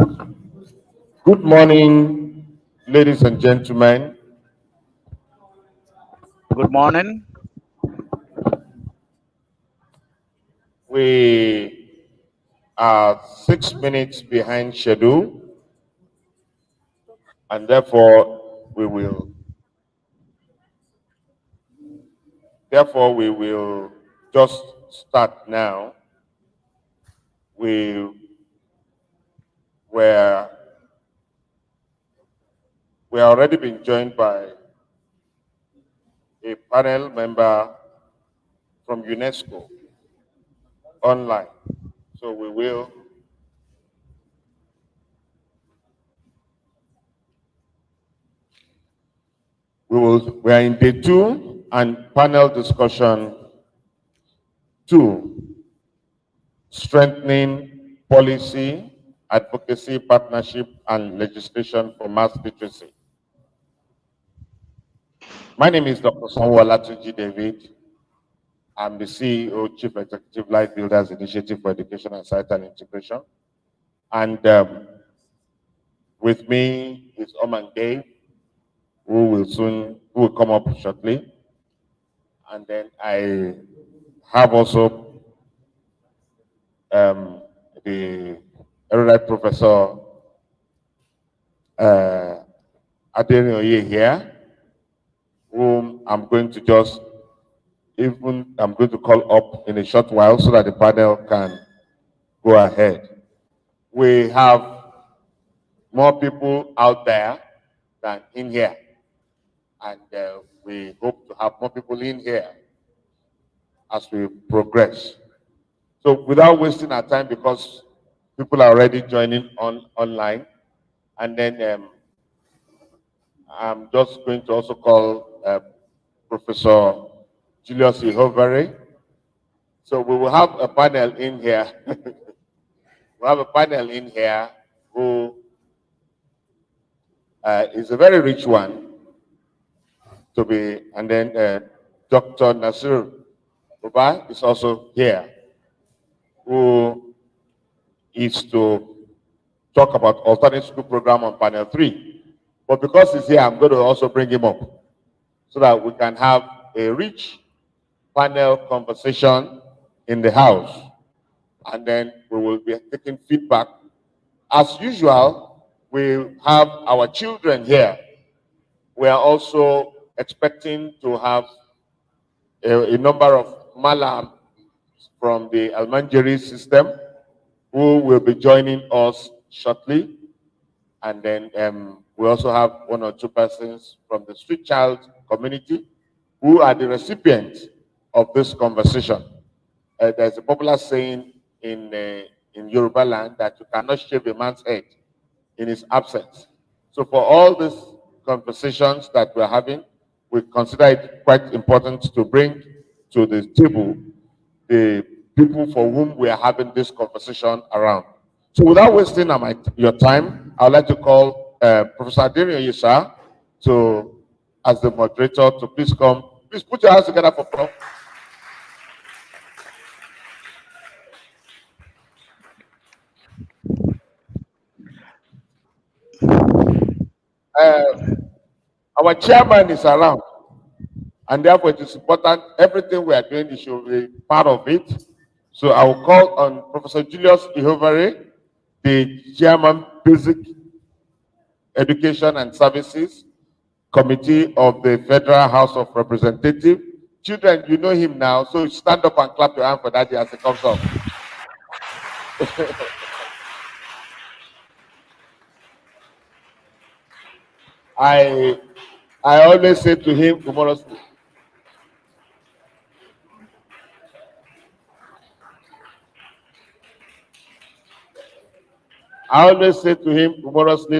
Good morning, ladies and gentlemen. Good morning. We are 6 minutes behind schedule, and therefore we will just start now. We were we are already been joined by a panel member from UNESCO online. So we are in day 2 and panel discussion 2, strengthening policy, advocacy, partnership, and legislation for mass literacy. My name is Dr. Sanwo David. I'm the CEO, Chief Executive Light Builders Initiative for Education and Societal Integration. And with me is Oman Dave, who will come up shortly. And then I have also the erudite Professor Adenioye here, whom I'm going to call up in a short while so that the panel can go ahead. We have more people out there than in here, and we hope to have more people in here as we progress. So without wasting our time, because people are already joining online, and then I'm just going to also call Professor Julius Ihovere. So we will have a panel in here. We have a panel in here who is a very rich one and then Dr. Nasir Uba is also here, who is to talk about alternate school program on panel 3. But because he's here, I'm going to also bring him up so that we can have a rich panel conversation in the house. And then we will be taking feedback. As usual, we have our children here. We are also expecting to have a number of Malam from the Almanjeri system who will be joining us shortly. And then we also have 1 or 2 persons from the street child community who are the recipients of this conversation. There's a popular saying in Yoruba land that you cannot shave a man's head in his absence. So for all these conversations that we're having, we consider it quite important to bring to the table the people for whom we are having this conversation around. So without wasting your time, I would like to call Professor Adenioye Yisa as the moderator to please come. Please put your hands together for Prof. Our chairman is around, and therefore it is important everything we are doing, he should be part of it. So I will call on Professor Julius Ihovere, the chairman, Basic Education and Services Committee of the Federal House of Representatives. Children, you know him now, so stand up and clap your hand for that as he comes up. I always say to him humorously,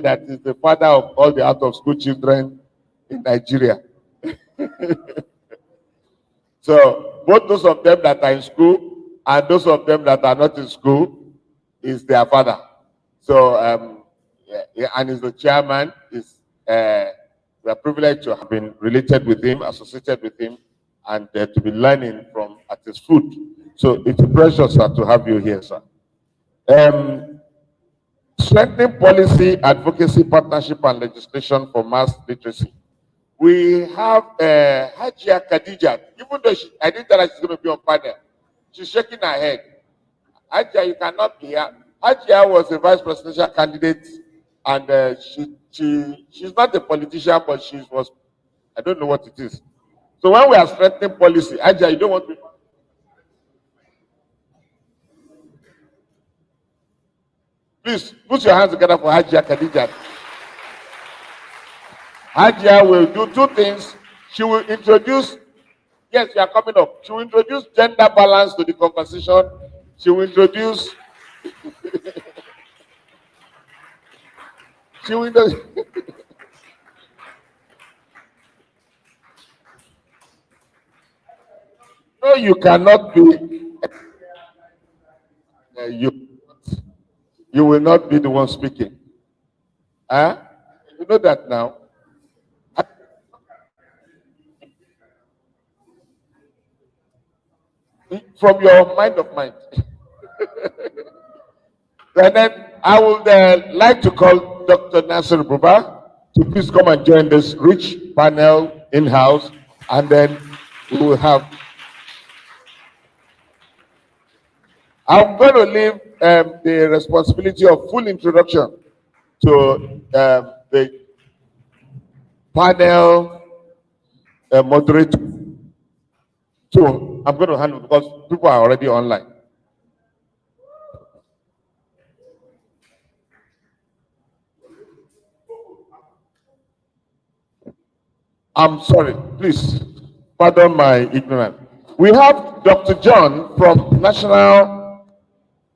that he's the father of all the out-of-school children in Nigeria. So both those of them that are in school and those of them that are not in school is their father. So and he's the chairman. We are privileged to have been related with him, associated with him, and to be learning from at his foot. So it's a pleasure, sir, to have you here, sir. So strengthening policy, advocacy, partnership, and legislation for mass literacy. We have Hajia Khadija. Even though I didn't tell her she's going to be on panel, she's shaking her head. Hajia, you cannot be here. Hajia was a vice presidential candidate, and she's not a politician, but she was, I don't know what it is. So when we are strengthening policy, Hajia, you don't want to. Please put your hands together for Hajia Khadija. Hajia will do two things. She will introduce, yes, you are coming up. She will introduce gender balance to the conversation. She will introduce, she will introduce. No, you cannot be, you will not be the one speaking. Huh? You know that now. From your mind of mind. And then I would like to call Dr. Nasir Buba to please come and join this rich panel in-house, and then we will have. I'm going to leave the responsibility of full introduction to the panel moderator. So I'm going to handle because people are already online. I'm sorry, please pardon my ignorance. We have Dr. John from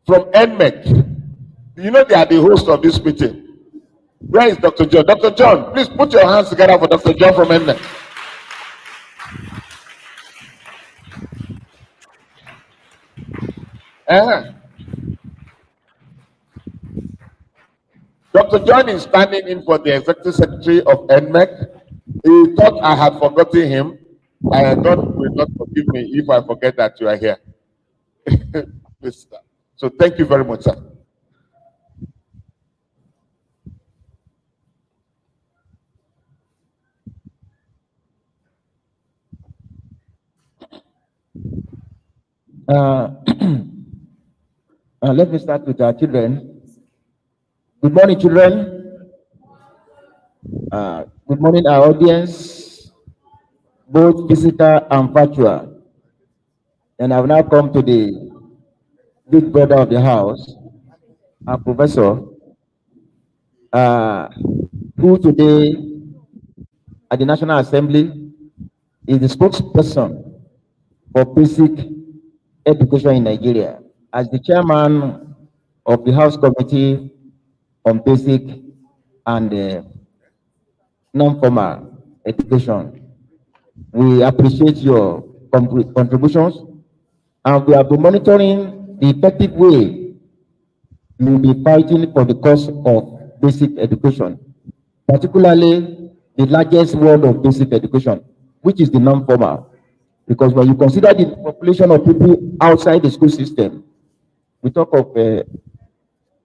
NMEC. You know they are the host of this meeting. Where is Dr. John? Dr. John, please put your hands together for Dr. John from NMEC. Dr. John is standing in for the Executive Secretary of NMEC. He thought I had forgotten him. I thought will not forgive me if I forget that you are here. So thank you very much, sir. Let me start with our children. Good morning, children. Good morning, our audience, both visitor and virtual. And I've now come to the big brother of the house, our professor, who today at the National Assembly is the spokesperson for basic education in Nigeria. As the chairman of the House Committee on Basic and Non-Formal Education, we appreciate your contributions, and we have been monitoring the effective way you will be fighting for the cause of basic education, particularly the largest world of basic education, which is the non-formal. Because when you consider the population of people outside the school system, we talk of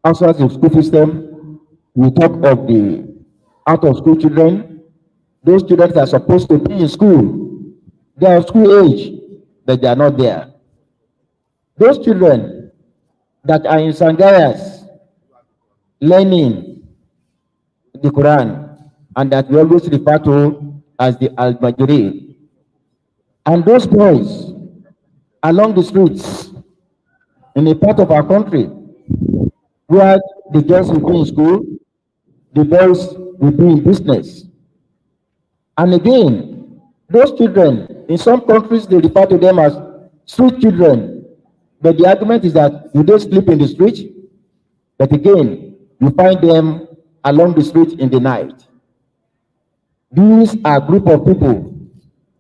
outside the school system, we talk of the out-of-school children, those children that are supposed to be in school, they are school age, but they are not there. Those children that are in Sangayas learning the Quran, and that we always refer to as the Al-Majri. And those boys along the streets in a part of our country where the girls will be in school, the boys will be in business. And again, those children, in some countries, they refer to them as street children. But the argument is that you don't sleep in the street, but again, you find them along the street in the night. These are a group of people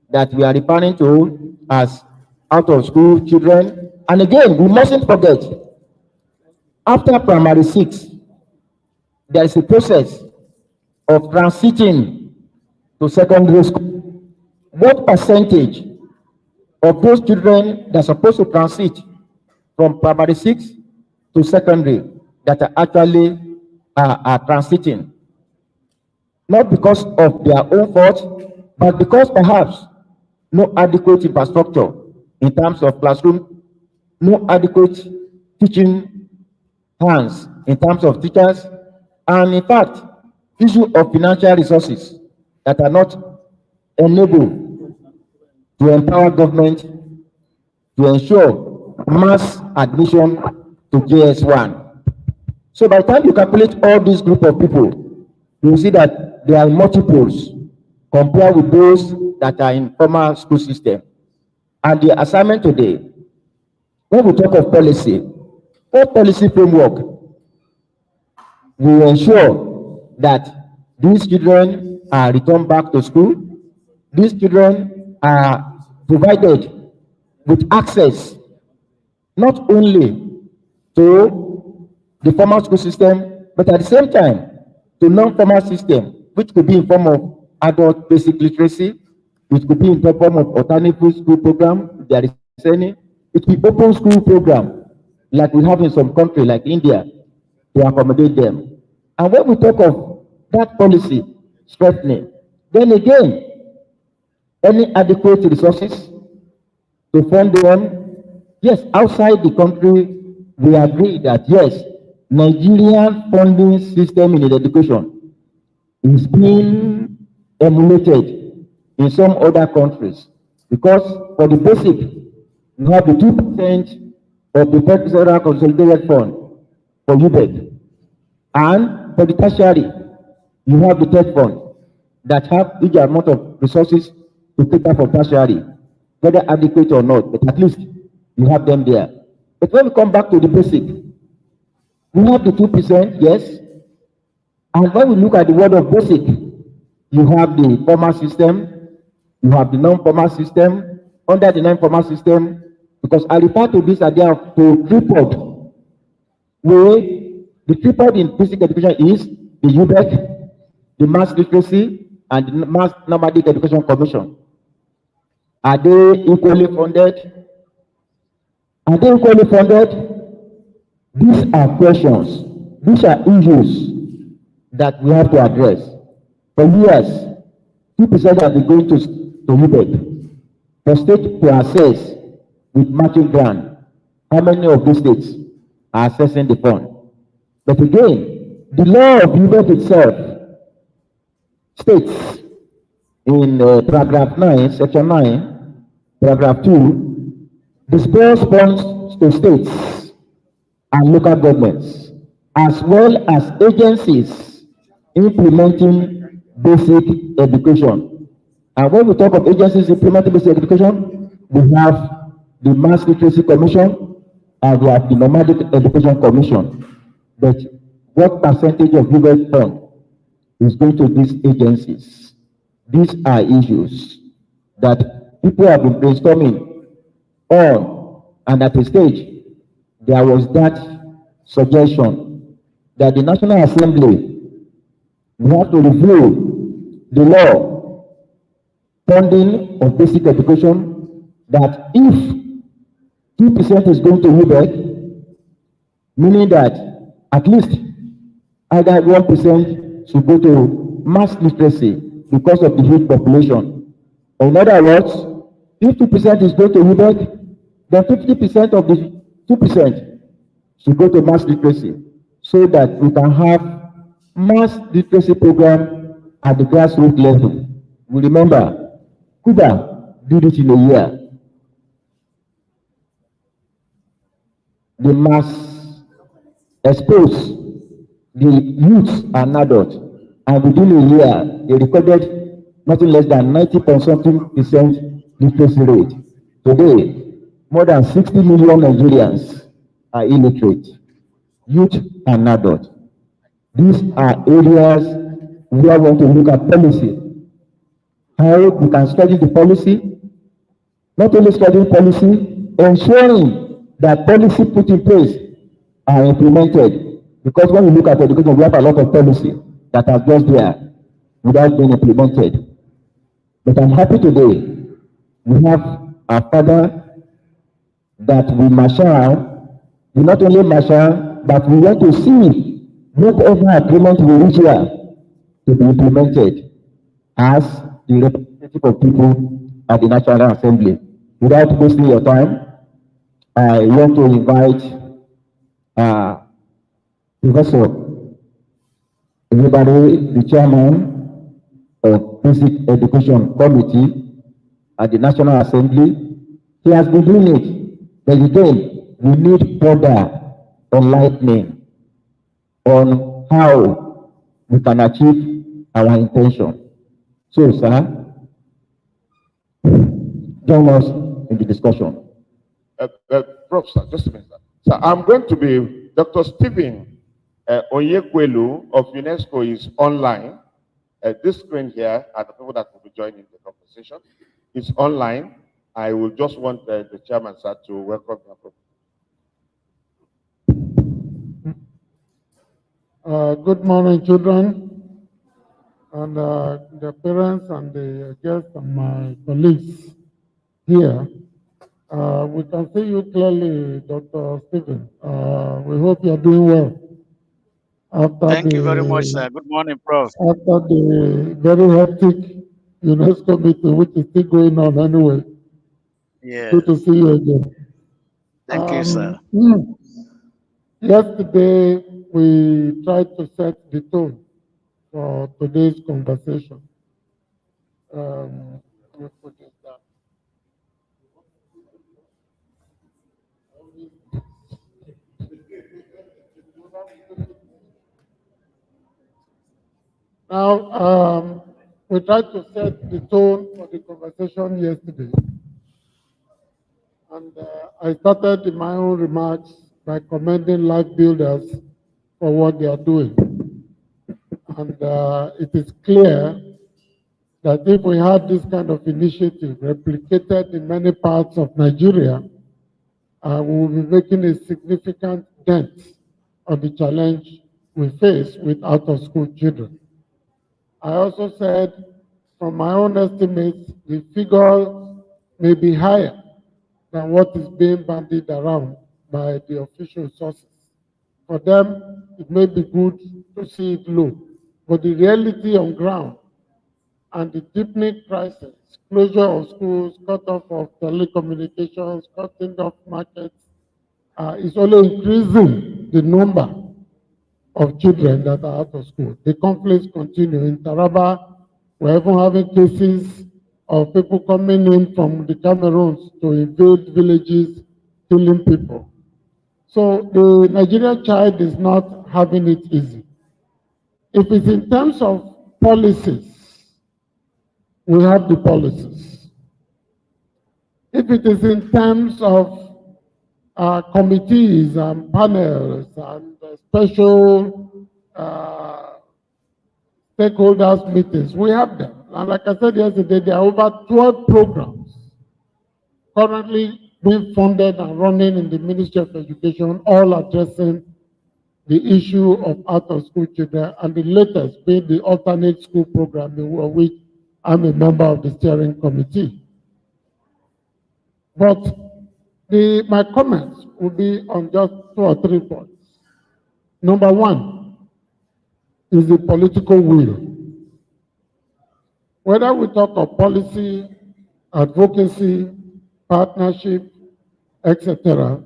that we are referring to as out-of-school children. And again, we mustn't forget, after primary 6, there is a process of transiting to secondary school. What percentage of those children that are supposed to transit from primary 6 to secondary that are actually are transiting, not because of their own fault, but because perhaps no adequate infrastructure in terms of classroom, no adequate teaching hands in terms of teachers, and in fact, issue of financial resources that are not enabled to empower government to ensure mass admission to JS1. So by the time you calculate all this group of people, you will see that there are multiples compared with those that are in formal school system. And the assignment today, when we talk of policy, what policy framework will ensure that these children are returned back to school, these children are provided with access not only to the formal school system, but at the same time to non-formal system, which could be in form of adult basic literacy, it could be in the form of alternative school program, if there is any, it could be open school program, like we have in some countries like India, to accommodate them. And when we talk of that policy strengthening, then again, any adequate resources to fund them, yes, outside the country, we agree that yes, Nigerian funding system in education is being emulated in some other countries, because for the basic, you have the 2% of the federal consolidated fund for UBEC, and for the tertiary, you have the third fund that have huge amount of resources to cater for tertiary, whether adequate or not, but at least you have them there. But when we come back to the basic, we have the 2%, yes. And when we look at the word of basic, you have the formal system, you have the non-formal system. Under the non-formal system, because I refer to this idea to tripod, where the tripod in basic education is the UBEC, the mass literacy, and the mass nomadic education commission. Are they equally funded? Are they equally funded? These are questions. These are issues that we have to address. For years, 2% have been going to UBEC for state to assess with matching grant how many of these states are accessing the fund. But again, the law of UBEC itself states in paragraph 9, section 9, paragraph 2, disperse funds to states and local governments, as well as agencies implementing basic education. And when we talk of agencies implementing basic education, we have the Mass Literacy Commission and we have the Nomadic Education Commission. But what percentage of UBEC fund is going to these agencies? These are issues that people have been brainstorming on, and at a stage, there was that suggestion that the National Assembly will have to review the law funding of basic education, that if 2% is going to UBEC, meaning that at least either 1% should go to mass literacy because of the huge population. In other words, if 2% is going to UBEC, then 50% of the 2% should go to mass literacy, so that we can have mass literacy program at the grassroots level. We remember, Cuba did it in a year. They must expose the youth and adults, and within a year, they recorded nothing less than 90.something% literacy rate. Today, more than 60 million Nigerians are illiterate, youth and adults. These are areas where we want to look at policy. How we can study the policy, not only studying policy, ensuring that policy put in place are implemented. Because when we look at education, we have a lot of policy that are just there without being implemented. But I'm happy today, we have a father that we marshal, we not only marshal, but we want to see whatever agreement we reach here to be implemented as the representative of people at the National Assembly. Without wasting your time, I want to invite uh, Professor everybody, the chairman of Basic Education Committee at the National Assembly. He has been doing it. But again, we need further enlightening on how we can achieve our intention. So, sir, join us in the discussion. Prof, sir, just a minute. Sir, I'm going to be Dr. Stephen Onyekwelu of UNESCO is online. This screen here are the people that will be joining the conversation. It's online. I will just want the chairman, sir, to welcome you. Good morning, children, and the parents and the guests and my colleagues here. We can see you clearly, Dr. Stephen. We hope you're doing well Thank you very much, sir. Good morning, Prof. after the very hectic UNESCO meeting, which is still going on anyway. Yeah. Good to see you again. Thank you, sir. Yesterday, we tried to set the tone for today's conversation. Let me put this down. Now, we tried to set the tone for the conversation yesterday. And I started in my own remarks by commending life builders for what they are doing. And it is clear that if we had this kind of initiative replicated in many parts of Nigeria, we will be making a significant dent on the challenge we face with out-of-school children. I also said, from my own estimates, the figure may be higher than what is being bandied around by the official sources. For them, it may be good to see it low, but the reality on ground and the deepening crisis, closure of schools, cut off of telecommunications, cutting off markets, is only increasing the number of children that are out of school. The conflicts continue. In Taraba, we're even having cases of people coming in from the Cameroons to invade villages, killing people. So the Nigerian child is not having it easy. If it's in terms of policies, we have the policies. If it is in terms of committees and panels and special stakeholders meetings, we have them. And like I said yesterday, there are over 12 programs currently being funded and running in the Ministry of Education, all addressing the issue of out-of-school children, and the latest being the alternate school program, of which I'm a member of the steering committee. But my comments will be on just 2 or 3 points. Number one is the political will. Whether we talk of policy, advocacy, partnership, etc.,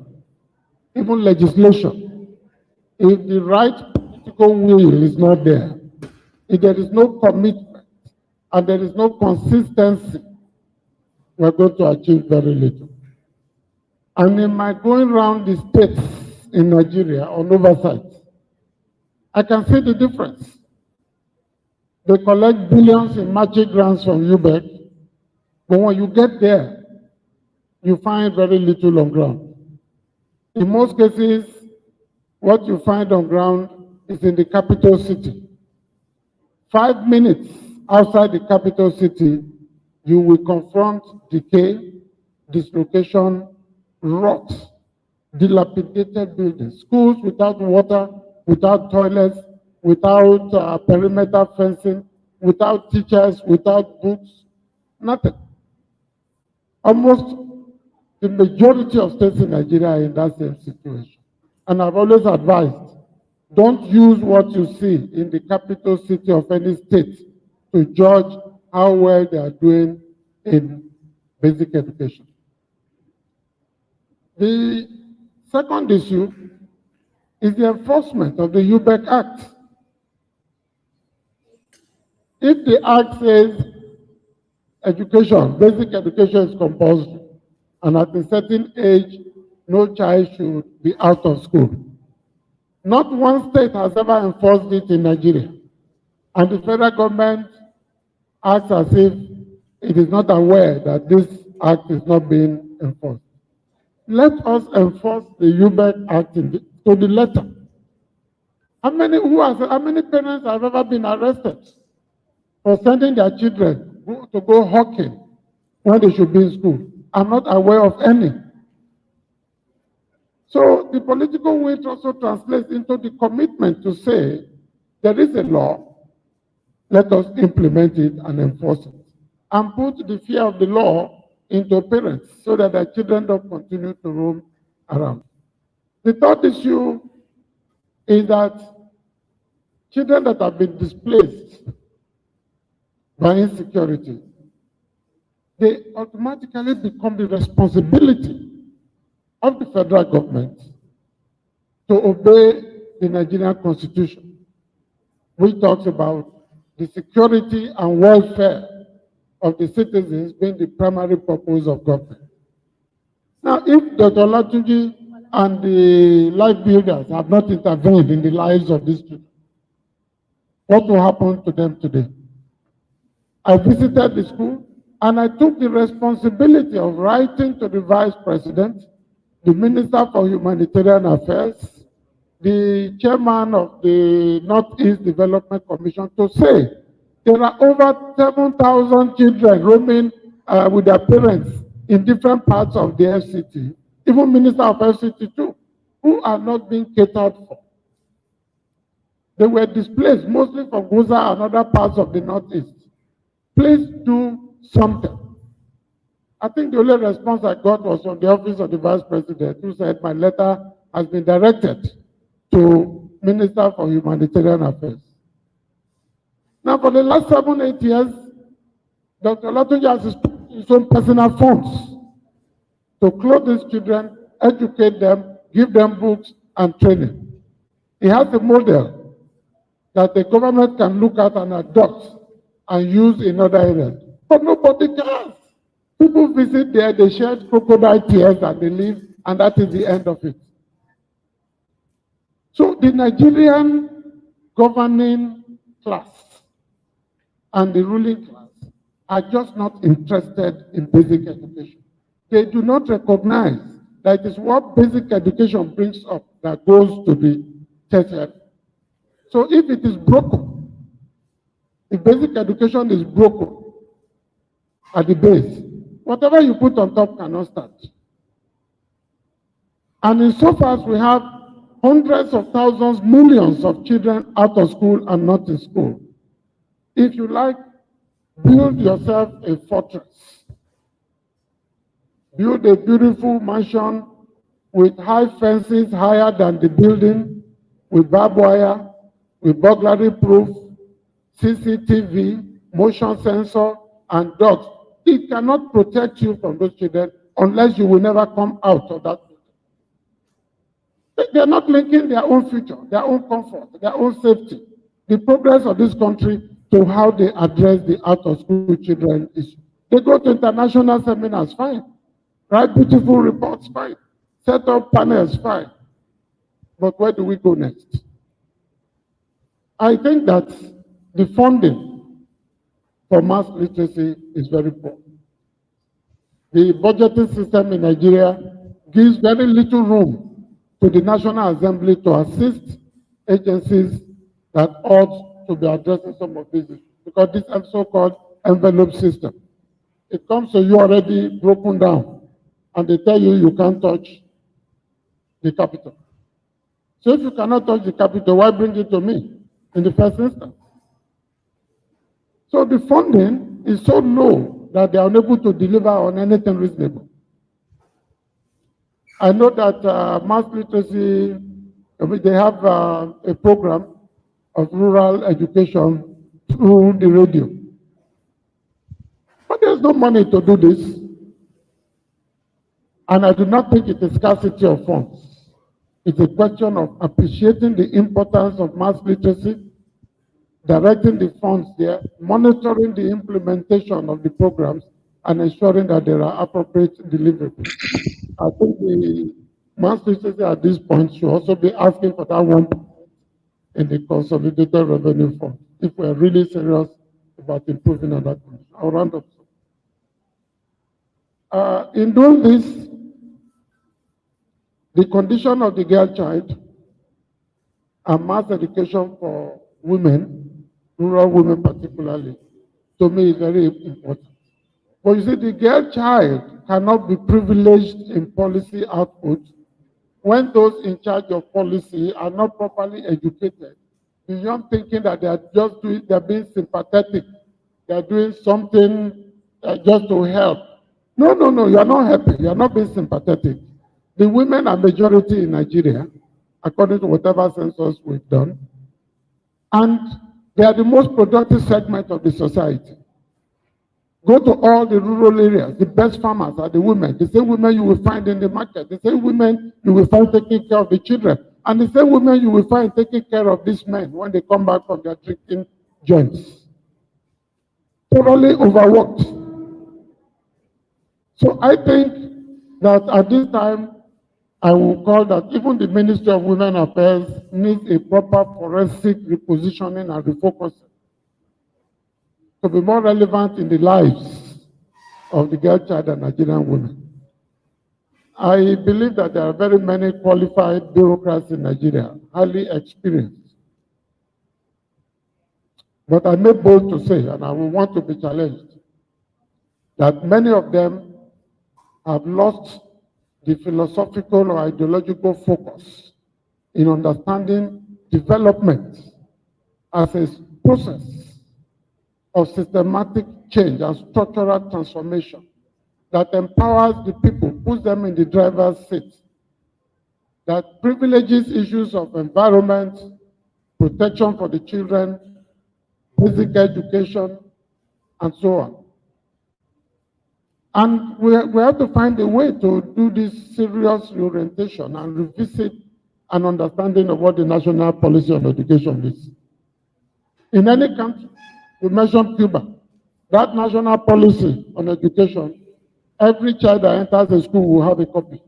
even legislation, if the right political will is not there, if there is no commitment and there is no consistency, we're going to achieve very little. And in my going around the states in Nigeria on oversight, I can see the difference. They collect billions in matching grants from UBEC, but when you get there, you find very little on ground. In most cases, what you find on ground is in the capital city. 5 minutes outside the capital city, you will confront decay, dislocation, rot, dilapidated buildings, schools without water, without toilets, without perimeter fencing, without teachers, without books, nothing. Almost the majority of states in Nigeria are in that same situation. And I've always advised Don't use what you see in the capital city of any state to judge how well they are doing in basic education. The second issue is the enforcement of the UBEC Act. If the Act says education, basic education is compulsory, and at a certain age, no child should be out of school. Not one state has ever enforced it in Nigeria, and the federal government acts as if it is not aware that this act is not being enforced. Let us enforce the UBEC Act to the letter. How many parents have ever been arrested for sending their children to go hawking when they should be in school? I'm not aware of any. So the political will also translates into the commitment to say there is a law, let us implement it and enforce it, and put the fear of the law into parents so that their children don't continue to roam around. The third issue is that children that have been displaced by insecurity, they automatically become the responsibility of the federal government to obey the Nigerian Constitution, which talks about the security and welfare of the citizens being the primary purpose of government. Now, if Dr. Olatunji and the life builders have not intervened in the lives of these children, what will happen to them today? I visited the school and I took the responsibility of writing to the Vice President, the Minister for Humanitarian Affairs, the chairman of the Northeast Development Commission to say there are over 7,000 children roaming with their parents in different parts of the FCT, even Minister of FCT too, who are not being catered for. They were displaced mostly from Goza and other parts of the Northeast. Please do something. I think the only response I got was from the office of the Vice President, who said my letter has been directed to Minister for Humanitarian Affairs. Now, for the last 7-8 years, Dr. Olatunji has spent his own personal funds to clothe these children, educate them, give them books and training. He has a model that the government can look at and adopt and use in other areas. But nobody cares. People visit there, they shed crocodile tears and they leave, and that is the end of it. So the Nigerian governing class and the ruling class are just not interested in basic education. They do not recognize that it is what basic education brings up that goes to the tertiary. So if it is broken, if basic education is broken at the base, whatever you put on top cannot start. And in so far as we have hundreds of thousands, millions of children out of school and not in school, if you like, build yourself a fortress. Build a beautiful mansion with high fences higher than the building, with barbed wire, with burglary proof, CCTV, motion sensor, and dogs. It cannot protect you from those children unless you will never come out of that. They are not linking their own future, their own comfort, their own safety, the progress of this country to how they address the out-of-school children issue. They go to international seminars, fine. Write beautiful reports, fine. Set up panels, fine. But where do we go next? I think that the funding for mass literacy is very poor. The budgeting system in Nigeria gives very little room to the National Assembly to assist agencies that ought to be addressing some of these issues, because this is so-called envelope system. It comes to you already broken down, and they tell you you can't touch the capital. So if you cannot touch the capital, why bring it to me in the first instance? So the funding is so low that they are unable to deliver on anything reasonable. I know that mass literacy I mean, they have a program of rural education through the radio. But there's no money to do this. And I do not think it is scarcity of funds. It's a question of appreciating the importance of mass literacy, directing the funds there, monitoring the implementation of the programs, and ensuring that there are appropriate deliverables. I think the mass literacy at this point should also be asking for that 1% in the consolidated revenue fund if we're really serious about improving on that condition. I'll round up. In doing this, the condition of the girl child and mass education for women, rural women particularly, to me is very important. But you see, the girl child cannot be privileged in policy output when those in charge of policy are not properly educated, beyond thinking that they are just doing, they're being sympathetic, they're doing something just to help. No, no, no, you're not helping, you're not being sympathetic. The women are majority in Nigeria, according to whatever census we've done, and they are the most productive segment of the society. Go to all the rural areas, the best farmers are the women, the same women you will find in the market, the same women you will find taking care of the children, and the same women you will find taking care of these men when they come back from their drinking joints. Thoroughly overworked. So I think that at this time, I will call that even the Ministry of Women Affairs needs a proper forensic repositioning and refocusing to be more relevant in the lives of the girl child and Nigerian women. I believe that there are very many qualified bureaucrats in Nigeria, highly experienced. But I may bold to say, and I will want to be challenged, that many of them have lost the philosophical or ideological focus in understanding development as a process of systematic change and structural transformation that empowers the people, puts them in the driver's seat, that privileges issues of environment, protection for the children, basic education, and so on. And we have to find a way to do this serious reorientation and revisit an understanding of what the national policy on education is. In any country, we mentioned Cuba, that national policy on education, every child that enters the school will have a copy.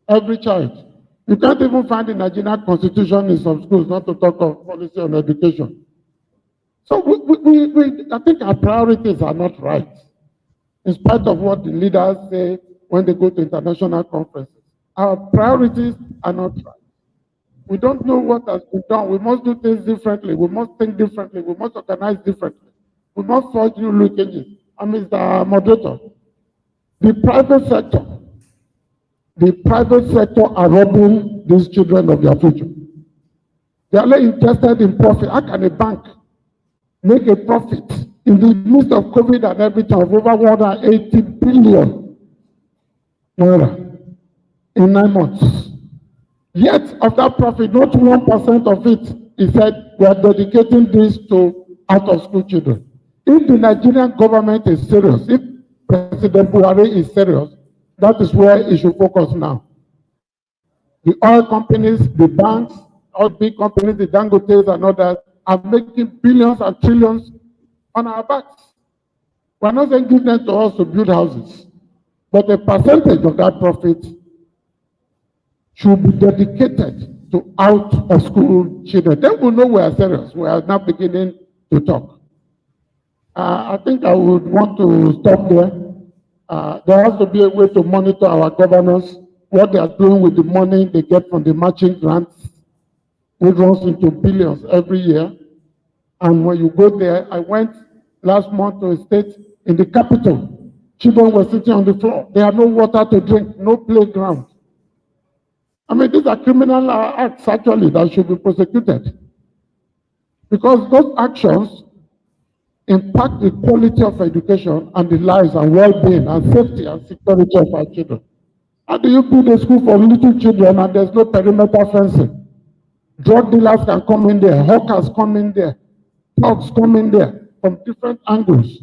Every child. You can't even find the Nigerian constitution in some schools, not to talk of policy on education. So I think our priorities are not right, in spite of what the leaders say when they go to international conferences. Our priorities are not right. We don't know what has been done. We must do things differently. We must think differently. We must organize differently. We must forge new linkages. And Mr. Moderator, the private sector are robbing these children of their future. They are not interested in profit. How can a bank make a profit in the midst of COVID and everything of over 180 billion naira in 9 months? Yet, of that profit, not 1% of it, he said, we are dedicating this to out-of-school children. If the Nigerian government is serious, if President Buhari is serious, that is where it should focus now. The oil companies, the banks, all big companies, the Dangotes and others, are making billions and trillions on our backs. We're not saying give them to us to build houses, but a percentage of that profit should be dedicated to out-of-school children. Then we'll know we are serious. We are now beginning to talk. I think I would want to stop there. There has to be a way to monitor our governors, what they are doing with the money they get from the matching grants, which runs into billions every year. And when you go there, I went last month to a state in the capital. Children were sitting on the floor. They had no water to drink, no playground. I mean, these are criminal acts, actually, that should be prosecuted. Because those actions impact the quality of education and the lives and well-being and safety and security of our children. How do you build a school for little children and there's no perimeter fencing? Drug dealers can come in there, hawkers come in there, thugs come in there from different angles.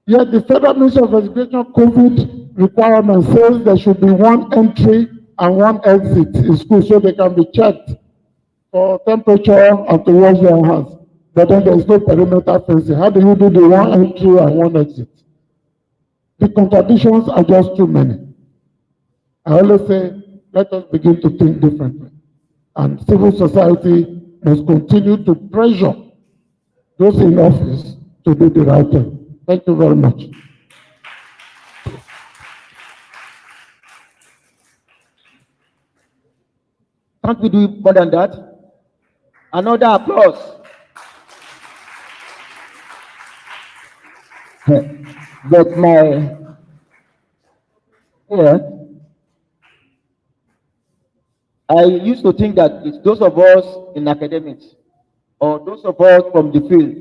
Yet the Federal Ministry of Education COVID requirement says there should be one entry and one exit in school so they can be checked for temperature and to wash their hands. But then there is no perimeter fencing. How do you do the one entry and one exit? The contradictions are just too many. I always say, let us begin to think differently. And civil society must continue to pressure those in office to do the right thing. Thank you very much. Can't we do more than that? Another applause. But I used to think that it's those of us in academics or those of us from the field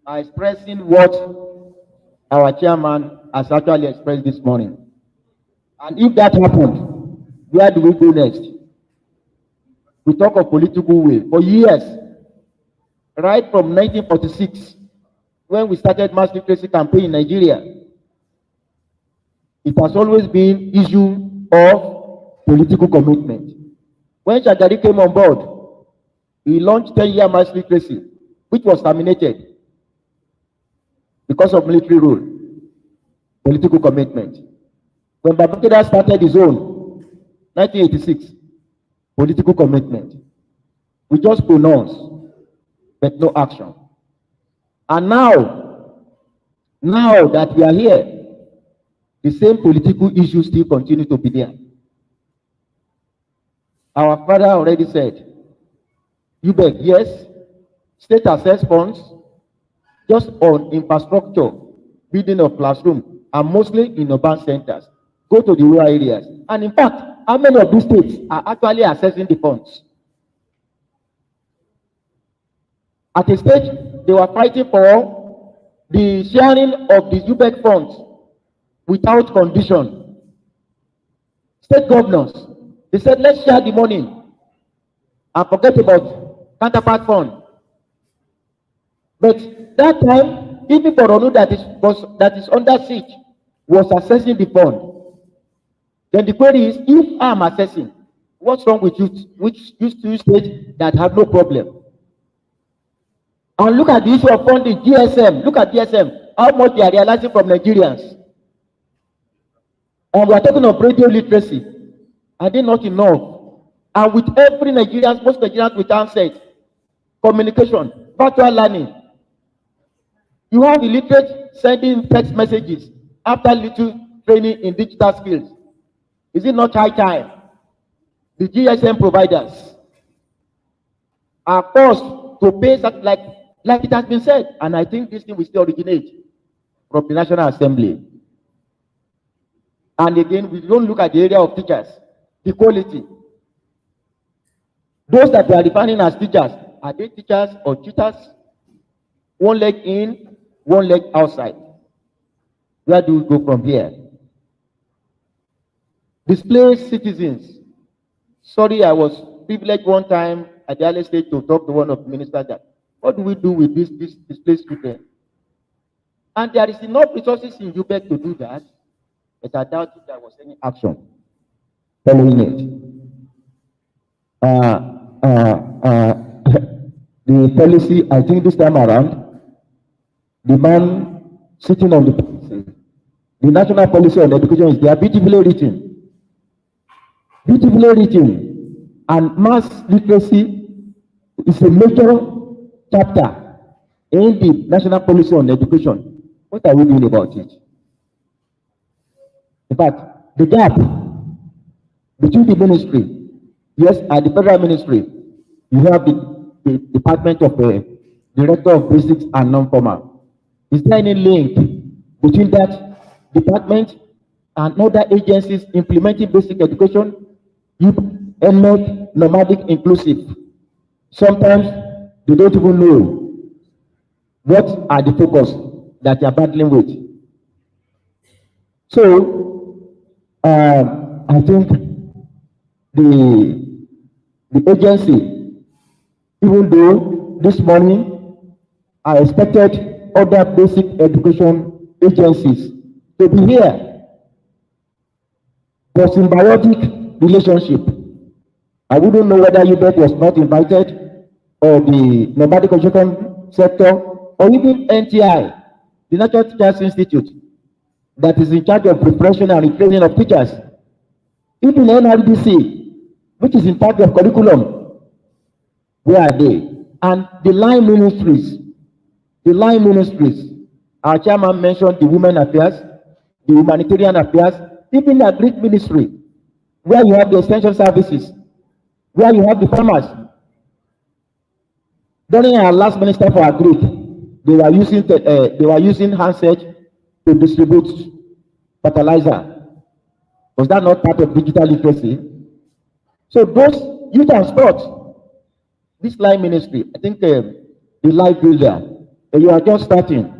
are expressing what our chairman has actually expressed this morning. And if that happened, where do we go next? We talk of political will. For years, right from 1946, when we started mass literacy campaign in Nigeria, it has always been issue of political commitment. When Shagari came on board, he launched 10-year mass literacy, which was terminated because of military rule, political commitment. When Babangida started his own, 1986, political commitment. We just pronounce, but no action. And now that we are here, the same political issues still continue to be there. Our father already said, UBEC, yes, state assess funds, just on infrastructure, building of classroom, and mostly in urban centers. Go to the rural areas. And in fact, how many of these states are actually assessing the funds? At a stage, they were fighting for the sharing of the UBEC funds without condition. State governors, they said, let's share the money and forget about counterpart fund. But that time, even Borno that is under siege was assessing the fund. Then the query is, if I'm assessing, what's wrong with you, which used to state that have no problem? And look at the issue of funding, GSM. Look at GSM, how much they are realizing from Nigerians. And we are talking of radio literacy. Are they not enough? And with every Nigerian, most Nigerians with handset, communication, virtual learning. You have illiterate sending text messages after little training in digital skills. Is it not high time? The GSM providers are forced to pay such like it has been said, and I think this thing will still originate from the National Assembly. And again, we don't look at the area of teachers, the quality. Those that we are defining as teachers, are they teachers or tutors? One leg in, one leg outside. Where do we go from here? Displaced citizens. Sorry, I was privileged one time at the early stage to talk to one of the ministers that, what do we do with this displaced children? And there is enough resources in UBEC to do that, but I doubt if there was any action following it. The policy, I think this time around, the man sitting on the policy, the national policy on education is there, beautifully written. Beautifully written. And mass literacy is a major chapter in the national policy on education. What are we doing about it? In fact, the gap between the ministry, yes, and the federal ministry, you have the Department of Director of Basics and Non-Formal. Is there any link between that department and other agencies implementing basic education? NMED, nomadic inclusive. Sometimes they don't even know what are the focus that they are battling with. So I think the agency, even though this morning I expected other basic education agencies to be here for symbiotic relationship. I wouldn't know whether UBEC was not invited, or the nomadic education sector, or even NTI, the National Teachers Institute, that is in charge of preparation and retraining of teachers. Even NRDC, which is in charge of curriculum, where are they? And the line ministries, our chairman mentioned the women affairs, the humanitarian affairs, even the Greek ministry, where you have the essential services, where you have the farmers. During our last minister for Agric, they were using handset to distribute fertilizer. Was that not part of digital literacy? So those youth and sports, this line ministry, I think the life builder, you are just starting,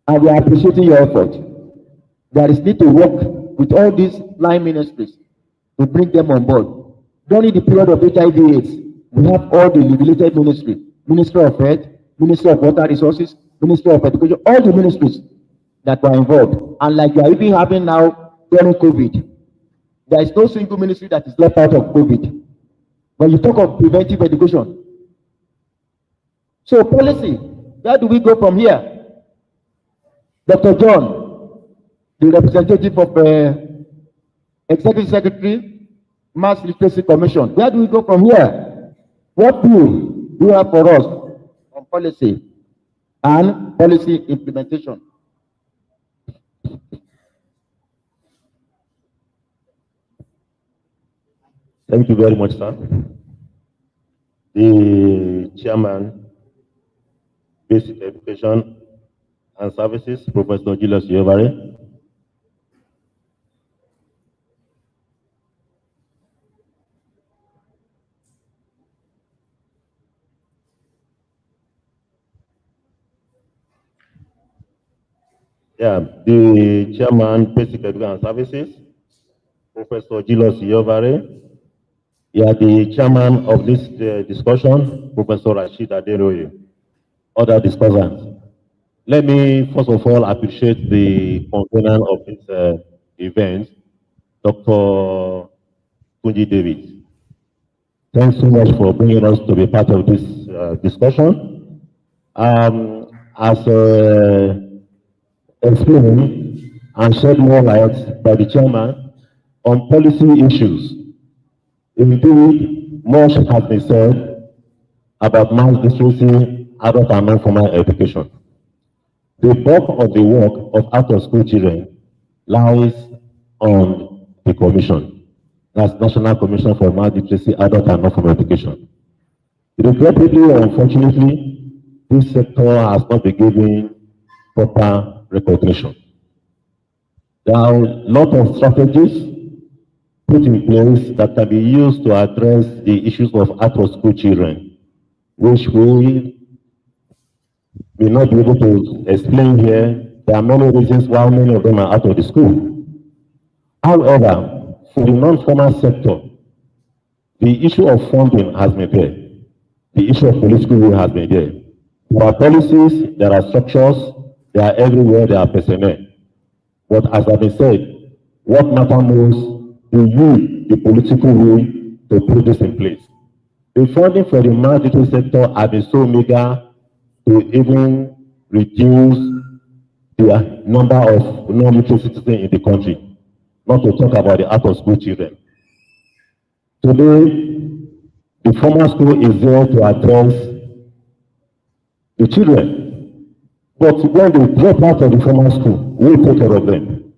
and we are appreciating your effort. There is need to work with all these line ministries to bring them on board. During the period of HIV/AIDS, we have all the related ministry, Ministry of Health, Ministry of Water Resources, Ministry of Education, all the ministries that were involved. And like you are even having now during COVID, there is no single ministry that is left out of COVID. When you talk of preventive education, so policy, where do we go from here? Dr. John, the representative of Executive Secretary, Mass Literacy Commission, where do we go from here? What do you have for us on policy and policy implementation? Thank you very much, sir. The chairman, Basic Education and Services, Professor Julius Yovare. Yeah, the chairman, Basic Education and Services, Professor Julius Yovare. Yeah, the chairman of this discussion, Professor Rashid Aderoye. Other discussants. Let me first of all appreciate the convener of this event, Dr. Kunji David. Thanks so much for bringing us to be part of this discussion. As explained and shed more light by the chairman on policy issues. Indeed, much has been said about mass literacy, adult and non-formal education. The bulk of the work of out-of-school children lies on the commission. That's National Commission for Mass Literacy, Adult and Non-Formal Education. Regrettably or unfortunately, this sector has not been given proper recognition. There are a lot of strategies put in place that can be used to address the issues of out-of-school children, which we may not be able to explain here. There are many reasons why many of them are out of the school. However, for the non-formal sector, the issue of funding has been there. The issue of political will has been there. There are policies, there are structures, they are everywhere, there are personnel. But as I've been said, what matters most is you, the political will, to put this in place. The funding for the mass literacy sector has been so meager to even reduce the number of non-literate citizens in the country, not to talk about the out-of-school children. Today, the formal school is there to address the children, but when they drop out of the formal school, we'll take care of them.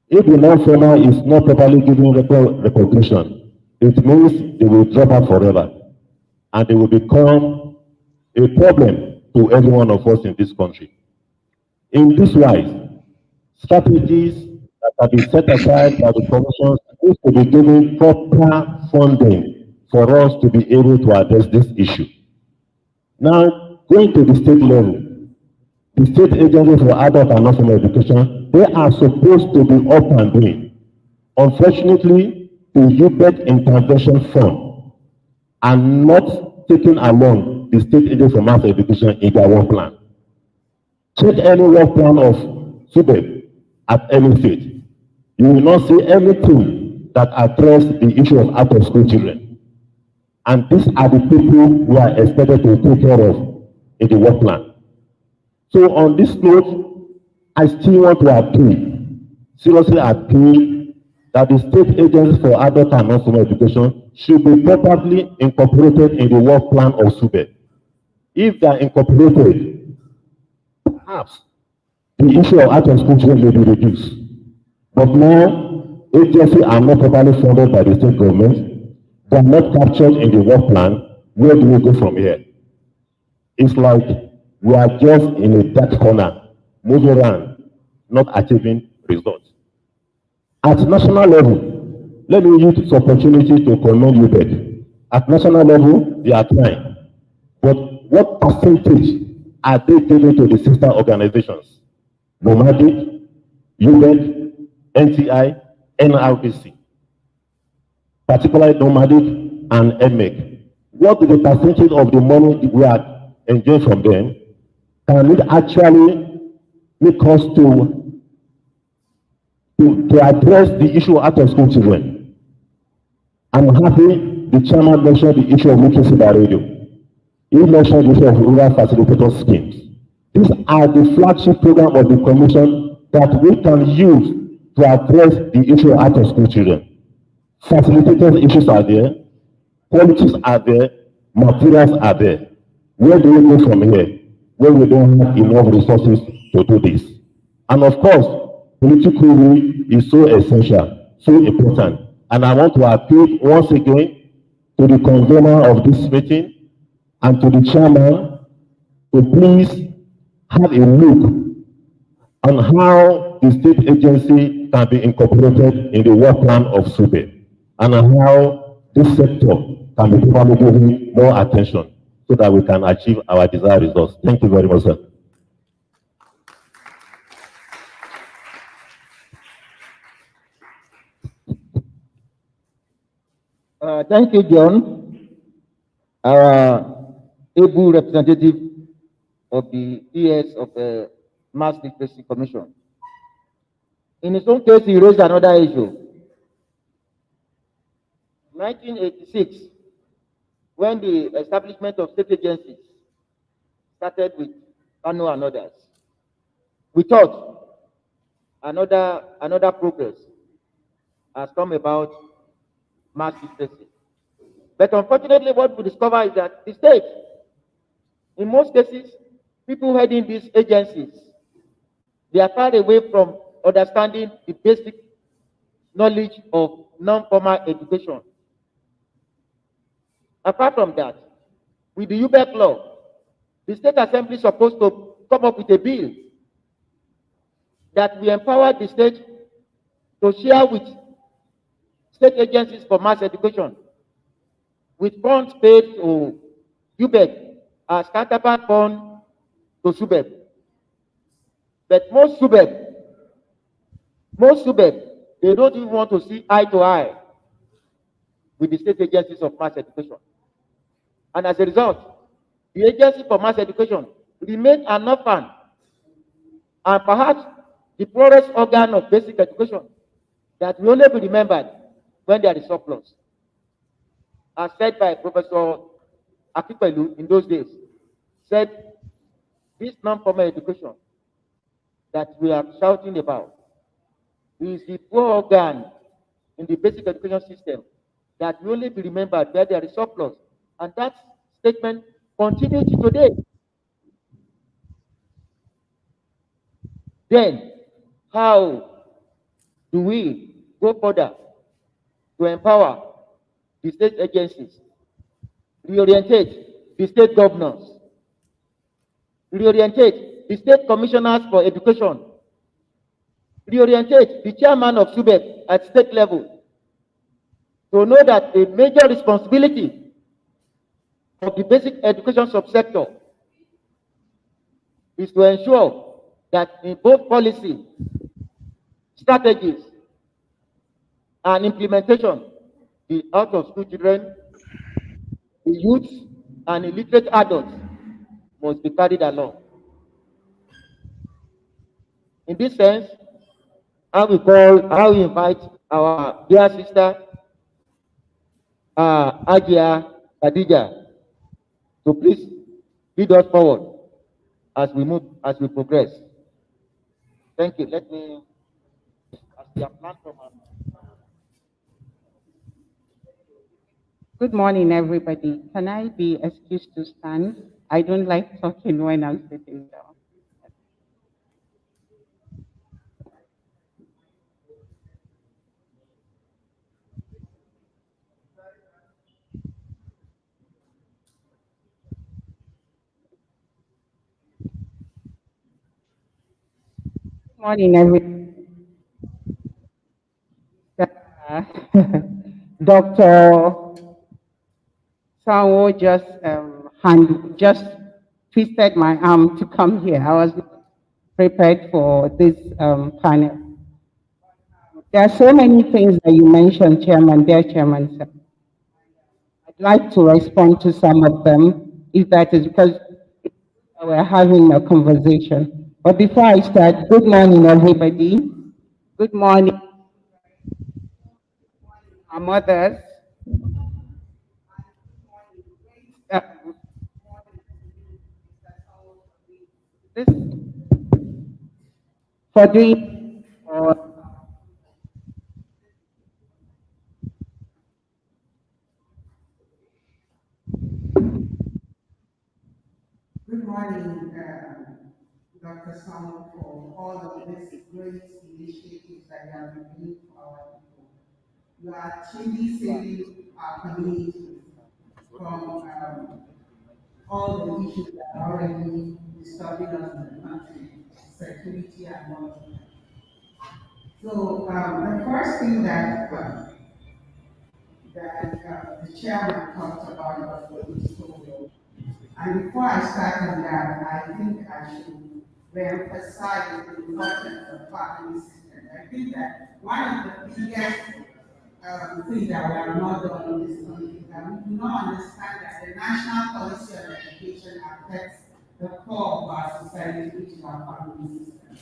If the non-formal is not properly given recognition, it means they will drop out forever, and they will become a problem to every one of us in this country. In this wise, strategies that have been set aside by the commission need to be given proper funding for us to be able to address this issue. Now, going to the state level, the state agencies for adult and non-formal education, they are supposed to be up and doing. Unfortunately, the UBEC intervention fund are not taking along the state agencies for mass education in their work plan. Check any work plan of SUBEB at any state. You will not see anything that address the issue of out-of-school children. And these are the people who are expected to take care of in the work plan. So on this note, I still want to appeal, seriously appeal, that the state agencies for adult and non-formal education should be properly incorporated in the work plan of SUBEB. If they are incorporated, perhaps the issue of out-of-school children may be reduced. But now, agencies are not properly funded by the state government. They are not captured in the work plan. Where do we go from here? It's like we are just in a dark corner, moving around, not achieving results. At national level, let me use this opportunity to commend UBEC. At national level, they are trying. But what percentage are they giving to the sister organizations? Nomadic, UBEC, NTI, NRBC, particularly Nomadic and NMEC. What is the percentage of the money we are enjoying from them? Can it actually make us to address the issue of out-of-school children? I'm happy the chairman mentioned the issue of literacy by radio. He mentioned the issue of rural facilitator schemes. These are the flagship program of the commission that we can use to address the issue of out-of-school children. Facilitators issues are there, policies are there, materials are there. Where do we go from here? Where we don't have enough resources to do this. And of course, political will is so essential, so important. And I want to appeal once again to the convener of this meeting and to the chairman to please have a look on how the state agency can be incorporated in the work plan of SUBEB and how this sector can be properly given more attention so that we can achieve our desired results. Thank you very much, sir. Thank you, John, our able representative of the ES of the Mass Literacy Commission. In his own case, he raised another issue. 1986, when the establishment of state agencies started with Kano and others, we thought another progress has come about mass literacy. But unfortunately, what we discover is that the state, in most cases, people heading these agencies, they are far away from understanding the basic knowledge of non-formal education. Apart from that, with the UBEC law, the state assembly is supposed to come up with a bill that will empower the state to share with state agencies for mass education with funds paid to UBEC as counterpart fund to SUBEB. But most SUBEB, they don't even want to see eye to eye with the state agencies of mass education. And as a result, the agency for mass education remains an orphan and perhaps the poorest organ of basic education that will only be remembered when there is surplus. As said by Professor Akipelu in those days, said this non-formal education that we are shouting about is the poor organ in the basic education system that will only be remembered where there is surplus. And that statement continues to today. Then, how do we go further to empower the state agencies, reorientate the state governors, reorientate the state commissioners for education, reorientate the chairman of SUBEB at state level to know that a major responsibility of the basic education subsector is to ensure that in both policy, strategies, and implementation, the out-of-school children, the youth, and illiterate adults must be carried along. In this sense, I will invite our dear sister, Ajia Khadija, to please lead us forward as we progress. Thank you. Let me, as we have planned from our Good morning, everybody. Can I be excused to stand? I don't like talking when I'm sitting down. Good morning, everybody. Dr. Sanwo just twisted my arm to come here. I was not prepared for this panel. There are so many things that you mentioned, Chairman, dear Chairman, sir. I'd like to respond to some of them, if that is because we're having a conversation. But before I start, good morning, everybody. Good morning, our mothers. Uh, this for doing Good morning, Dr. Samuel, for all of these great initiatives that you have been doing for our people. You are truly saving our community from all the issues that are already disturbing us in the country, security and monitoring. So the first thing that the chairman talked about was political will. And before I start on that, I think I should re-emphasize the importance of family system. I think that one of the biggest things that we have not done in this country is that we do not understand that the national policy on education affects the core of our society, which is our family system.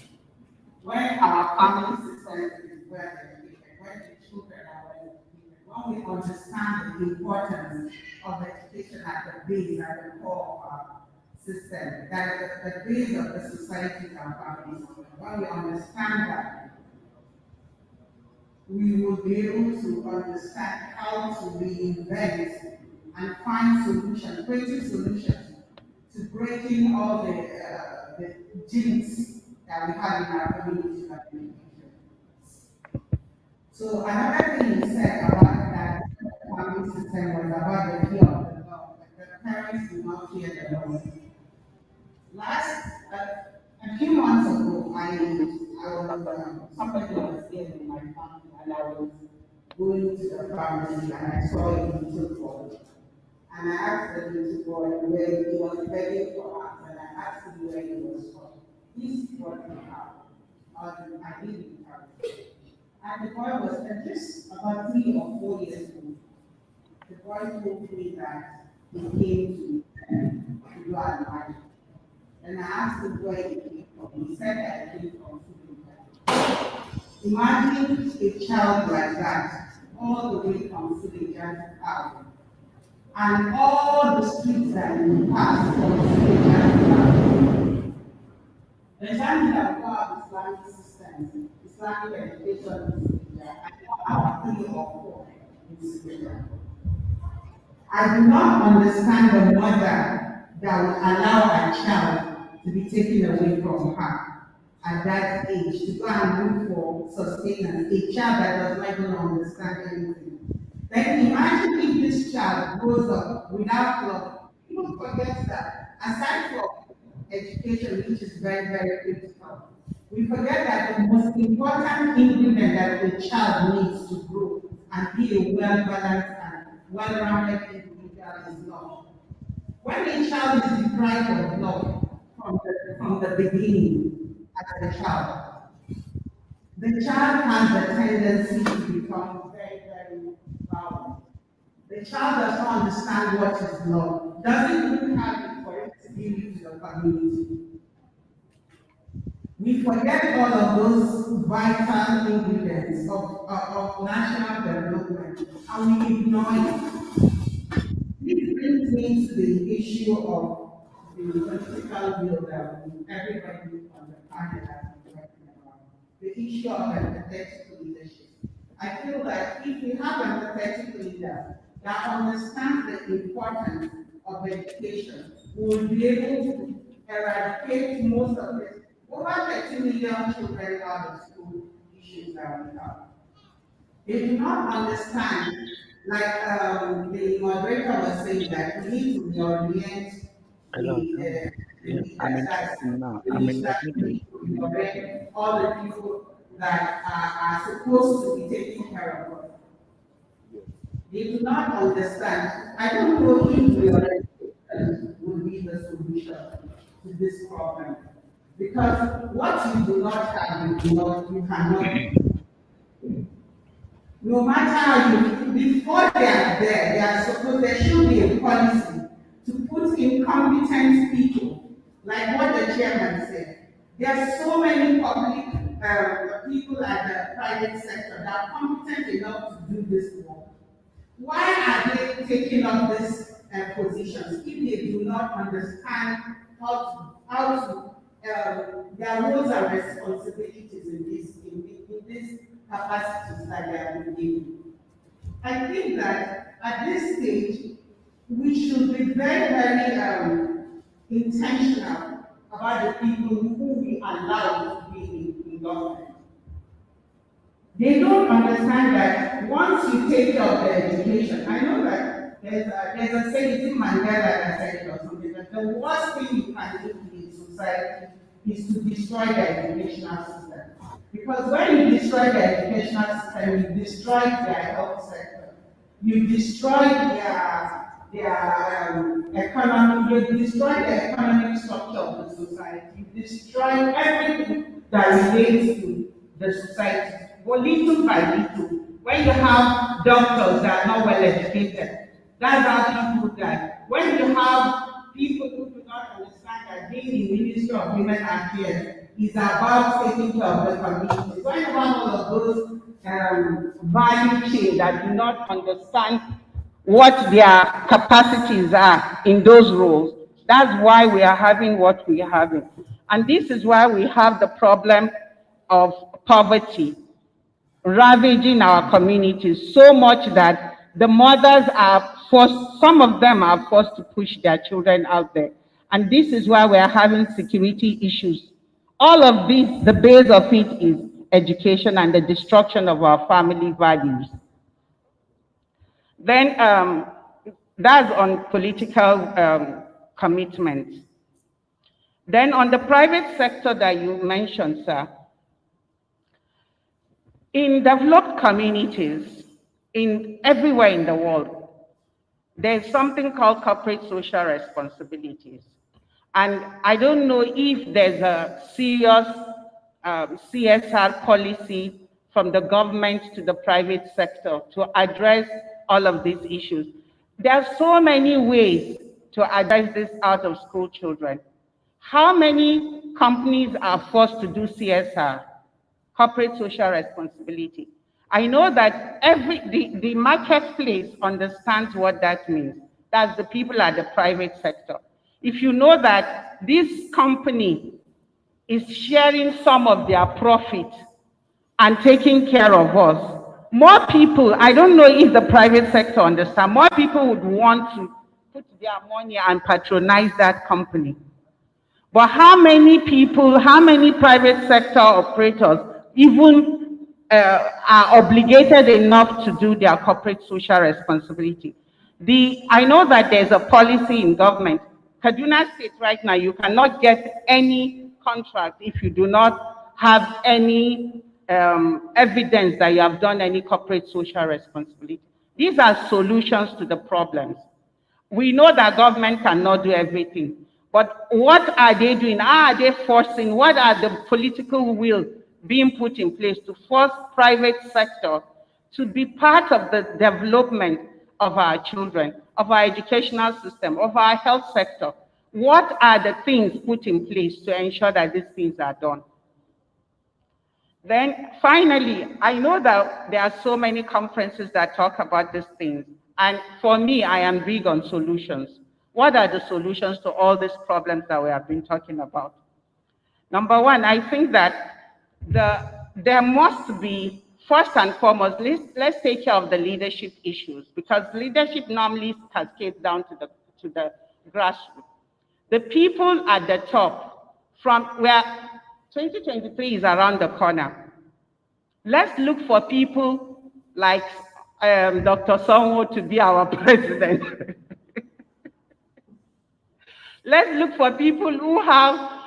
When our family system is well educated, when the children are well educated, when we understand the importance of education at the base, at the core of our system, that the base of the society is our family system, when we understand that, we will be able to understand how to reinvent and find solutions, creative solutions to breaking all the jinx that we have in our community of education. So another thing you said about that family system was about the fear of the law. The parents do not fear the law. A few months ago, somebody was here in my family, and I was going to the pharmacy, and I saw a little boy. And I asked the little boy where he was begging for us, and I asked him where he was from. This is what we have. I didn't have. And the boy was just about 3 or 4 years old. The boy told me that he came to do advice. And I asked him where he came from. He said that he came from Sudan. Imagine a child like that, all the way from Sudan out. And all the streets that he passed from Sudan out. The time that God Islamic systems, Islamic education in Sudan, and our 3 or 4 in Sudan. I do not understand the mother that would allow a child to be taken away from her at that age to go and look for sustenance, a child that does not even understand anything. Then imagine if this child grows up without love. People forget that aside from education, which is very, very critical, we forget that the most important ingredient that a child needs to grow and be a well-balanced and well-rounded individual is love. When a child is deprived of love from the the beginning as a child. The child has the tendency to become very, very violent. The child does not understand what is love, doesn't even have it for it to give it to the community. We forget all of those vital ingredients of national development and we ignore it. This brings me to the issue of the political will that everybody on the panel has been talking about. The issue of empathetic leadership. I feel that if we have empathetic leaders that understand the importance of education, we will be able to eradicate most of it. Over 30 million children out of school issues that we have. They do not understand, like the moderator was saying, that we need to reorient all the people that are supposed to be taking care of us. They do not understand. I don't know if reorientation will be the solution to this problem. Because what you do not have, you cannot do. No matter how you, before they are there, there should be a policy to put in competent people, like what the chairman said. There are so many public people at the private sector that are competent enough to do this work. Why are they taking up these positions if they do not understand how to their roles and responsibilities in these capacities that they have been given? I think that at this stage, we should be very, very intentional about the people who we allow to be in government. They don't understand that once you take care of their education, I know that there's a saying, Mandela that said it or something, that the worst thing you can do in society is to destroy the educational system. Because when you destroy the educational system, you destroy their health sector, you destroy their economy, you destroy the economic structure of the society, you destroy everything that relates to the society. Well, little by little, when you have doctors that are not well educated, that's how people die. When you have people who do not understand that being in the Ministry of Women Affairs is about taking care of the community. When you have all of those value chain that do not understand what their capacities are in those roles, that's why we are having what we are having. And this is why we have the problem of poverty ravaging our communities so much that the mothers are forced, some of them are forced to push their children out there. And this is why we are having security issues. All of this, the base of it is education and the destruction of our family values. Then that's on political commitment. Then on the private sector that you mentioned, sir, in developed communities, everywhere in the world, there's something called corporate social responsibilities. And I don't know if there's a serious CSR policy from the government to the private sector to address all of these issues. There are so many ways to address this out of school children. How many companies are forced to do CSR? Corporate social responsibility. I know that the marketplace understands what that means. That's the people at the private sector. If you know that this company is sharing some of their profit and taking care of us, more people, I don't know if the private sector understands, more people would want to put their money and patronize that company. But how many people, how many private sector operators even are obligated enough to do their corporate social responsibility? I know that there's a policy in government. Kaduna State right now, you cannot get any contract if you do not have any evidence that you have done any corporate social responsibility. These are solutions to the problems. We know that government cannot do everything, But what are they doing? How are they forcing? What are the political will being put in place to force private sector to be part of the development of our children, of our educational system, of our health sector? What are the things put in place to ensure that these things are done? Then finally, I know that there are so many conferences that talk about these things. And for me, I am big on solutions. What are the solutions to all these problems that we have been talking about? Number one, I think that there must be, first and foremost, let's take care of the leadership issues, because leadership normally cascades down to the grassroots. The people at the top, from where 2023 is around the corner, let's look for people like Dr. Sonwo to be our president. Let's look for people who have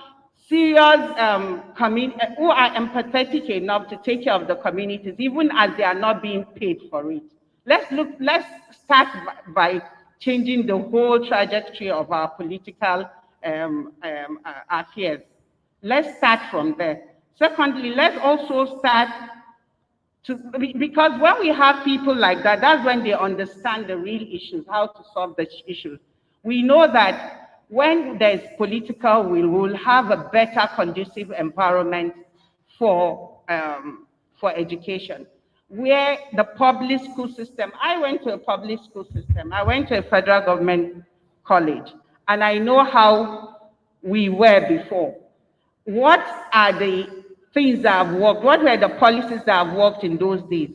serious, who are empathetic enough to take care of the communities, even as they are not being paid for it. Let's start by changing the whole trajectory of our political affairs. Let's start from there. Secondly, let's also start because when we have people like that, that's when they understand the real issues, how to solve the issues. We know that when there's political will, we'll have a better conducive environment for education. Where the public school system, I went to a public school system, I went to a federal government college, and I know how we were before. What are the things that have worked? What were the policies that have worked in those days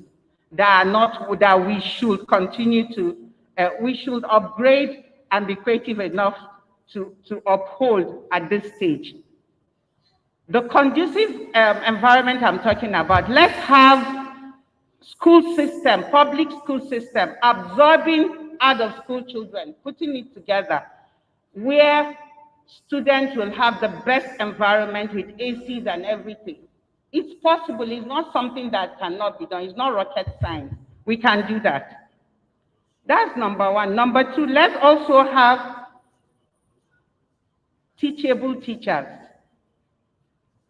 that are not, that we should continue to, we should upgrade and be creative enough to uphold at this stage? The conducive environment I'm talking about, let's have school system, public school system, absorbing out of school children, putting it together, where students will have the best environment with ACs and everything. It's possible. It's not something that cannot be done. It's not rocket science. We can do that. That's number one. Number two, let's also have teachable teachers.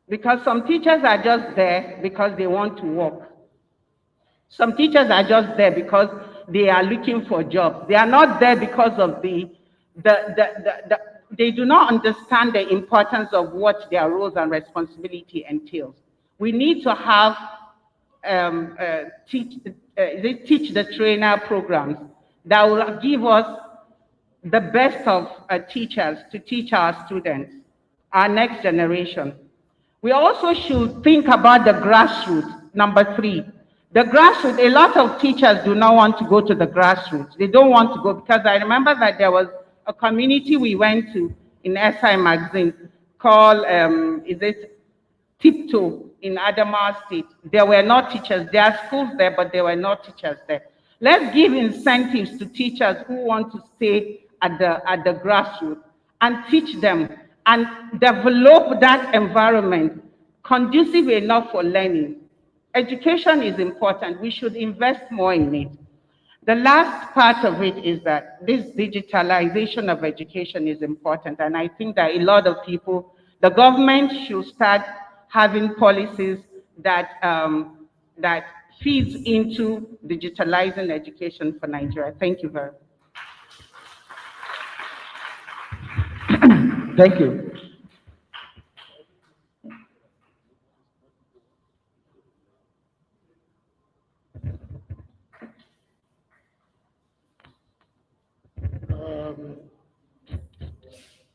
Because some teachers are just there because they want to work. Some teachers are just there because they are looking for jobs. They are not there because of they do not understand the importance of what their roles and responsibility entails. We need to have teach the trainer programs that will give us the best of teachers to teach our students, our next generation. We also should think about the grassroots, number three. The grassroots, a lot of teachers do not want to go to the grassroots. They don't want to go because I remember that there was a community we went to in SI magazine called, Tiptoe in Adamawa State. There were not teachers. There are schools there, but there were not teachers there. Let's give incentives to teachers who want to stay at the grassroots and teach them and develop that environment conducive enough for learning. Education is important. We should invest more in it. The last part of it is that this digitalization of education is important. And I think that a lot of people, the government should start having policies that, that feeds into digitalizing education for Nigeria. Thank you very much. Thank you.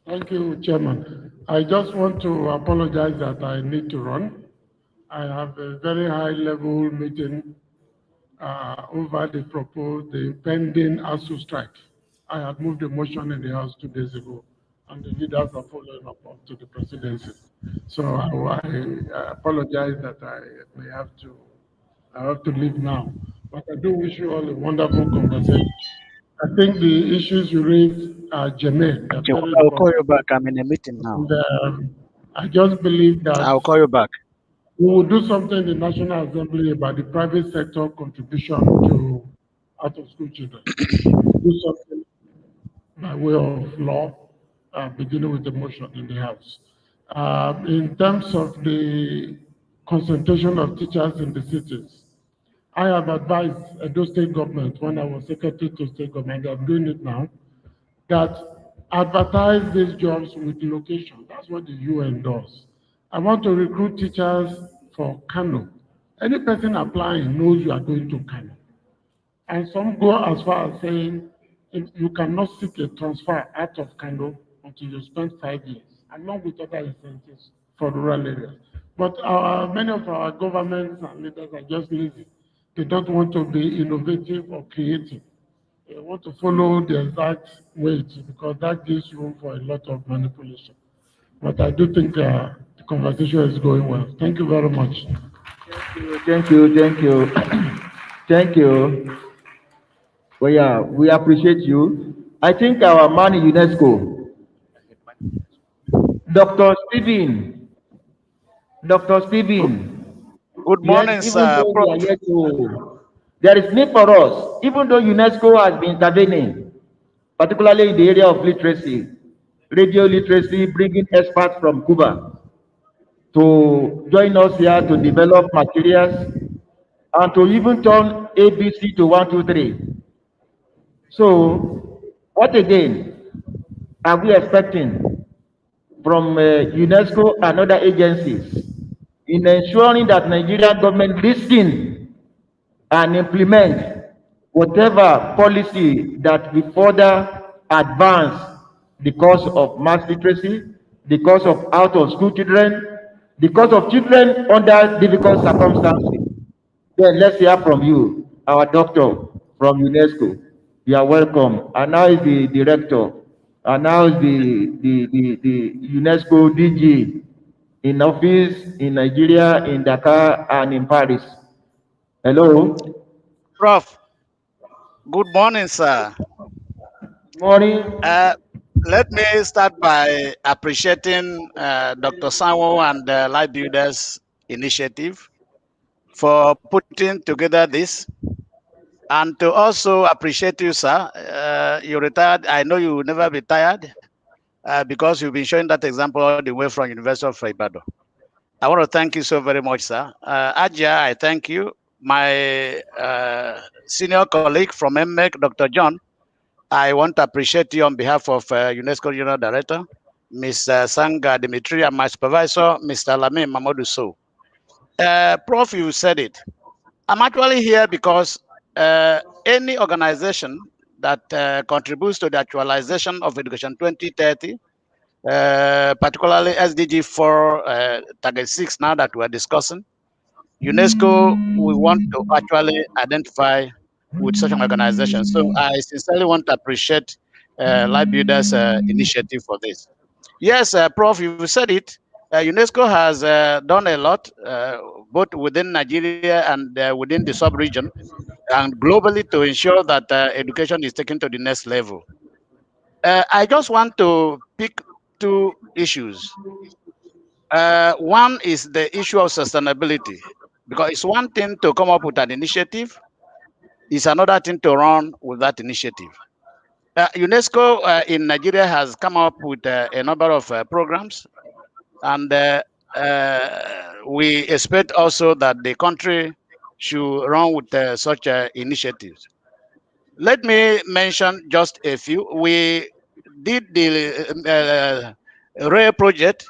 Thank you, Chairman. I just want to apologize that I need to run. I have a very high-level meeting over the pending ASU strike. I had moved a motion in the House 2 days ago, and the leaders are following up to the presidency. So I apologize that I may have to leave now. But I do wish you all a wonderful conversation. I think the issues you raised are germane. I'll call you back. I'm in a meeting now. And, I just believe that I'll call you back. we will do something in the National Assembly about the private sector contribution to out-of-school children. Do something by way of law beginning with the motion in the House. In terms of the concentration of teachers in the cities, I have advised Edo State government when I was secretary to state government, I'm doing it now, that advertise these jobs with location. That's what the UN does. I want to recruit teachers for Kano. Any person applying knows you are going to Kano. And some go as far as saying if you cannot seek a transfer out of Kano until you spend 5 years, along with other incentives for rural areas. But many of our governments and leaders are just lazy. They don't want to be innovative or creative. They want to follow the exact weight because that gives room for a lot of manipulation. But I do think the conversation is going well. Thank you very much. Thank you, thank you, thank you. Well, yeah, we appreciate you. I think our man in UNESCO, Dr. Stephen, Dr. Stephen, Good yes, morning, even sir, though we are Prof. yet to, there is need for us, even though UNESCO has been intervening, particularly in the area of literacy, radio literacy, bringing experts from Cuba to join us here to develop materials and to even turn ABC to 1, 2, 3. So, what again are we expecting from UNESCO and other agencies in ensuring that Nigerian government listen and implement whatever policy that will further advance the cause of mass literacy, the cause of out of school children, the cause of children under difficult circumstances? Then let's hear from you, our doctor from UNESCO. You are welcome. And now is the director. And now is the UNESCO DG in office in Nigeria, in Dakar, and in Paris. Hello. Prof, good morning, sir. Morning. Uh, Let me start by appreciating Dr. Sanwo and the Life Builders Initiative for putting together this, and to also appreciate you, sir. You retired. I know you will never be tired because you've been showing that example all the way from University of Ibadan. I want to thank you so very much, sir. Ajia, I thank you. My senior colleague from MEC, Dr. John, I want to appreciate you on behalf of UNESCO General Director, Ms. Sanga Dimitri, and my supervisor, Mr. Lamin Mamadou So. Prof, you said it. I'm actually here because any organization that contributes to the actualization of Education 2030, particularly SDG 4, Target 6 now that we're discussing, UNESCO, we want to actually identify with such an organization. So I sincerely want to appreciate Life Builders initiative for this. Yes, Prof, you said it. UNESCO has done a lot, both within Nigeria and within the sub-region, and globally to ensure that education is taken to the next level. I just want to pick two issues. One is the issue of sustainability, because it's one thing to come up with an initiative, it's another thing to run with that initiative. UNESCO in Nigeria has come up with a number of programs, and we expect also that the country should run with such initiatives. Let me mention just a few. We did the RAY project,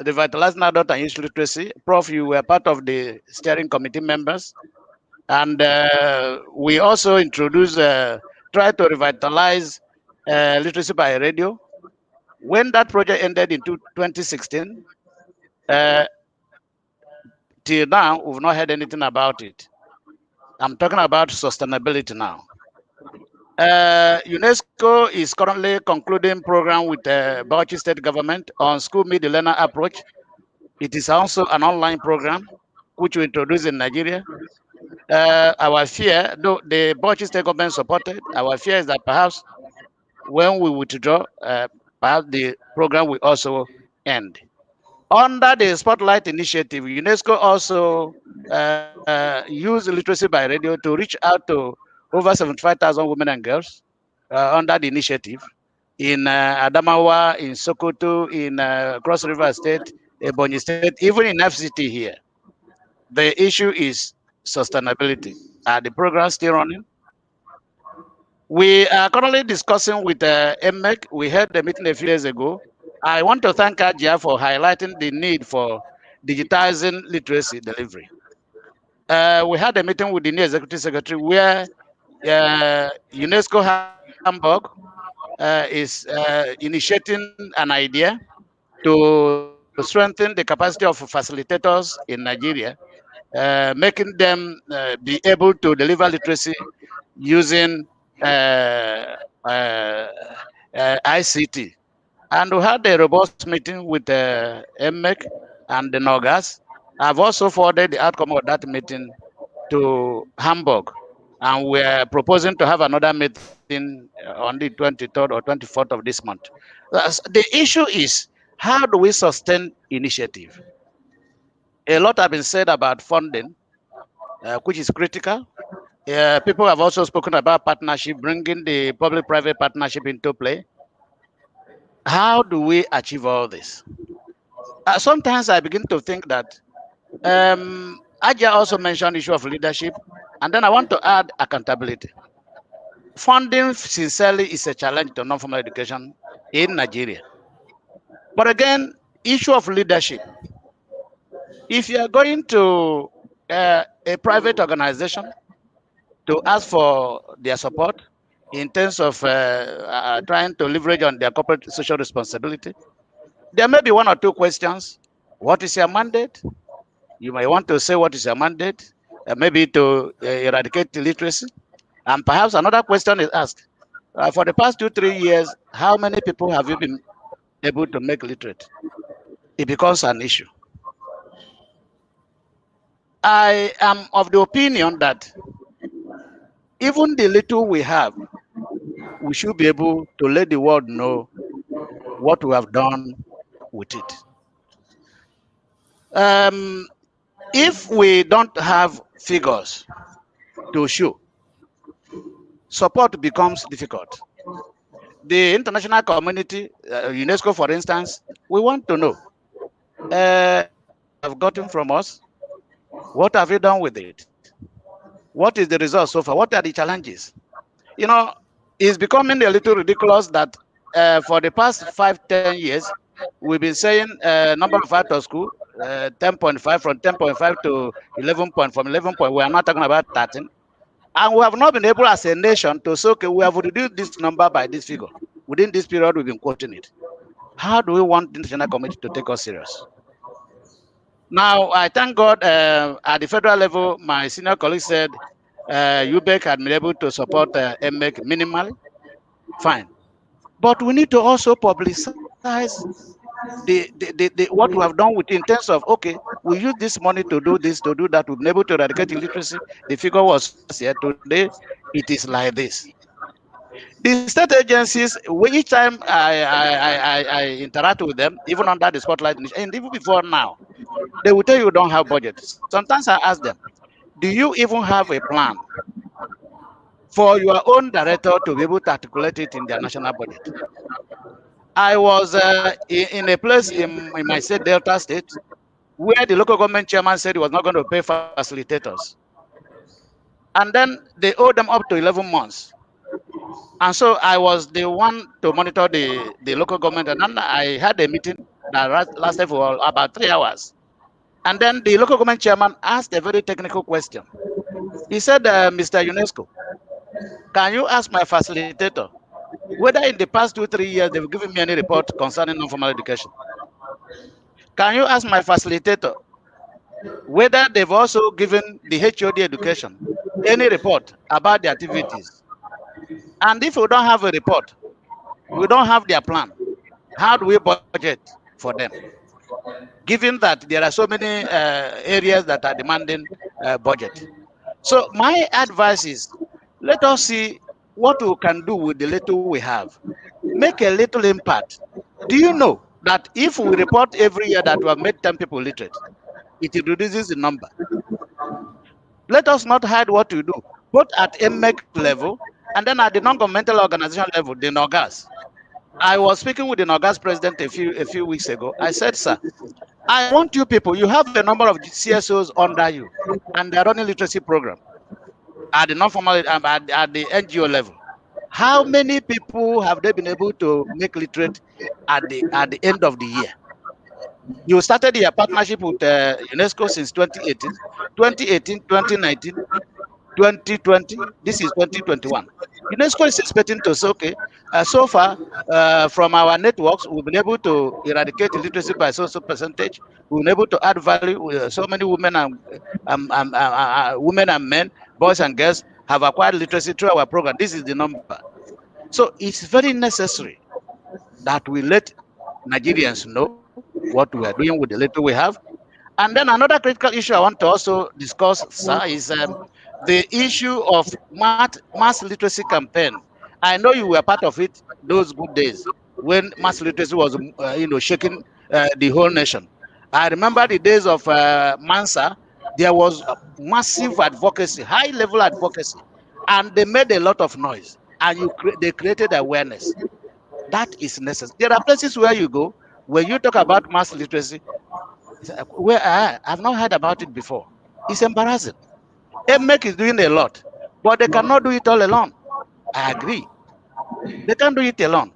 Revitalizing Adult and Youth Literacy. Prof, you were part of the steering committee members. And we also introduced, try to revitalize literacy by radio. When that project ended in 2016, uh, till now, we've not heard anything about it. I'm talking about sustainability now. UNESCO is currently concluding program with the Bauchi State government on school mid learner approach. It is also an online program which we introduced in Nigeria. Our fear, though the Bauchi State government supported, our fear is that perhaps when we withdraw, perhaps the program will also end. Under the Spotlight Initiative, UNESCO also used literacy by radio to reach out to over 75,000 women and girls under the initiative. in Adamawa, in Sokoto, in Cross River State, Ebonyi State, even in FCT here. The issue is sustainability. Are the programs still running? We are currently discussing with MEC. We had a meeting a few days ago. I want to thank Ajia for highlighting the need for digitizing literacy delivery. We had a meeting with the new executive secretary where UNESCO Hamburg is initiating an idea to strengthen the capacity of facilitators in Nigeria, making them be able to deliver literacy using uh, uh, ICT. And we had a robust meeting with MEC and the NOGAS. I've also forwarded the outcome of that meeting to Hamburg, and we're proposing to have another meeting on the 23rd or 24th of this month. The issue is, how do we sustain initiative? A lot have been said about funding, which is critical. People have also spoken about partnership, bringing the public-private partnership into play. How do we achieve all this? Sometimes I begin to think that Aja also mentioned issue of leadership, and then I want to add accountability. Funding sincerely is a challenge to non-formal education in Nigeria. But again, issue of leadership. If you are going to a private organization to ask for their support in terms of trying to leverage on their corporate social responsibility, there may be one or two questions. What is your mandate? You may want to say what is your mandate, maybe to eradicate illiteracy. And perhaps another question is asked. For the past 2-3 years, how many people have you been able to make literate? It becomes an issue. I am of the opinion that even the little we have, we should be able to let the world know what we have done with it. If we don't have figures to show, support becomes difficult. The international community, UNESCO, for instance, we want to know how much you have gotten from us. What have you done with it? What is the result so far? What are the challenges? You know, it's becoming a little ridiculous that for the past 5-10 years, we've been saying number of out of school, 10.5, from 10.5 to 11 point, from 11 point, we are not talking about 13. And we have not been able as a nation to say, okay, we have reduced this number by this figure. Within this period, we've been quoting it. How do we want the international community to take us serious? Now, I thank God at the federal level, my senior colleague said UBEC had been able to support MEC minimally. Fine. But we need to also publicize what we have done with in terms of, okay, we use this money to do this, to do that. We've been able to eradicate illiteracy. The figure was here. Today, it is like this. The state agencies, each time I interact with them, even under the spotlight, and even before now, they will tell you don't have budget. Sometimes I ask them, do you even have a plan for your own director to be able to articulate it in their national budget? I was in a place in my state, Delta State, where the local government chairman said he was not going to pay facilitators. And then they owed them up to 11 months. And so I was the one to monitor the local government. And then I had a meeting that lasted for about 3 hours. And then the local government chairman asked a very technical question. He said, Mr. UNESCO, can you ask my facilitator whether in the past 2-3 years they've given me any report concerning non-formal education? Can you ask my facilitator whether they've also given the HOD education any report about the activities? And if we don't have a report, we don't have their plan, how do we budget for them? Given that there are so many areas that are demanding budget. So my advice is, let us see what we can do with the little we have. Make a little impact. Do you know that if we report every year that we have made 10 people literate, it reduces the number? Let us not hide what we do, both at MEC level and then at the non-governmental organization level, the NOGAS. I was speaking with the Nogas president a few weeks ago. I said, sir, I want you people, you have a number of CSOs under you, and they're running literacy program at the non-formal, at the NGO level. How many people have they been able to make literate at the end of the year? You started your partnership with UNESCO since 2018, 2018, 2019, 2020. This is 2021. UNESCO is expecting to say, okay, so far from our networks, we've been able to eradicate illiteracy by so percentage. We've been able to add value. So many women women and men, boys and girls have acquired literacy through our program. This is the number. So it's very necessary that we let Nigerians know what we are doing with the little we have. And then another critical issue I want to also discuss, sir, is the issue of mass literacy campaign. I know you were part of it those good days when mass literacy was, shaking the whole nation. I remember the days of Mansa. There was massive advocacy, high-level advocacy, and they made a lot of noise. And they created awareness. That is necessary. There are places where you go, when you talk about mass literacy, where I've not heard about it before. It's embarrassing. MMEC is doing a lot, but they cannot do it all alone. I agree. They can't do it alone.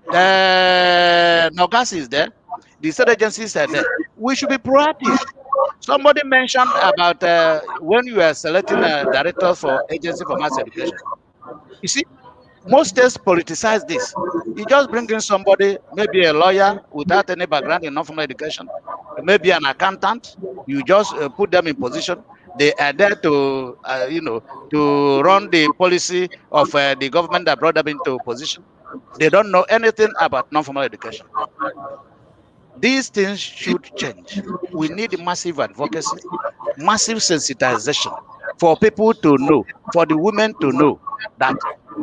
Nogas is there. The state agencies are there. We should be proactive. Somebody mentioned about when you are selecting a director for agency for mass education. You see, most states politicize this. You just bring in somebody, maybe a lawyer without any background in non-formal education, maybe an accountant. You just put them in position. They are there to, to run the policy of the government that brought them into position. They don't know anything about non-formal education. These things should change. We need massive advocacy, massive sensitization for people to know, for the women to know that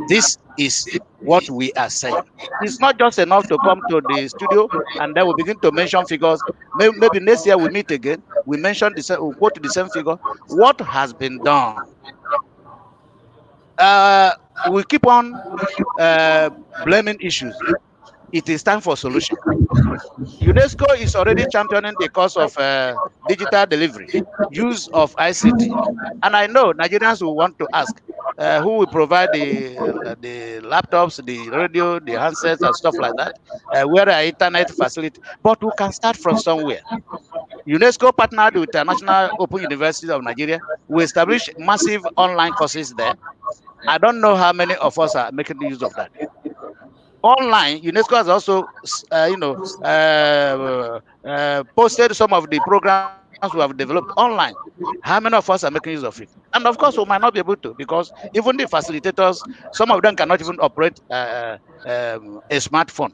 this is what we are saying. It's not just enough to come to the studio and then we begin to mention figures. Maybe next year we meet again. We mention we quote the same figure. What has been done? We keep on blaming issues. It is time for solution. UNESCO is already championing the cause of digital delivery, use of ICT. And I know Nigerians will want to ask who will provide the laptops, the radio, the handsets, and stuff like that, where are internet facility. But we can start from somewhere. UNESCO partnered with the National Open University of Nigeria. We established massive online courses there. I don't know how many of us are making use of that. Online, UNESCO has also, posted some of the programs we have developed online. How many of us are making use of it? And of course, we might not be able to, because even the facilitators, some of them cannot even operate a smartphone.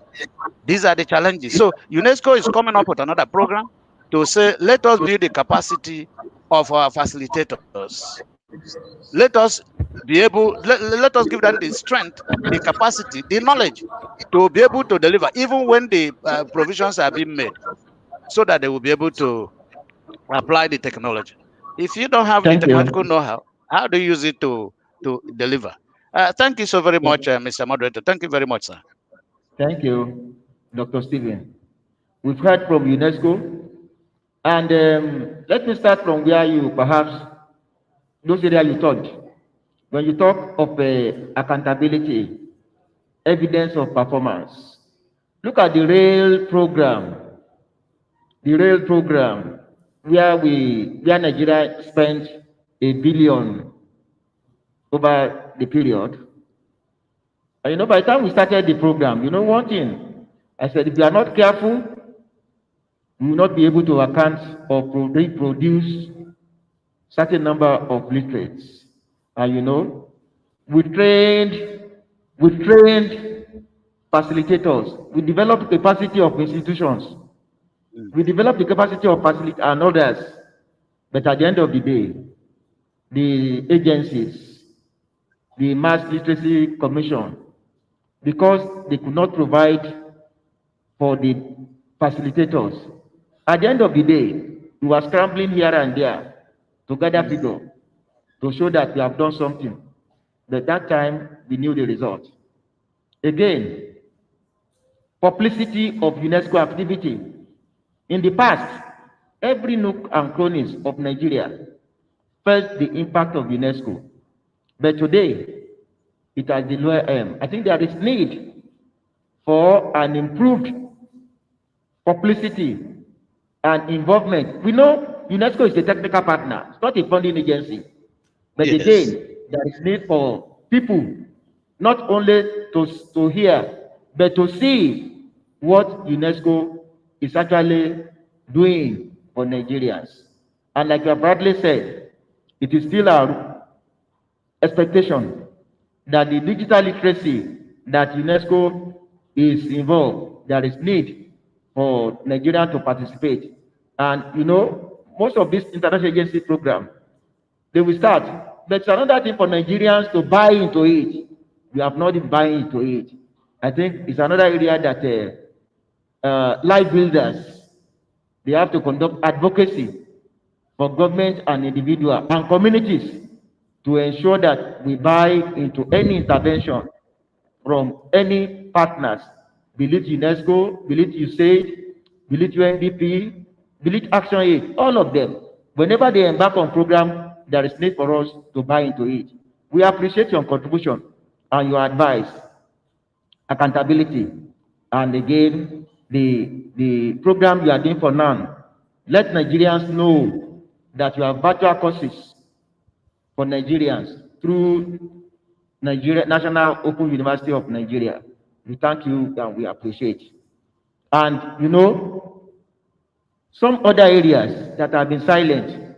These are the challenges. So UNESCO is coming up with another program to say, let us build the capacity of our facilitators. Let us be able, let us give them the strength, the capacity, the knowledge to be able to deliver, even when the provisions are being made, so that they will be able to apply the technology. If you don't have the Thank technological you. know-how, how do you use it to deliver? Thank you so very much, Mr. Moderator. Thank you very much, sir. Thank you, Dr. Stephen. We've heard from UNESCO, and let me start from where you perhaps those areas you touched. When you talk of accountability, evidence of performance, look at the rail program, where Nigeria spent 1 billion over the period. And by the time we started the program, one thing, I said, if we are not careful, we will not be able to account or produce certain number of literates. And we trained, we trained facilitators. We developed capacity of institutions. We developed the capacity of facilitators and others. But at the end of the day, the agencies, the Mass Literacy Commission, because they could not provide for the facilitators, at the end of the day, we were scrambling here and there to gather figure to show that we have done something. But that time, we knew the result. Again, publicity of UNESCO activity. In the past, every nook and crannies of Nigeria felt the impact of UNESCO. But today, it has the lower aim. I think there is need for an improved publicity and involvement. We know UNESCO is a technical partner, it's not a funding agency. But Yes. again, there is need for people not only to hear, but to see what UNESCO is actually doing for Nigerians. And like you have rightly said, it is still our expectation that the digital literacy that UNESCO is involved, there is need for Nigeria to participate. And you know, most of these international agency programs, they will start. But it's another thing for Nigerians to buy into it. We have not been buying into it. I think it's another area that life builders, they have to conduct advocacy for government and individual and communities to ensure that we buy into any intervention from any partners, be it UNESCO, be it USAID, be it UNDP, be it Action Aid, all of them. Whenever they embark on program, there is need for us to buy into it. We appreciate your contribution and your advice, accountability, and again, the program you are doing for now. Let Nigerians know that you have virtual courses for Nigerians through Nigeria National Open University of Nigeria. We thank you and we appreciate. And you know, some other areas that have been silent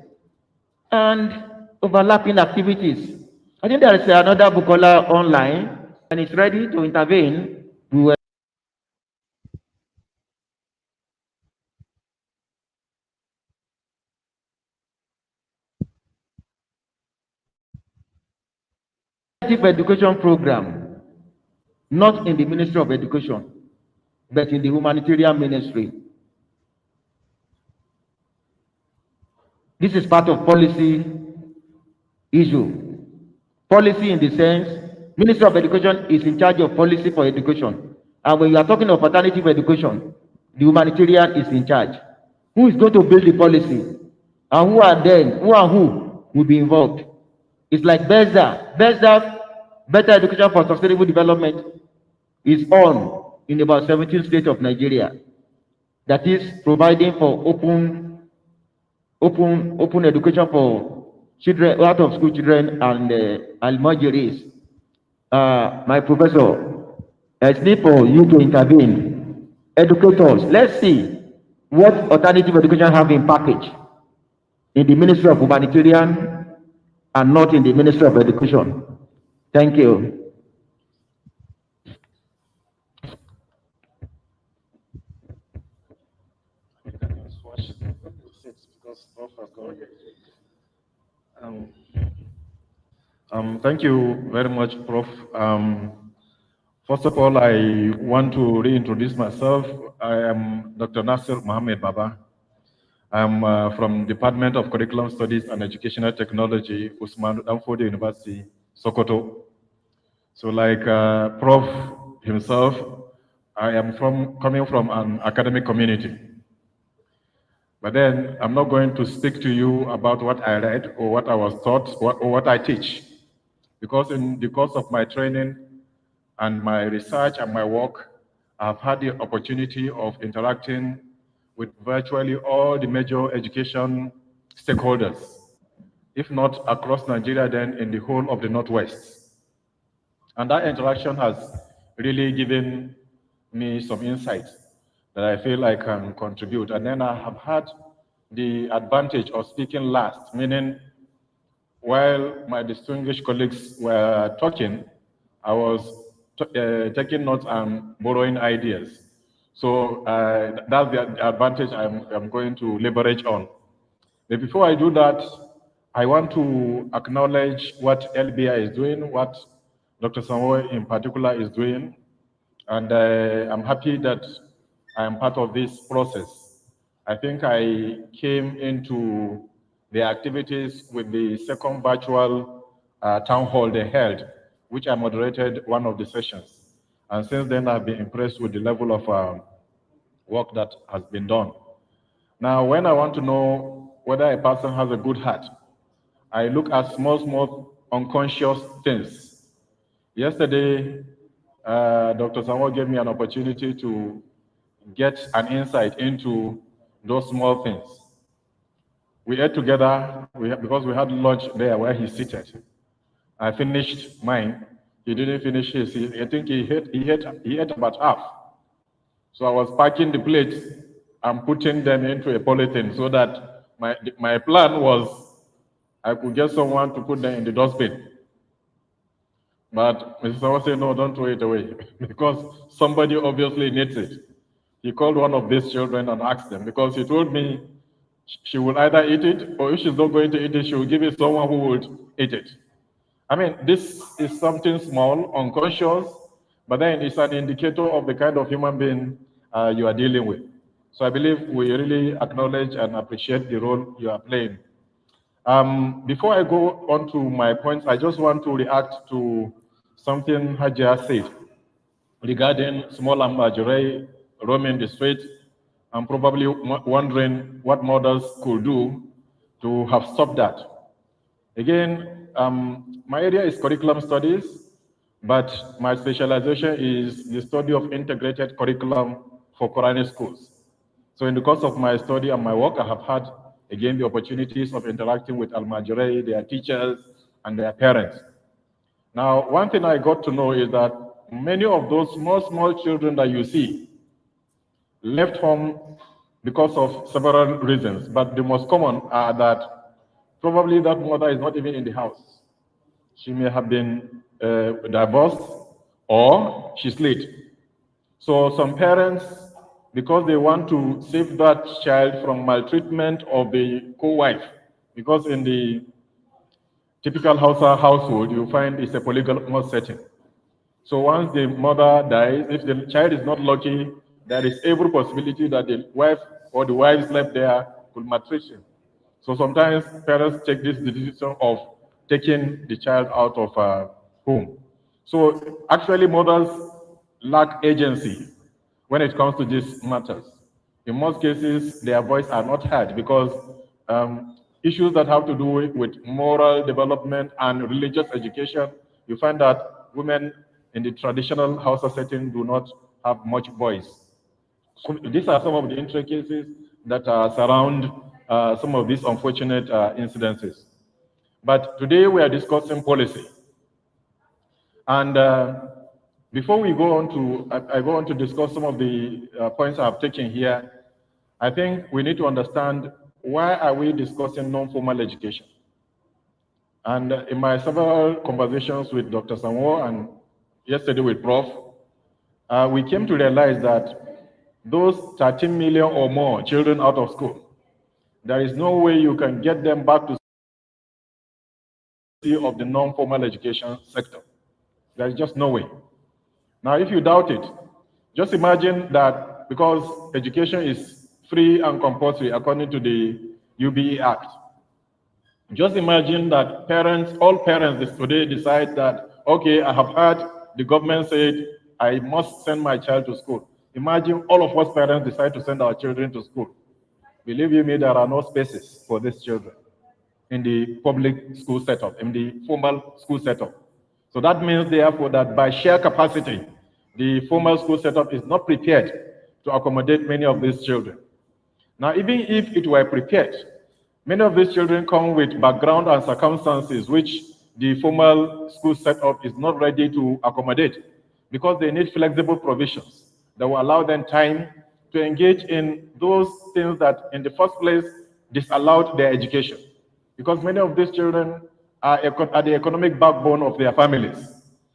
and overlapping activities. I think there is another Bukola online and it's ready to intervene. We will education program, not in the Ministry of Education, but in the humanitarian ministry. This is part of policy issue. Policy in the sense, Ministry of Education is in charge of policy for education. And when you are talking of alternative education, the humanitarian is in charge. Who is going to build the policy? And who and who will be involved? It's like BESDA. BESDA, Better Education for Sustainable Development, is on in about 17 states of Nigeria. That is providing for open education for children, out of school children and almajiris. My professor, it's need for you to intervene. Educators, let's see what alternative education have in package in the Ministry of Humanitarian and not in the Ministry of Education. Thank you. Thank you very much, Prof. First of all, I want to reintroduce myself. I am Dr. Nasir Mohammed Baba. I'm from Department of Curriculum Studies and Educational Technology, Usman Danfodi University, Sokoto. So like Prof himself, I am coming from an academic community. But then I'm not going to speak to you about what I read or what I was taught or what I teach. Because in the course of my training and my research and my work, I've had the opportunity of interacting with virtually all the major education stakeholders, if not across Nigeria, then in the whole of the Northwest. And that interaction has really given me some insights that I feel I can contribute. And then I have had the advantage of speaking last, meaning while my distinguished colleagues were talking, I was taking notes and borrowing ideas. So that's the advantage I'm going to leverage on. But before I do that, I want to acknowledge what LBI is doing, what Dr. Samoe in particular is doing, and I'm happy that I am part of this process. I think I came into the activities with the second virtual town hall they held, which I moderated one of the sessions. And since then, I've been impressed with the level of work that has been done. Now, when I want to know whether a person has a good heart, I look at small unconscious things. Yesterday, Dr. Samuel gave me an opportunity to get an insight into those small things. We ate together because we had lunch there where he's seated. I finished mine. He didn't finish his. I think he ate about half. So I was packing the plates and putting them into a polythene so that my plan was I could get someone to put them in the dustbin. But Mrs. Sawa said, no, don't throw it away because somebody obviously needs it. He called one of these children and asked them because he told me she will either eat it or if she's not going to eat it, she will give it to someone who would eat it. I mean, this is something small, unconscious, but then it's an indicator of the kind of human being you are dealing with. So I believe we really acknowledge and appreciate the role you are playing. Before I go on to my points, I just want to react to something Hajia said regarding small and Almajirai roaming the street and probably wondering what mothers could do to have stopped that. Again, my area is curriculum studies, but my specialization is the study of integrated curriculum for Quranic schools. So in the course of my study and my work, I have had, again, the opportunities of interacting with Al-Majrai, their teachers, and their parents. Now, one thing I got to know is that many of those small children that you see left home because of several reasons, but the most common are that probably that mother is not even in the house. She may have been divorced or she's late. So some parents, because they want to save that child from maltreatment of the co-wife, because in the typical household, you find it's a polygamous setting. So once the mother dies, if the child is not lucky, there is every possibility that the wife or the wives left there could maltreat him. So sometimes parents take this decision of taking the child out of home. So actually mothers lack agency when it comes to these matters. In most cases, their voice are not heard because issues that have to do with moral development and religious education, you find that women in the traditional Hausa setting do not have much voice. So these are some of the intricacies that surround some of these unfortunate incidences. But today we are discussing policy. And before we go on to, I go on to discuss some of the points I've taken here, I think we need to understand why are we discussing non-formal education? And in my several conversations with Dr. Sanwo and yesterday with Prof, we came to realize that those 13 million or more children out of school, there is no way you can get them back to of the non-formal education sector. There is just no way. Now, if you doubt it, just imagine that because education is free and compulsory according to the UBE Act, just imagine that all parents today decide that, okay, I have heard the government said I must send my child to school. Imagine all of us parents decide to send our children to school. Believe you me, there are no spaces for these children in the public school setup, in the formal school setup. So that means, therefore, that by sheer capacity, the formal school setup is not prepared to accommodate many of these children. Now, even if it were prepared, many of these children come with background and circumstances which the formal school setup is not ready to accommodate because they need flexible provisions that will allow them time to engage in those things that in the first place disallowed their education. Because many of these children are the economic backbone of their families.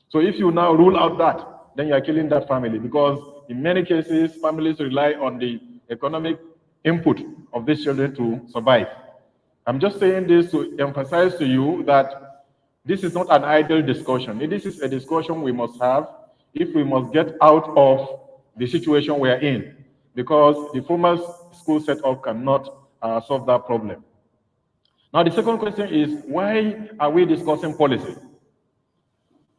So if you now rule out that, then you are killing that family because in many cases, families rely on the economic input of these children to survive. I'm just saying this to emphasize to you that this is not an idle discussion. This is a discussion we must have if we must get out of the situation we are in, because the formal school setup cannot solve that problem. Now, the second question is, why are we discussing policy?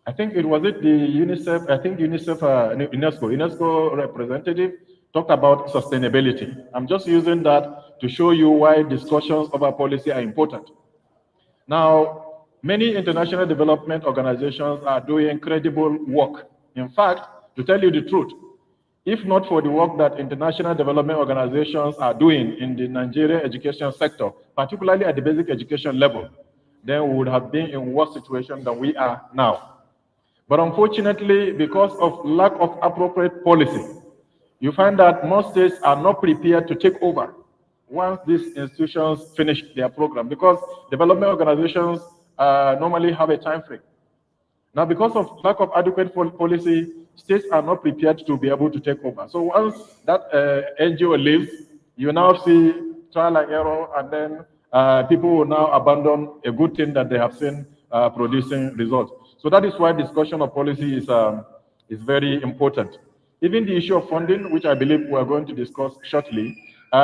I think it was it the UNICEF, I think UNICEF, UNESCO representative talked about sustainability. I'm just using that to show you why discussions about policy are important. Now, many international development organizations are doing incredible work. In fact, to tell you the truth, if not for the work that international development organizations are doing in the Nigerian education sector, particularly at the basic education level, then we would have been in worse situation than we are now. But unfortunately, because of lack of appropriate policy, you find that most states are not prepared to take over once these institutions finish their program, because development organizations normally have a time frame. Now, because of lack of adequate policy, states are not prepared to be able to take over. So once that NGO leaves, you now see trial and error, and then people will now abandon a good thing that they have seen producing results. So that is why discussion of policy is very important. Even the issue of funding, which I believe we are going to discuss shortly,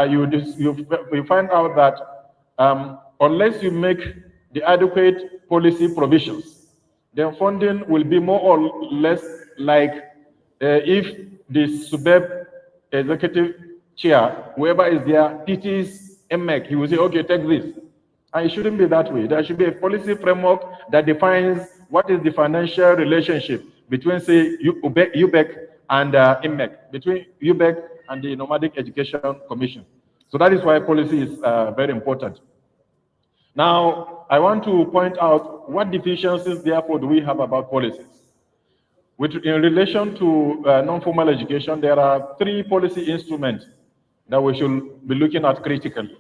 you find out that unless you make the adequate policy provisions, then funding will be more or less like if the SUBEB executive chair, whoever is there, teaches MEC, he will say, okay, take this. And it shouldn't be that way. There should be a policy framework that defines what is the financial relationship between, say, UBEC and MEC, between UBEC and the Nomadic Education Commission. So that is why policy is very important. Now, I want to point out what deficiencies, therefore, do we have about policies. In relation to non-formal education, there are 3 policy instruments that we should be looking at critically.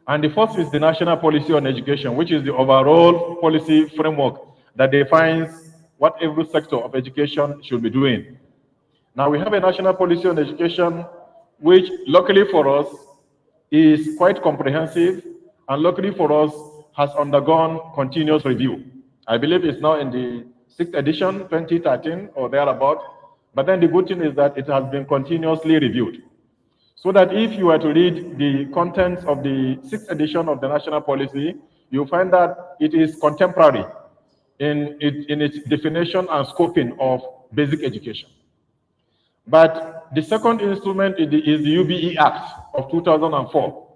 And the first is the National Policy on Education, which is the overall policy framework that defines what every sector of education should be doing. Now, we have a National Policy on Education, which luckily for us is quite comprehensive, and luckily for us has undergone continuous review. I believe it's now in the 6th edition, 2013 or thereabout. But then the good thing is that it has been continuously reviewed. So that if you were to read the contents of the 6th edition of the national policy, you'll find that it is contemporary in its definition and scoping of basic education. But the second instrument is the UBE Act of 2004.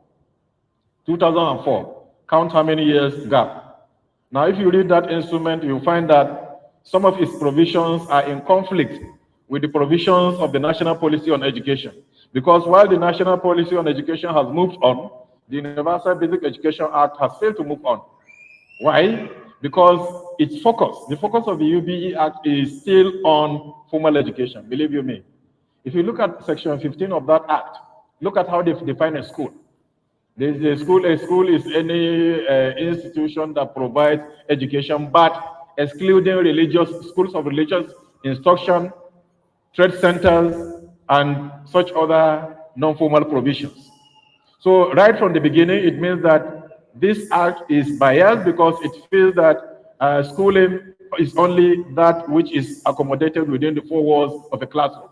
2004. Count how many years gap. Now, if you read that instrument, you'll find that some of its provisions are in conflict with the provisions of the National Policy on Education. Because while the National Policy on Education has moved on, the Universal Basic Education Act has failed to move on. Why? Because its focus, the focus of the UBE Act is still on formal education, believe you me. If you look at section 15 of that act, look at how they define a school. A school is any institution that provides education, but excluding schools of religious instruction, trade centers, and such other non-formal provisions. So right from the beginning, it means that this act is biased because it feels that schooling is only that which is accommodated within the 4 walls of a classroom.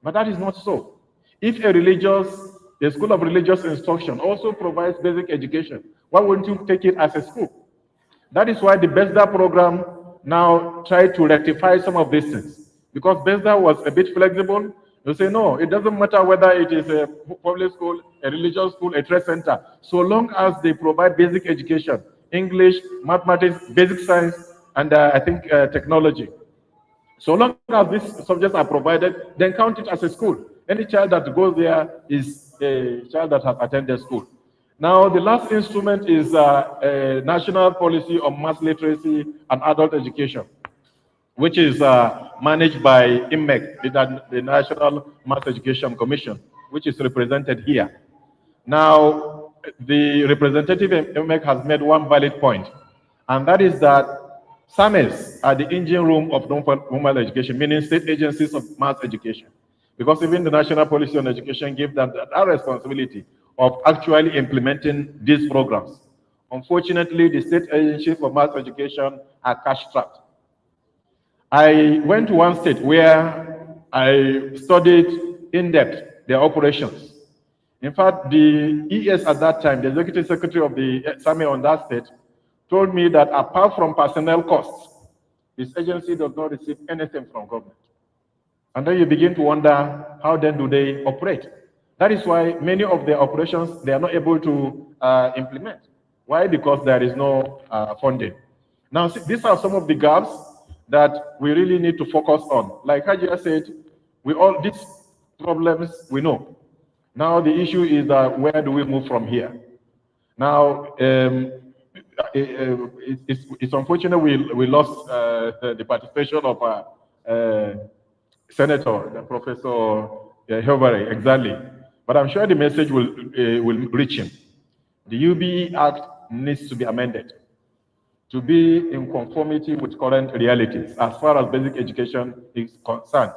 But that is not so. If a school of religious instruction also provides basic education, why wouldn't you take it as a school? That is why the BESDA program now tried to rectify some of these things. Because BESDA was a bit flexible, you say, no, it doesn't matter whether it is a public school, a religious school, a trade center, so long as they provide basic education, English, mathematics, basic science, and I think technology. So long as these subjects are provided, then count it as a school. Any child that goes there is a child that has attended school. Now, the last instrument is a national policy on mass literacy and adult education, which is managed by IMEC, the National Mass Education Commission, which is represented here. Now, the representative IMEC has made one valid point, and that is that SAMEs are the engine room of non-formal education, meaning state agencies of mass education. Because even the National Policy on Education gives them that responsibility of actually implementing these programs. Unfortunately, the state agencies for mass education are cash-strapped. I went to one state where I studied in depth their operations. In fact, the ES at that time, the executive secretary of the SAME on that state, told me that apart from personnel costs, This agency does not receive anything from government. And then you begin to wonder, how then do they operate? That is why many of their operations, they are not able to implement. Why? Because there is no funding. Now, see, these are some of the gaps that we really need to focus on. Like Hajia said, these problems we know. Now the issue is that where do we move from here? Now, it's unfortunate we lost the participation of Senator, Professor Hilvary, exactly. But I'm sure the message will reach him. The UBE Act needs to be amended to be in conformity with current realities as far as basic education is concerned.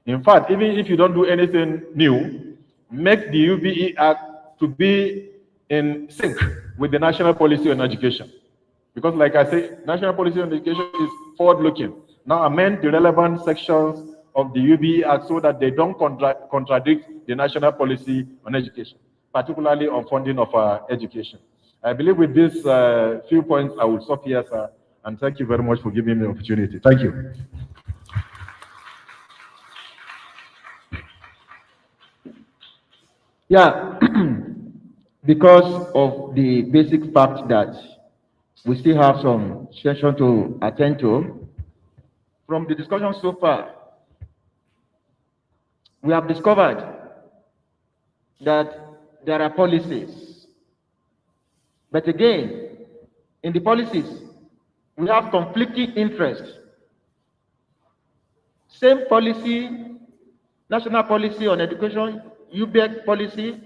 In fact, even if you don't do anything new, make the UBE Act to be in sync with the national policy on education. Because like I say, national policy on education is forward-looking. Now amend the relevant sections of the UBE Act so that they don't contradict the national policy on education, particularly on funding of education. I believe with these few points, I will stop here, sir, and thank you very much for giving me the opportunity. Thank you. Yeah, because of the basic fact that we still have some session to attend to, from the discussion so far, we have discovered that there are policies. But again, in the policies, we have conflicting interests. Same policy, national policy on education, UBEC policy,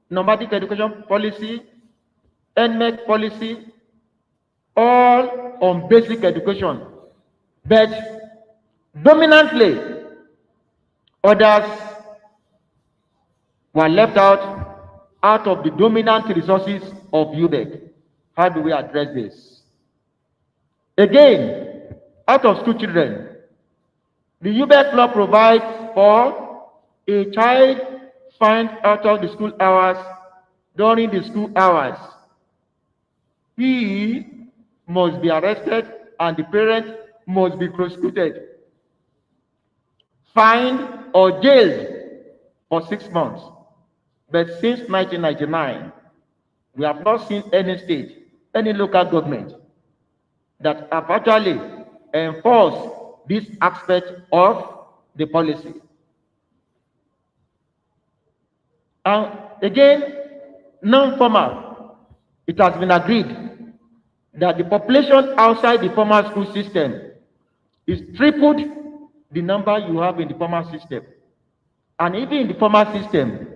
nomadic education policy, NMEC policy, all on basic education. But dominantly, others were left out of the dominant resources of UBEC. How do we address this? Again, out of school children, the UBEC law provides for a child fined out of the school hours during the school hours. He must be arrested and the parent must be prosecuted, fined or jailed for 6 months. But since 1999, we have not seen any state, any local government that have actually enforced this aspect of the policy. And again, non-formal, it has been agreed that the population outside the formal school system is tripled the number you have in the formal system. And even in the formal system,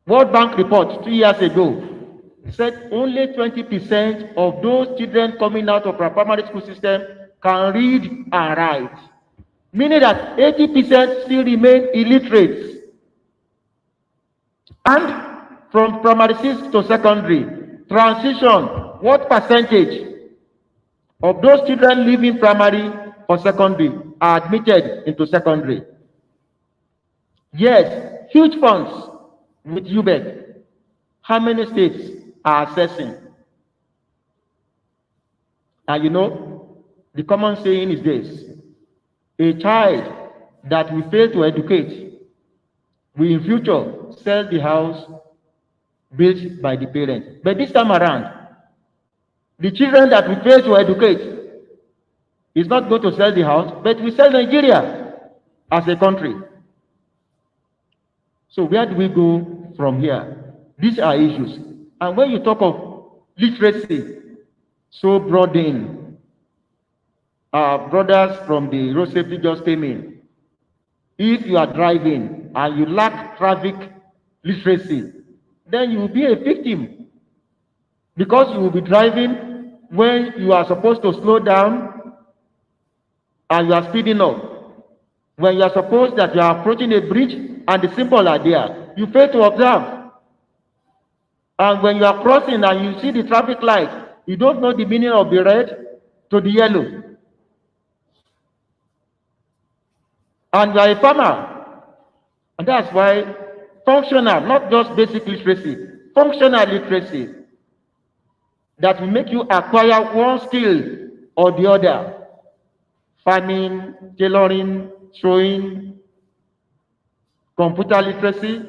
World Bank report 2 years ago said only 20% of those children coming out of our primary school system can read and write, meaning that 80% still remain illiterate. And from primary 6 to secondary, transition, what percentage of those children leaving primary for secondary are admitted into secondary? Yes, huge funds with UBEC. How many states are assessing? And you know, the common saying is this: a child that we fail to educate will in future sell the house built by the parents. But this time around, the children that we fail to educate is not going to sell the house, but we sell Nigeria as a country. So where do we go from here? These are issues. And when you talk of literacy, so broadening, our brothers from the road safety just came in. If you are driving and you lack traffic literacy, then you will be a victim, because you will be driving when you are supposed to slow down and you are speeding up. When you are supposed that you are approaching a bridge and the symbol are there, you fail to observe. And when you are crossing and you see the traffic light, you don't know the meaning of the red to the yellow. And you are a farmer. And that's why functional, not just basic literacy, functional literacy that will make you acquire one skill or the other. Farming, tailoring, sewing, computer literacy,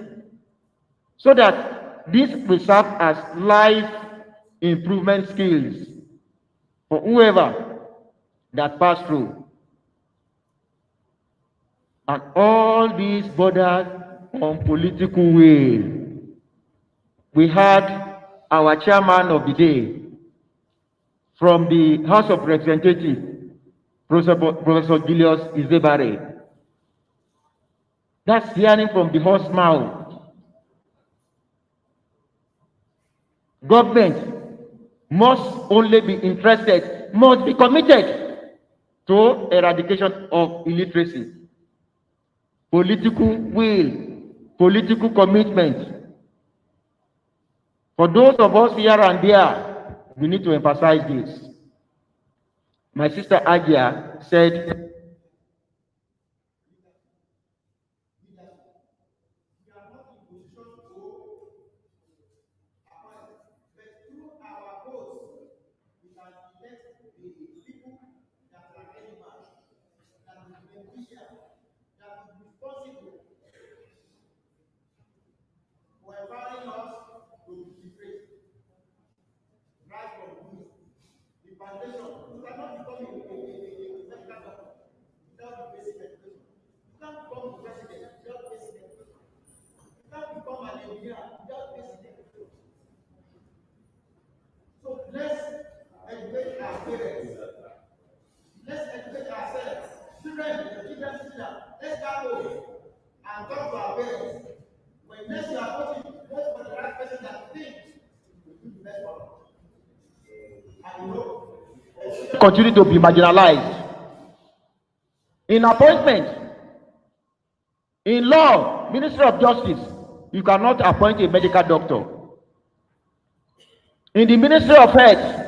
so that this will serve as life improvement skills for whoever that pass through. And all these borders on political will. We had our chairman of the day from the House of Representatives, Professor Julius Izebare. That's hearing from the horse mouth. Government must only be interested, must be committed to eradication of illiteracy. Political will, political commitment. For those of us here and there, we need to emphasize this. My sister Agia said, so let's educate our parents. Let's educate ourselves. Children, let's start home and talk to our parents. When next you are voting, vote for the right person that thinks will do the best for us. And you know, continue to be marginalized. In appointment, in law, Ministry of Justice, you cannot appoint a medical doctor. In the Ministry of Health,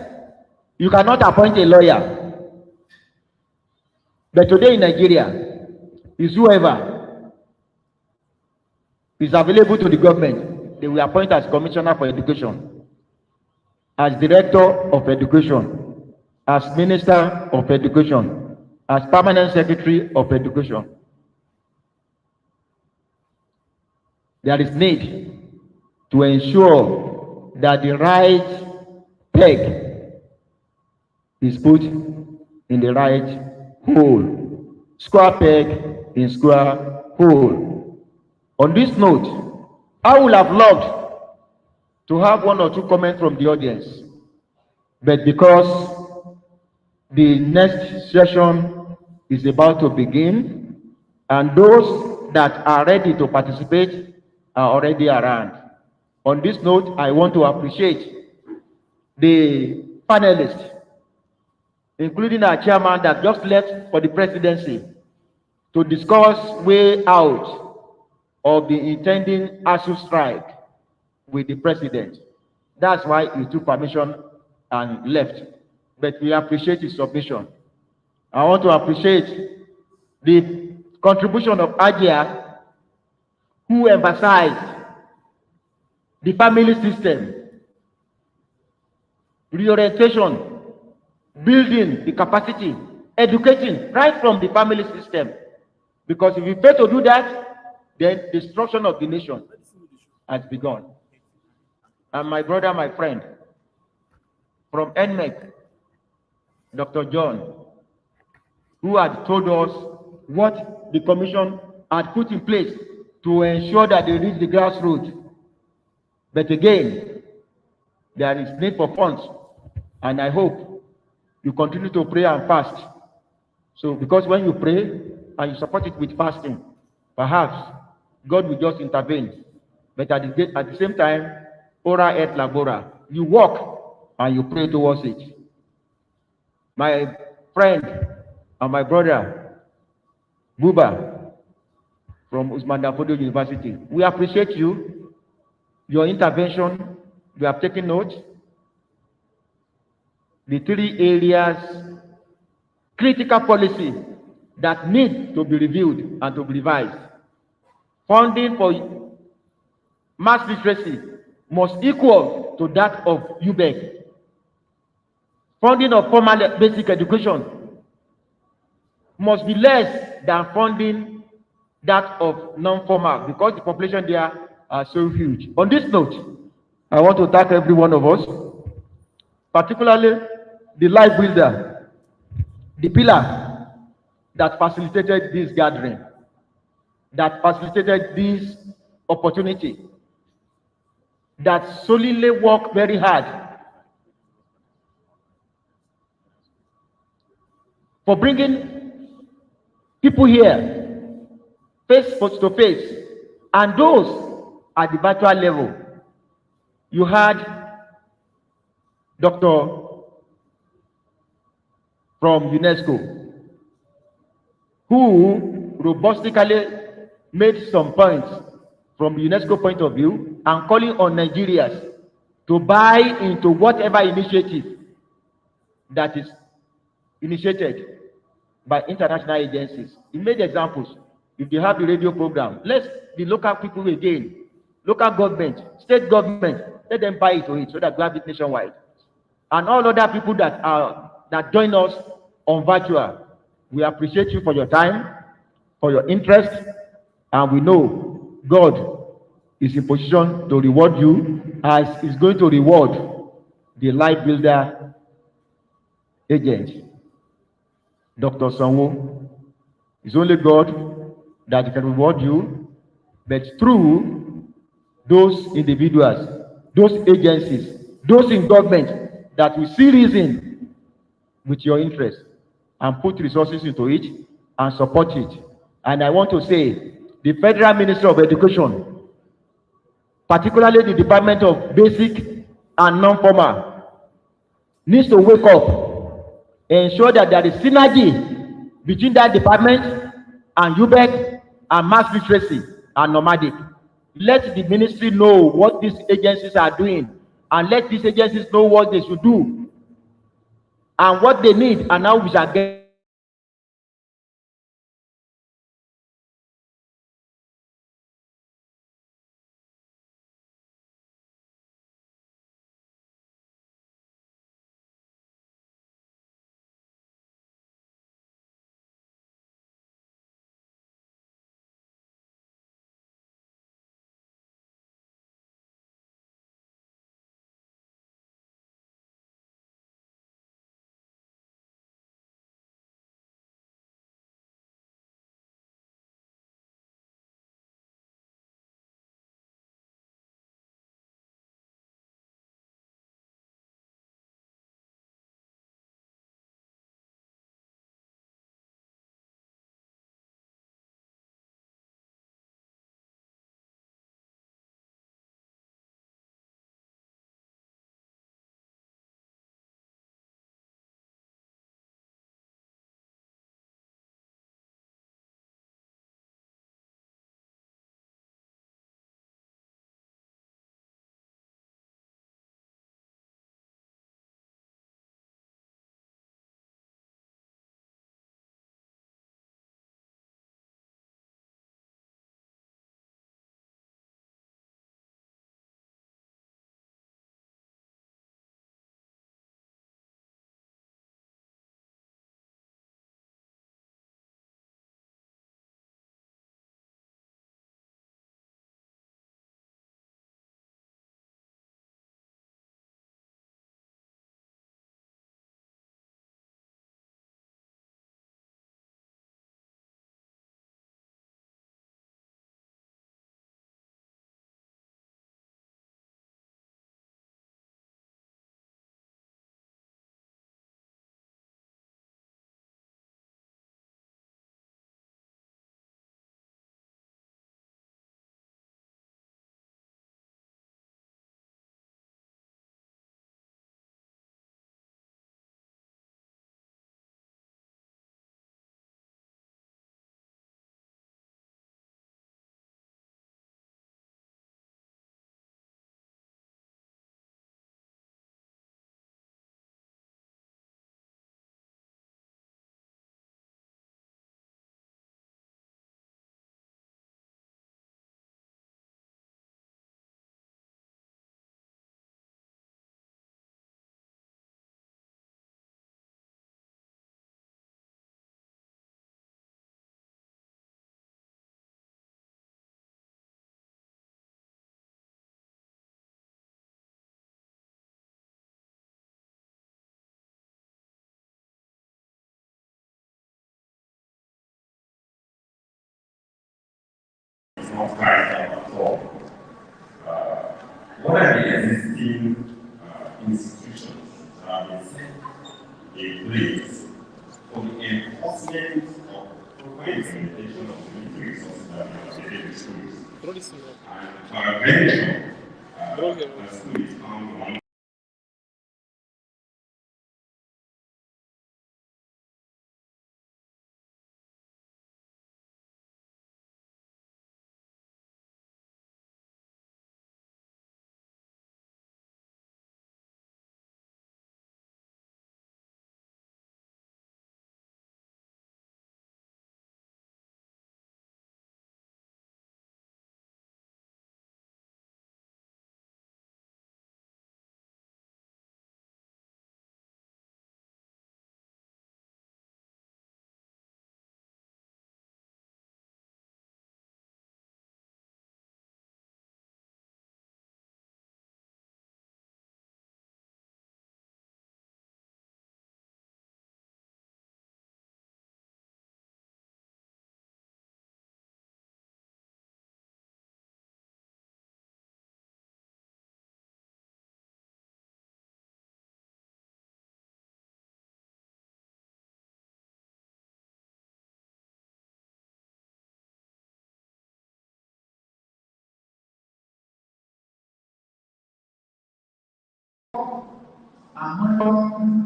you cannot appoint a lawyer. But today in Nigeria, is whoever is available to the government, they will appoint as Commissioner for Education, as Director of Education, as Minister of Education, as Permanent Secretary of Education. There is need to ensure that the right peg is put in the right hole. Square peg in square hole. On this note, I would have loved to have one or two comments from the audience, but because the next session is about to begin and those that are ready to participate are already around. On this note, I want to appreciate the panelists, including our chairman that just left for the presidency, to discuss way out of the intending ASU strike with the president. That's why he took permission and left. But we appreciate his submission. I want to appreciate the contribution of Agia, who emphasized the family system, reorientation, building the capacity, educating right from the family system. Because if we fail to do that, then destruction of the nation has begun. And my brother, my friend, from NMEC, Dr. John, who had told us what the commission had put in place to ensure that they reach the grassroots. But again, there is need for funds, and I hope you continue to pray and fast. So, because when you pray and you support it with fasting, perhaps God will just intervene. But at the same time, ora et labora, you walk and you pray towards it. My friend and my brother, Buba, from Usman Danfodio University, we appreciate you, your intervention. We have taken note. The 3 areas, critical policy that need to be reviewed and to be revised. Funding for mass literacy must equal to that of UBEC. funding of formal basic education must be less than funding that of non-formal because the population there are so huge. On this note, I want to thank every one of us, particularly the life builder, the pillar that facilitated this gathering, that facilitated this opportunity, that solely worked very hard for bringing people here face to face, and those at the virtual level. You had Dr. from UNESCO, who robustically made some points from UNESCO point of view and calling on Nigerians to buy into whatever initiative that is initiated by international agencies. He made examples. If they have the radio program, let the local people again, local government, state government, let them buy into it so that we have it nationwide. And all other people that join us on virtual, we appreciate you for your time, for your interest, and we know God is in position to reward you as is going to reward the life builder agent, Dr. Sanwo. It's only God that can reward you, but through those individuals, those agencies, those in government that will see reason with your interest and put resources into it and support it. And I want to say, the Federal Ministry of Education, particularly the Department of Basic and Non-Formal, needs to wake up, ensure that there is synergy between that department and UBEC and mass literacy and nomadic. Let the ministry know what these agencies are doing, and let these agencies know what they should do and what they need, and how we shall get not carried out at all. What are the existing institutions that have been set in place for the enforcement of proper implementation of the military resources that are available in schools? And prevention, the school is found one.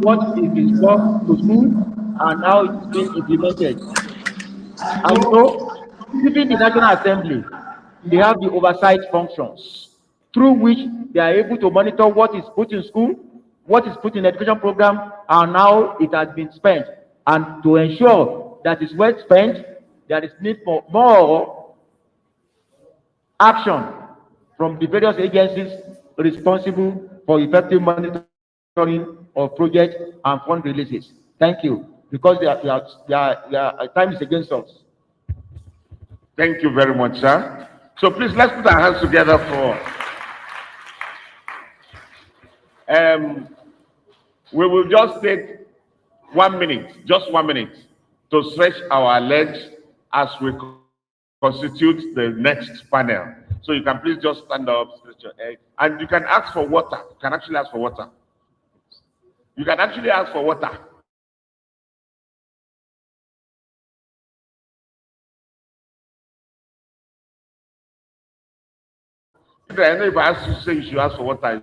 What is its work to school and how it's being implemented. And even the National Assembly, they have the oversight functions through which they are able to monitor what is put in school, what is put in education program, and how it has been spent, and to ensure that it's well spent, there is need for more action from the various agencies responsible for effective monitoring of projects and fund releases. Thank you, because their time is against us. Thank you very much, sir. So please, let's put our hands together for we will just take 1 minute, just 1 minute, to stretch our legs as we constitute the next panel. So you can please just stand up, stretch your legs, and you can ask for water. You can actually ask for water. You can actually ask for water. I know if I ask you to say you should ask for water.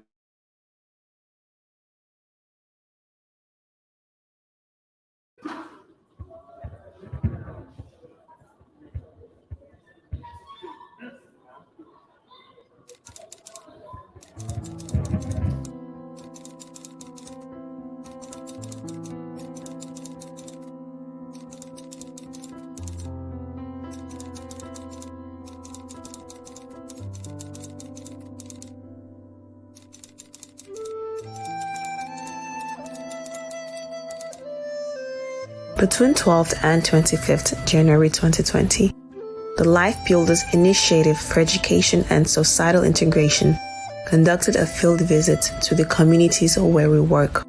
Between 12th and 25th January 2020, the Life Builders Initiative for Education and Societal Integration conducted a field visit to the communities where we work.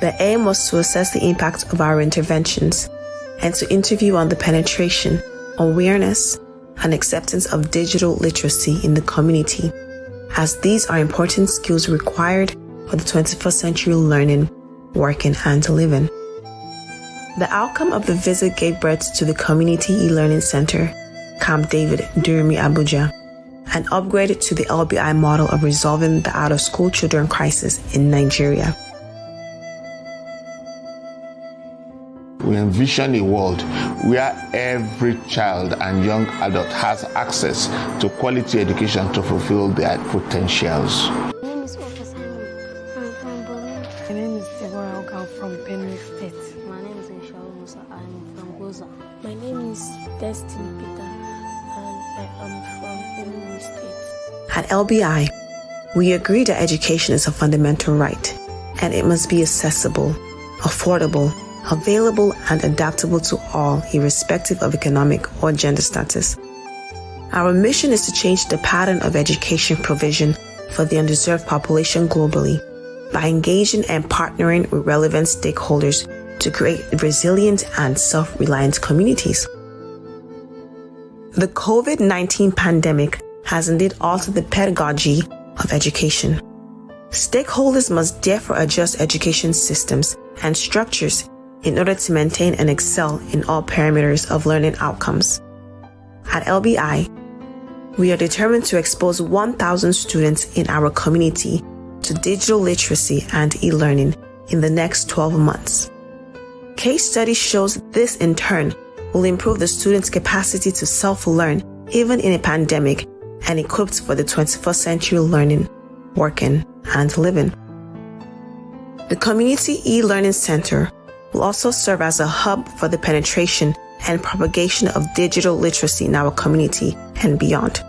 The aim was to assess the impact of our interventions and to interview on the penetration, awareness, and acceptance of digital literacy in the community, as these are important skills required for the 21st century learning, working, and living. The outcome of the visit gave birth to the Community E-Learning Center, Camp David, Durmi, Abuja, an upgrade to the LBI model of resolving the out-of-school children crisis in Nigeria. We envision a world where every child and young adult has access to quality education to fulfill their potentials. My name is Officer I'm from Borno. My name is Deborah Ogal from Benue State. My name is Inshallah Musa. I'm from Goza. My name is Destiny Peter and I am from Benue State. At LBI, we agree that education is a fundamental right and it must be accessible, affordable, available, and adaptable to all, irrespective of economic or gender status. Our mission is to change the pattern of education provision for the underserved population globally by engaging and partnering with relevant stakeholders to create resilient and self-reliant communities. The COVID-19 pandemic has indeed altered the pedagogy of education. Stakeholders must therefore adjust education systems and structures in order to maintain and excel in all parameters of learning outcomes. At LBI, we are determined to expose 1,000 students in our community to digital literacy and e-learning in the next 12 months. Case study shows this in turn will improve the students' capacity to self-learn even in a pandemic and equipped for the 21st century learning, working, and living. The Community E-Learning Center will also serve as a hub for the penetration and propagation of digital literacy in our community and beyond.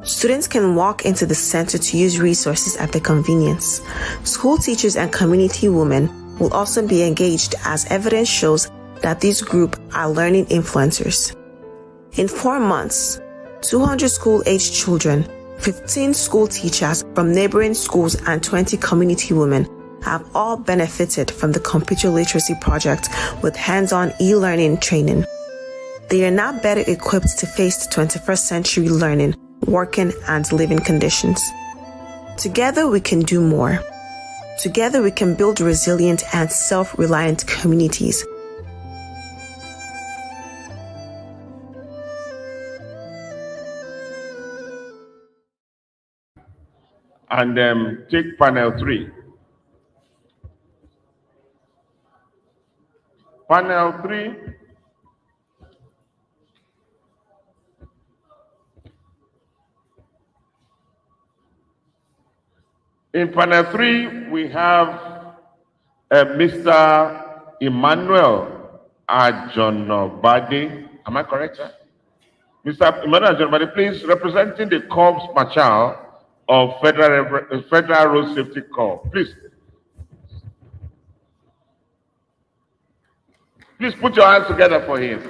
Students can walk into the center to use resources at their convenience. School teachers and community women will also be engaged, as evidence shows that these groups are learning influencers. In 4 months, 200 school-aged children, 15 school teachers from neighboring schools, and 20 community women have all benefited from the computer literacy project with hands-on e-learning training. They are now better equipped to face the 21st century learning, working, and living conditions. Together we can do more. Together we can build resilient and self-reliant communities. And take panel 3. Panel 3. In panel 3, we have Mr. Emmanuel Ajonobade. Am I correct, sir? Mr. Emmanuel Ajonobade, please, representing the Corps Marshal of Federal Road Safety Corps. Please. Please put your hands together for him.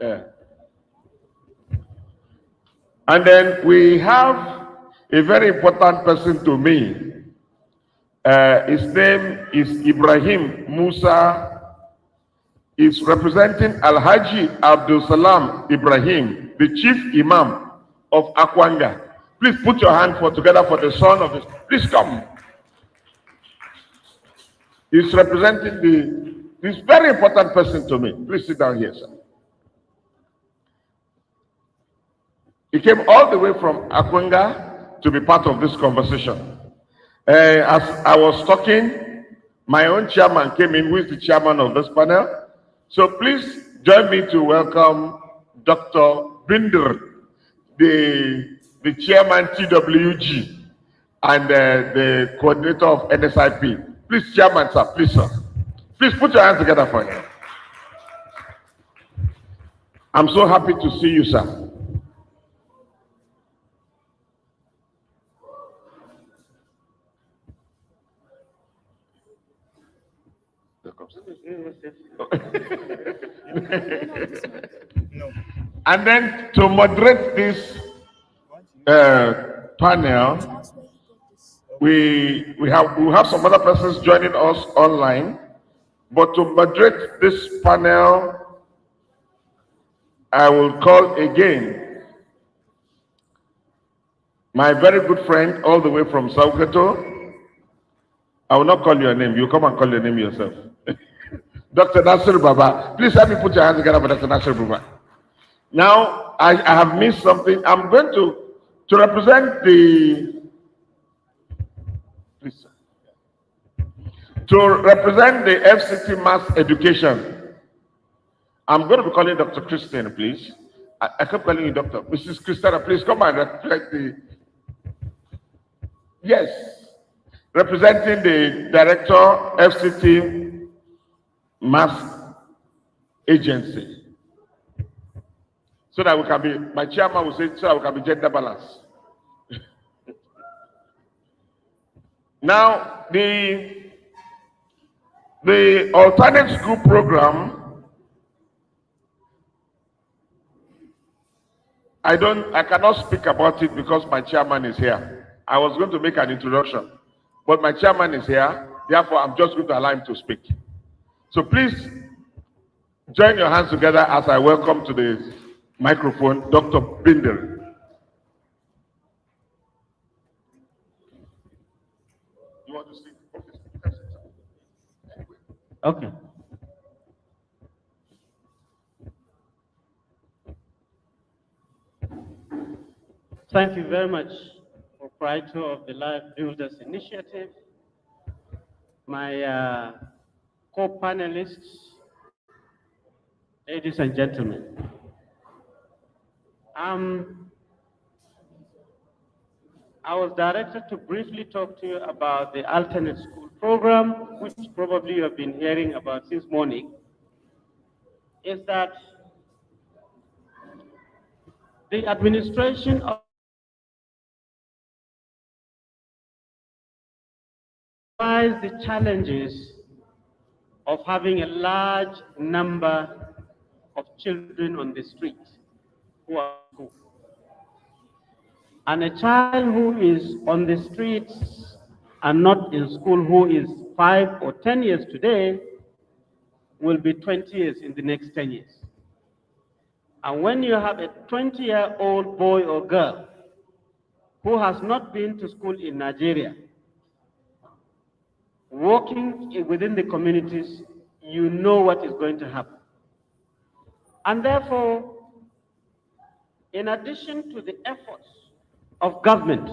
Yeah. And then we have a very important person to me. His name is Ibrahim Musa. He's representing Alhaji Abdul Salam Ibrahim, the Chief Imam of Akwanga. Please put your hand together for the son of his. Please come. He's representing this very important person to me. Please sit down here, sir. He came all the way from Akwanga to be part of this conversation. As I was talking, my own chairman came in, who is the chairman of this panel. So please join me to welcome Dr. Binder, the chairman TWG, and the coordinator of NSIP. Please, chairman, sir, please, sir. Please put your hands together for him. I'm so happy to see you, sir. And then to moderate this panel, we have some other persons joining us online, but to moderate this panel, I will call again my very good friend all the way from Sokoto. I will not call your name. You come and call your name yourself. Dr. Nasir Baba. Please help me put your hands together for Dr. Nasir Baba. Now, I have missed something. I'm going to represent the... Please, sir. To represent the FCT Mass Education, I'm going to be calling Dr. Christian, please. I kept calling you Doctor. Mrs. Christiana, please come and represent the... Yes. Representing the Director, FCT Mass Agency. So that we can be, my chairman will say, so that we can be gender balanced. Now, the alternate school program, I cannot speak about it because my chairman is here. I was going to make an introduction, but my chairman is here. Therefore, I'm just going to allow him to speak. So please join your hands together as I welcome to the microphone Dr. Binder. You want to speak? Okay. Thank you very much, proprietor of the Life Builders Initiative, my co-panelists, ladies and gentlemen. I was directed to briefly talk to you about the alternate school program, which probably you have been hearing about since morning, is that the administration of the challenges of having a large number of children on the street who are in school. And a child who is on the streets and not in school, who is 5 or 10 years today, will be 20 years in the next 10 years. And when you have a 20-year-old boy or girl who has not been to school in Nigeria, working within the communities, you know what is going to happen. And therefore, in addition to the efforts of government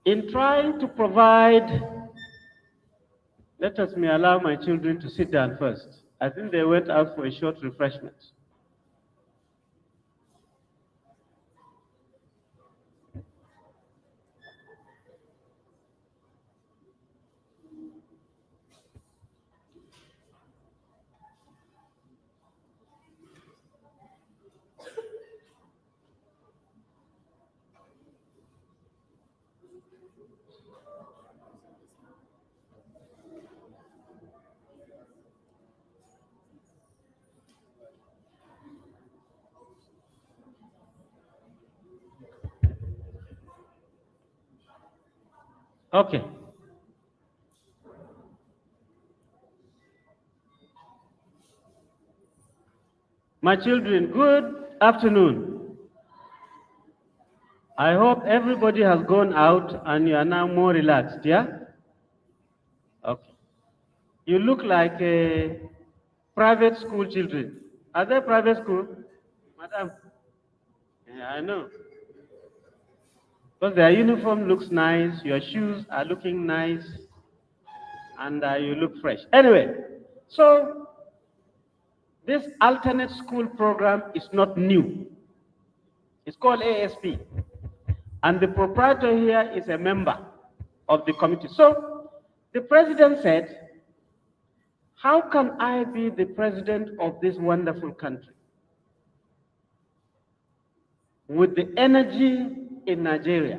in trying to provide, let me allow my children to sit down first. I think they went out for a short refreshment. Okay. My children, good afternoon. I hope everybody has gone out and you are now more relaxed, yeah? Okay. You look like private school children. Are they private school? Madam? Yeah, I know. Because their uniform looks nice, your shoes are looking nice, and you look fresh. Anyway, so this alternate school program is not new. It's called ASP. And the proprietor here is a member of the committee. So the president said, how can I be the president of this wonderful country with the energy in Nigeria,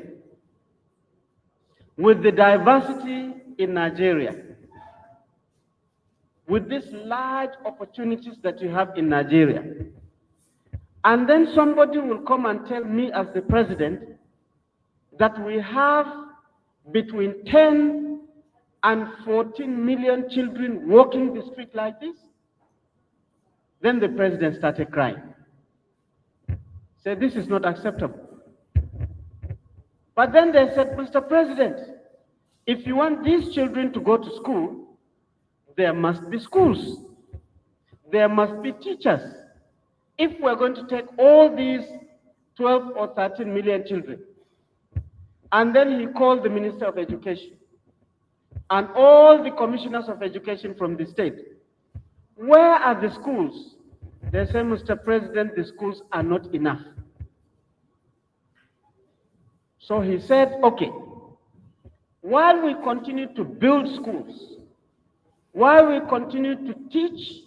with the diversity in Nigeria, with these large opportunities that you have in Nigeria? And then somebody will come and tell me as the president that we have between 10 and 14 million children walking the street like this? Then the president started crying. Said, this is not acceptable. But then they said, Mr. President, if you want these children to go to school, there must be schools. There must be teachers. If we're going to take all these 12 or 13 million children, and then he called the Minister of Education and all the commissioners of education from the state. Where are the schools? They say, Mr. President, the schools are not enough. So he said, okay, while we continue to build schools, while we continue to teach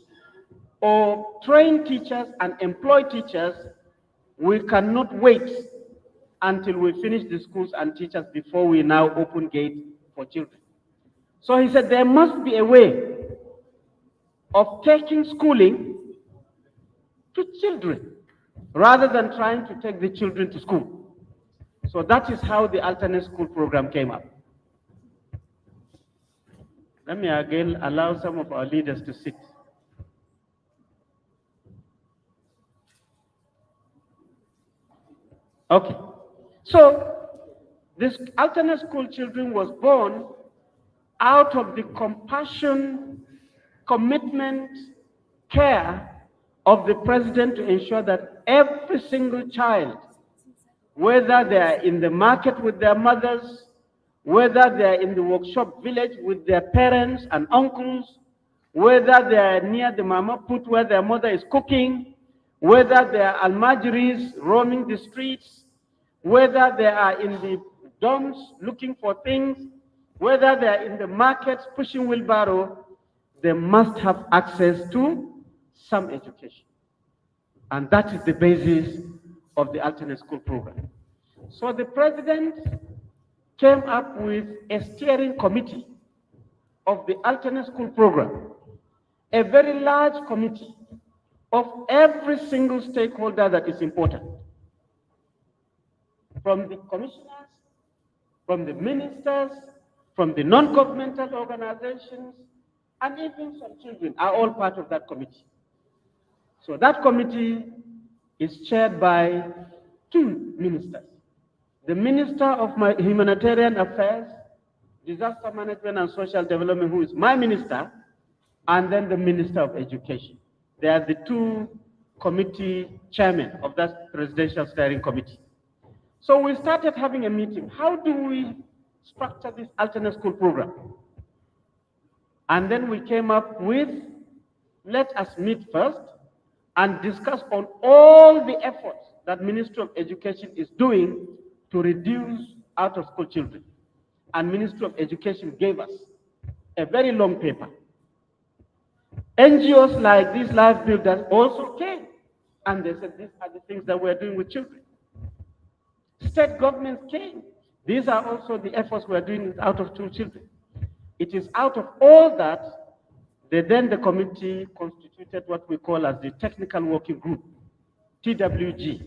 or train teachers and employ teachers, we cannot wait until we finish the schools and teachers before we now open gates for children. So he said there must be a way of taking schooling to children rather than trying to take the children to school. So that is how the alternate school program came up. Let me again allow some of our leaders to sit. Okay. So, this alternate school children was born out of the compassion, commitment, care of the president to ensure that every single child, whether they are in the market with their mothers, whether they are in the workshop village with their parents and uncles, whether they are near the mama put where their mother is cooking, whether they are almajiris roaming the streets, whether they are in the dorms looking for things, whether they are in the markets pushing wheelbarrow, they must have access to some education. And that is the basis of the alternate school program. So the president came up with a steering committee of the alternate school program, a very large committee of every single stakeholder that is important, from the commissioners, from the ministers, from the non-governmental organizations, and even some children are all part of that committee. So that committee is chaired by two ministers. The Minister of Humanitarian Affairs, Disaster Management and Social Development, who is my minister, and then the Minister of Education. They are the two committee chairmen of that presidential steering committee. So we started having a meeting. How do we structure this alternate school program? And then we came up with, let us meet first and discuss on all the efforts that Ministry of Education is doing to reduce out-of-school children. And Ministry of Education gave us a very long paper. NGOs like these Life Builders also came, and they said these are the things that we're doing with children. State governments came. These are also the efforts we're doing with out-of-school children. It is out of all that, the committee constituted what we call as the Technical Working Group, TWG.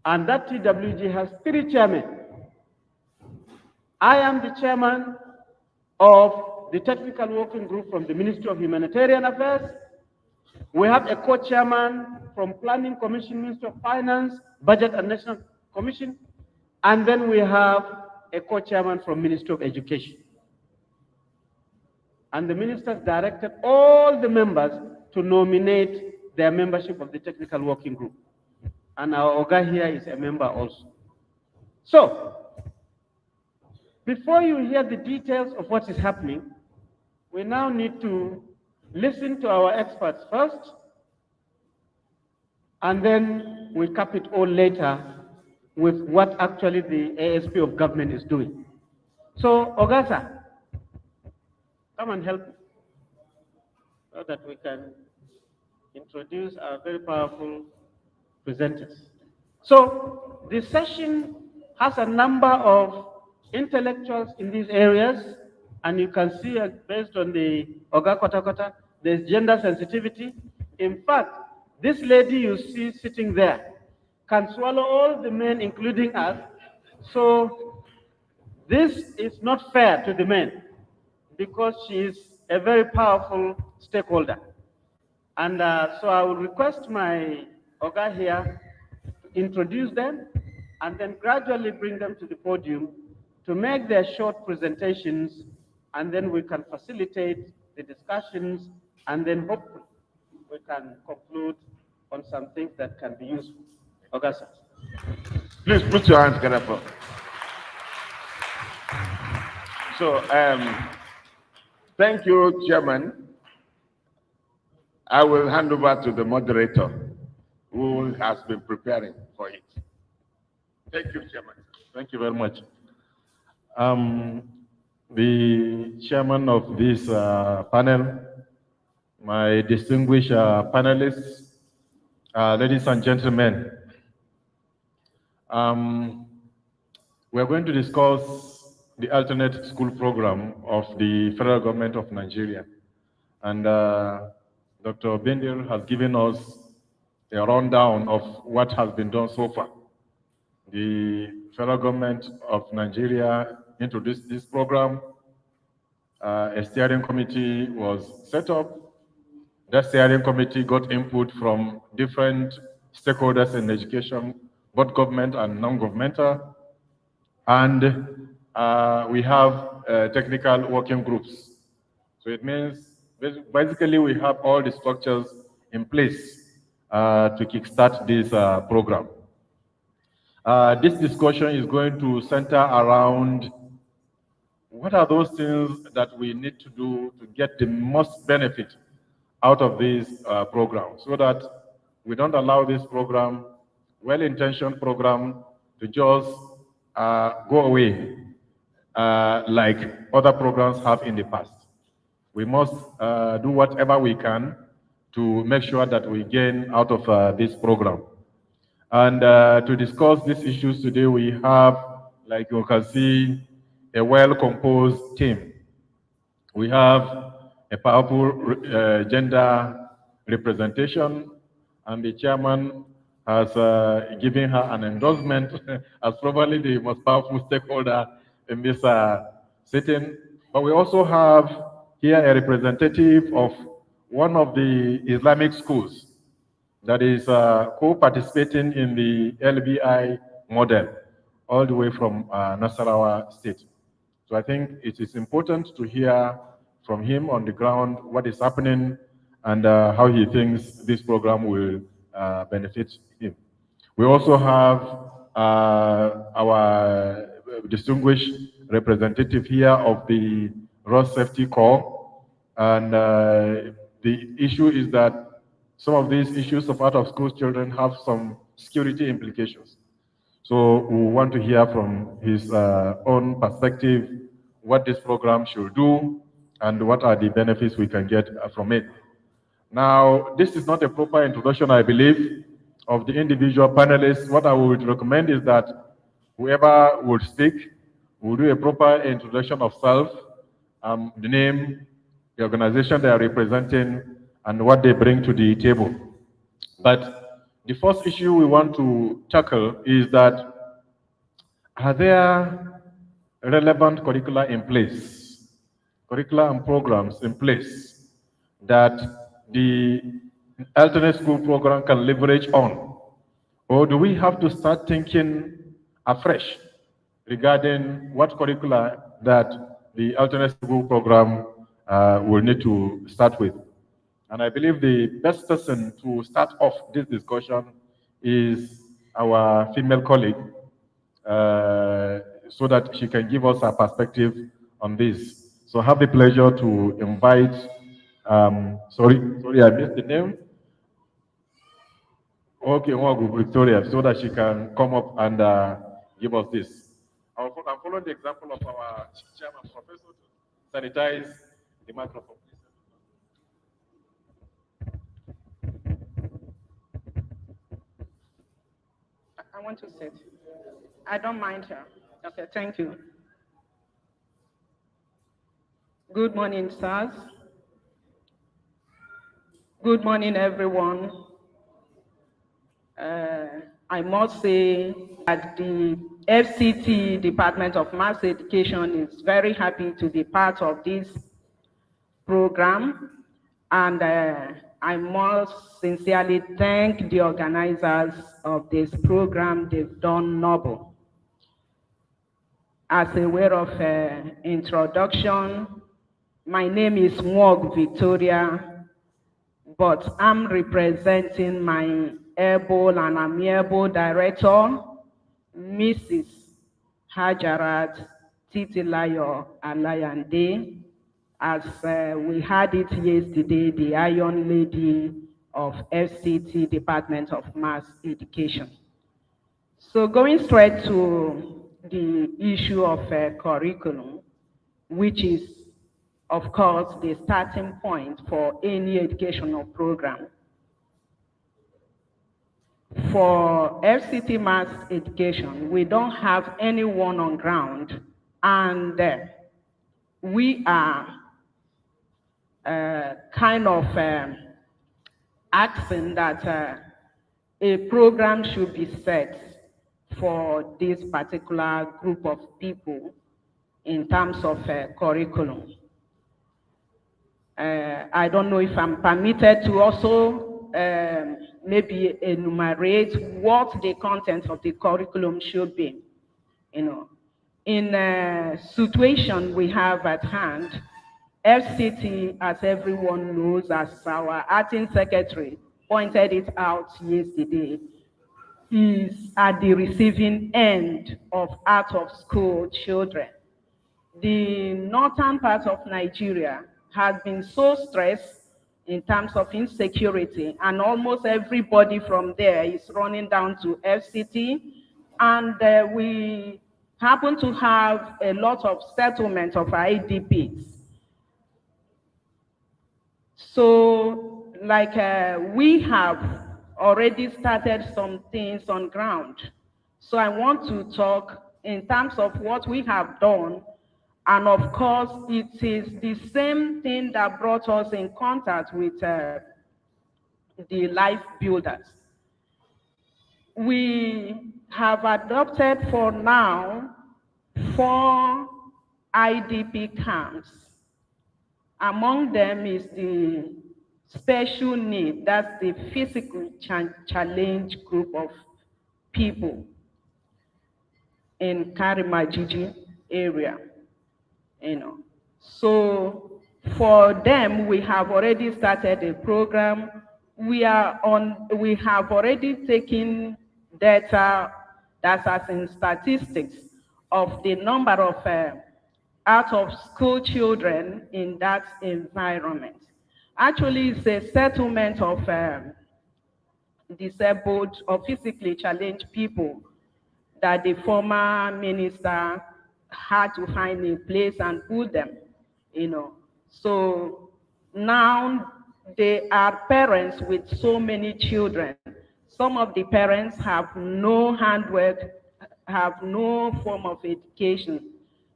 And that TWG has 3 chairmen. I am the chairman of the Technical Working Group from the Ministry of Humanitarian Affairs. We have a co-chairman from Planning Commission, Ministry of Finance, Budget and National Commission, and then we have a co-chairman from Ministry of Education. And the ministers directed all the members to nominate their membership of the Technical Working Group. And our Oga here is a member also. So, before you hear the details of what is happening, we now need to listen to our experts first, and then we cap it all later with what actually the ASP of government is doing. So, Ogasa, come and help me so that we can introduce our very powerful presenters. So, the session has a number of intellectuals in these areas, and you can see based on the Oga Kota Kota, there's gender sensitivity. In fact, this lady you see sitting there can swallow all the men, including us. So this is not fair to the men because she is a very powerful stakeholder. And so I will request my Oga here to introduce them and then gradually bring them to the podium to make their short presentations, and then we can facilitate the discussions, and then hopefully we can conclude on some things that can be useful. Okay, sir. Please put your hands together for. So, thank you, Chairman. I will hand over to the moderator who has been preparing for it. Thank you, Chairman. Thank you very much. The chairman of this panel, my distinguished panelists, ladies and gentlemen, we're going to discuss the alternate school program of the federal government of Nigeria. And Dr. Bendir has given us a rundown of what has been done so far. The federal government of Nigeria introduced this program, a steering committee was set up. That steering committee got input from different stakeholders in education, both government and non-governmental. And we have technical working groups. So it means basically we have all the structures in place to kickstart this program. This discussion is going to center around what are those things that we need to do to get the most benefit out of this program so that we don't allow this program, well-intentioned program, to just go away like other programs have in the past. We must do whatever we can to make sure that we gain out of this program. And to discuss these issues today, we have, like you can see, a well-composed team. We have a powerful gender representation, and the chairman has given her an endorsement as probably the most powerful stakeholder in this sitting. But we also have here a representative of one of the Islamic schools that is co-participating in the LBI model all the way from Nasarawa State. So I think it is important to hear from him on the ground what is happening and how he thinks this program will benefit him. We also have our distinguished representative here of the Road Safety Corps, and the issue is that some of these issues of out-of-school children have some security implications. So we want to hear from his own perspective what this program should do and what are the benefits we can get from it. Now, this is not a proper introduction, I believe, of the individual panelists. What I would recommend is that whoever would speak will do a proper introduction of self, the name, the organization they are representing, and what they bring to the table. But the first issue we want to tackle is that are there relevant curricula in place, curricula and programs in place that the alternate school program can leverage on? Or do we have to start thinking afresh regarding what curricula that the alternate school program will need to start with? And I believe the best person to start off this discussion is our female colleague, so that she can give us her perspective on this. So I have the pleasure to invite, sorry, I missed the name. Okay, Victoria, so that she can come up and give us this. I'm following the example of our chairman, professor, to sanitize the microphone. I want to sit. I don't mind her. Okay, thank you. Good morning, sirs. Good morning, everyone. I must say that the FCT, Department of Mass Education, is very happy to be part of this program. And I must sincerely thank the organizers of this program. They've done noble. As a way of introduction, my name is Mwog Victoria, but I'm representing my able and amiable director, Mrs. Hajarat Titilayo Alayande, as we had it yesterday, the Iron Lady of FCT, Department of Mass Education. So going straight to the issue of curriculum, which is, of course, the starting point for any educational program. For FCT Mass Education, we don't have anyone on ground, and we are kind of asking that a program should be set for this particular group of people in terms of curriculum. I don't know if I'm permitted to also maybe enumerate what the content of the curriculum should be. You know, in a situation we have at hand, FCT, as everyone knows, as our acting secretary pointed it out yesterday, is at the receiving end of out-of-school children. The northern part of Nigeria has been so stressed in terms of insecurity, and almost everybody from there is running down to FCT, and we happen to have a lot of settlement of IDPs. So, like we have already started some things on ground. So I want to talk in terms of what we have done. And of course, it is the same thing that brought us in contact with the life builders. We have adopted for now 4 IDP camps. Among them is the special need, that's the physical challenge group of people in Karimajiji area, you know. So for them, we have already started a program. We have already taken data, that's as in statistics, of the number of out-of-school children in that environment. Actually, it's a settlement of disabled or physically challenged people that the former minister had to find a place and put them, you know. So now they are parents with so many children. Some of the parents have no handwork, have no form of education.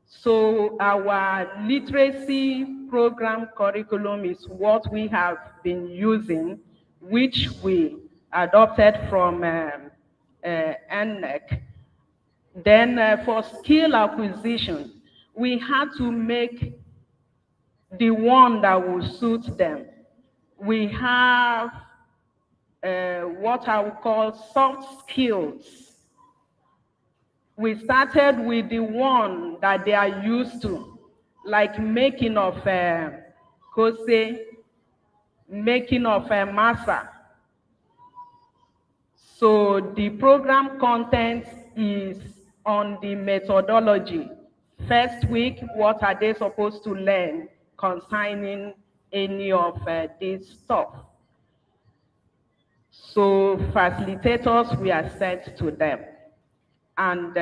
So our literacy program curriculum is what we have been using, which we adopted from NNEC. Then for skill acquisition, we had to make the one that will suit them. We have what I would call soft skills. We started with the one that they are used to, like making of kose, making of masa. So the program content is on the methodology. First week, what are they supposed to learn concerning any of this stuff? So facilitators were sent to them. And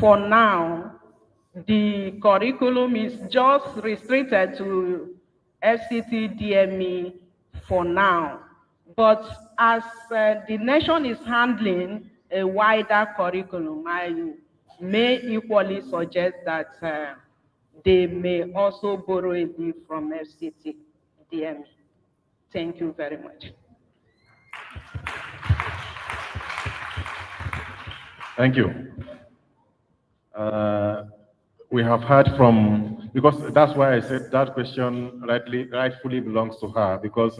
for now, the curriculum is just restricted to FCT DME for now. But as the nation is handling a wider curriculum, I may equally suggest that they may also borrow a bit from FCT DME. Thank you very much. Thank you. We have heard from, because that's why I said that question rightfully belongs to her, because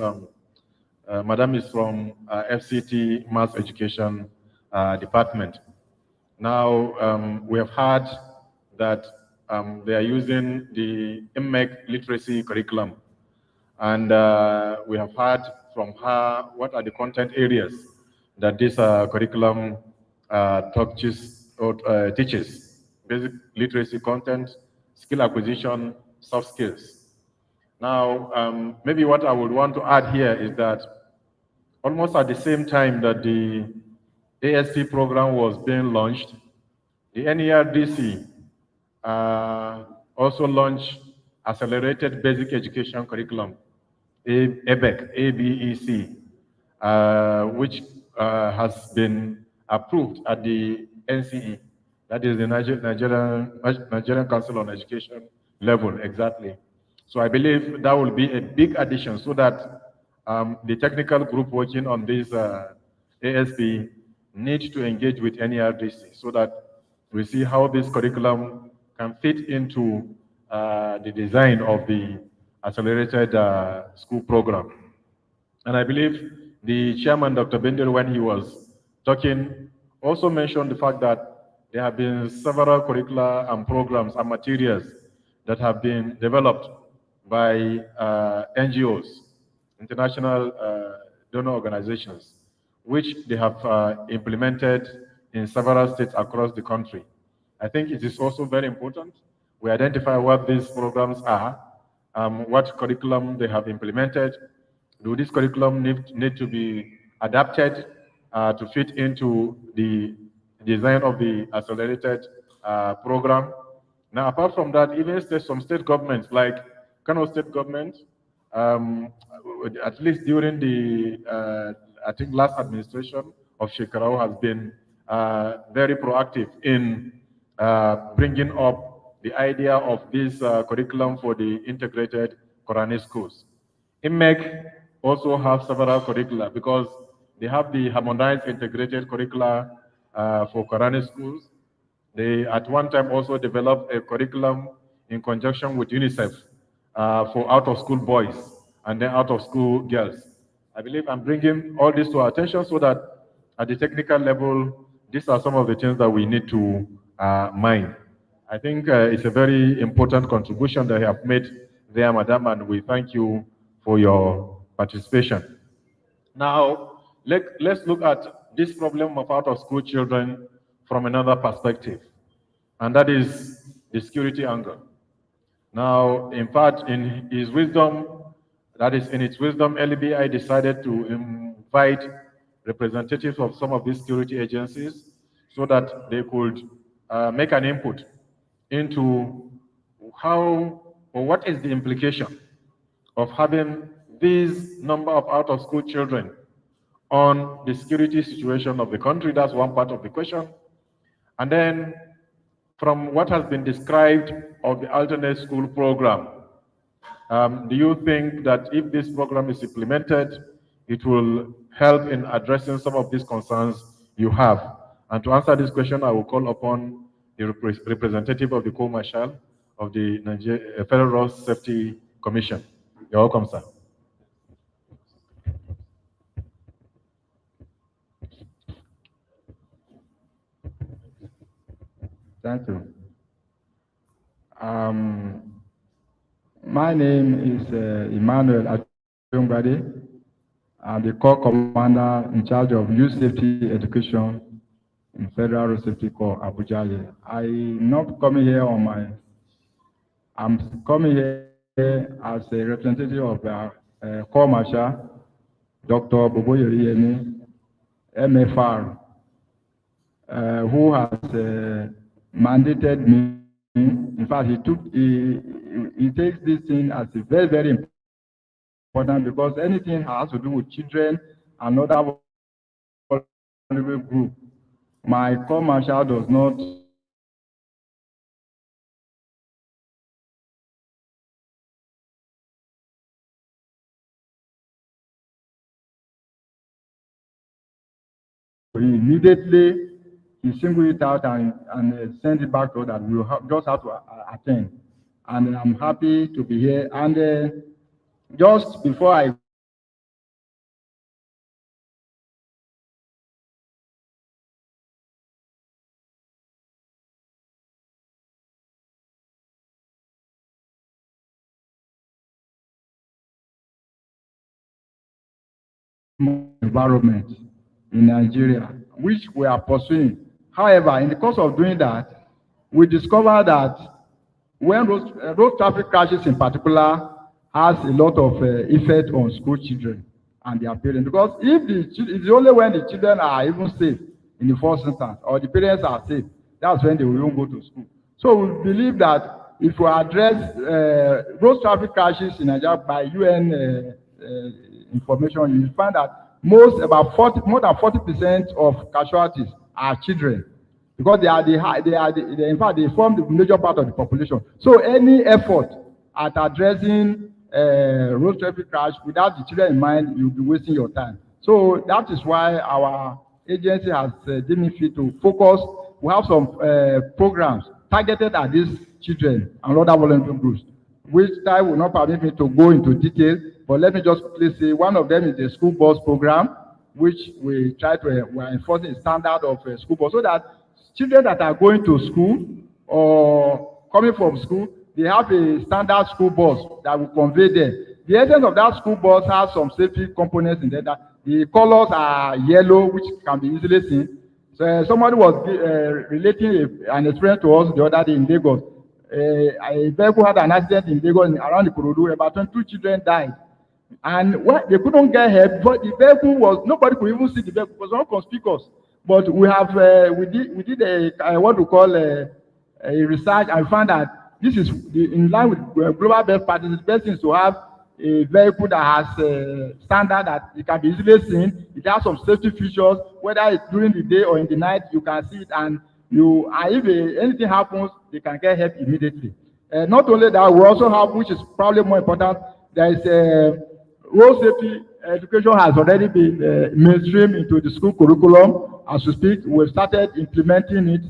Madam is from FCT Mass Education Department. Now, we have heard that they are using the MEC literacy curriculum. And we have heard from her what are the content areas that this curriculum teaches. Basic literacy content, skill acquisition, soft skills. Now, maybe what I would want to add here is that almost at the same time that the ASP program was being launched, the NERDC also launched Accelerated Basic Education Curriculum, ABEC, A-B-E-C, which has been approved at the NCE, that is the Nigerian Council on Education level, exactly. So I believe that will be a big addition so that the technical group working on this ASP need to engage with NERDC so that we see how this curriculum can fit into the design of the accelerated school program. And I believe the chairman, Dr. Bendel, when he was talking, also mentioned the fact that there have been several curricula and programs and materials that have been developed by NGOs, international donor organizations, which they have implemented in several states across the country. I think it is also very important we identify what these programs are, what curriculum they have implemented. Do this curriculum need to be adapted to fit into the design of the accelerated program? Now, apart from that, even some state governments, like Kano State Government, at least during the, I think, last administration of Shekarau has been very proactive in bringing up the idea of this curriculum for the integrated Quranic schools. IMEC also have several curricula because they have the harmonized integrated curricula for Quranic schools. They at one time also developed a curriculum in conjunction with UNICEF for out-of-school boys and then out-of-school girls. I believe I'm bringing all this to our attention so that at the technical level, these are some of the things that we need to mind. I think it's a very important contribution that you have made there, Madam, and we thank you for your participation. Now, let's look at this problem of out-of-school children from another perspective, and that is the security angle. Now, in fact, in his wisdom, that is in its wisdom, LBI decided to invite representatives of some of these security agencies so that they could make an input into how or what is the implication of having this number of out-of-school children on the security situation of the country. That's one part of the question. And then from what has been described of the alternate school program, do you think that if this program is implemented, it will help in addressing some of these concerns you have? And to answer this question, I will call upon the representative of the Co-Marshal of the Federal Road Safety Commission. You're welcome, sir. Thank you. My name is Emmanuel Atungbade. I'm the Corps Commander in charge of youth safety education in Federal Road Safety Corps, Abuja. I'm not coming here on my, I'm coming here as a representative of the Corps Marshal, Dr. Boboyeri Yemi, MFR, who has mandated me. In fact, he takes this thing as a very, very important because anything has to do with children and other vulnerable group. My Corps Marshal does not immediately he single it out and send it back to us that we just have to attend. And I'm happy to be here. And just before I environment in Nigeria, which we are pursuing. However, in the course of doing that, we discovered that when road traffic crashes in particular has a lot of effect on school children and their parents. Because if it's only when the children are even safe in the first instance, or the parents are safe, that's when they will even go to school. So we believe that if we address road traffic crashes in Nigeria by UN information, you find that more than 40% of casualties are children, because in fact they form the major part of the population. So any effort at addressing road traffic crash without the children in mind, you'll be wasting your time. So that is why our agency has deemed it fit to focus. We have some programs targeted at these children and other vulnerable groups. which time will not permit me to go into detail, but let me just quickly say one of them is the school bus program, which we try to we are enforcing the standard of school bus so that children that are going to school or coming from school, they have a standard school bus that will convey them. The essence of that school bus has some safety components in there. That the colors are yellow, which can be easily seen. So somebody was relating an experience to us the other day in Lagos. A vehicle had an accident in Lagos around the Ikorodu. About 22 children died. And they couldn't get help, but the vehicle was, nobody could even see the vehicle, it was not conspicuous. But we have, we did what we call a research and found that this is in line with global best practices. The best thing is to have a vehicle that has a standard that it can be easily seen. It has some safety features, whether it's during the day or in the night, you can see it, and if anything happens, they can get help immediately. Not only that, we also have, which is probably more important, there is road safety education has already been mainstreamed into the school curriculum. As we speak, we've started implementing it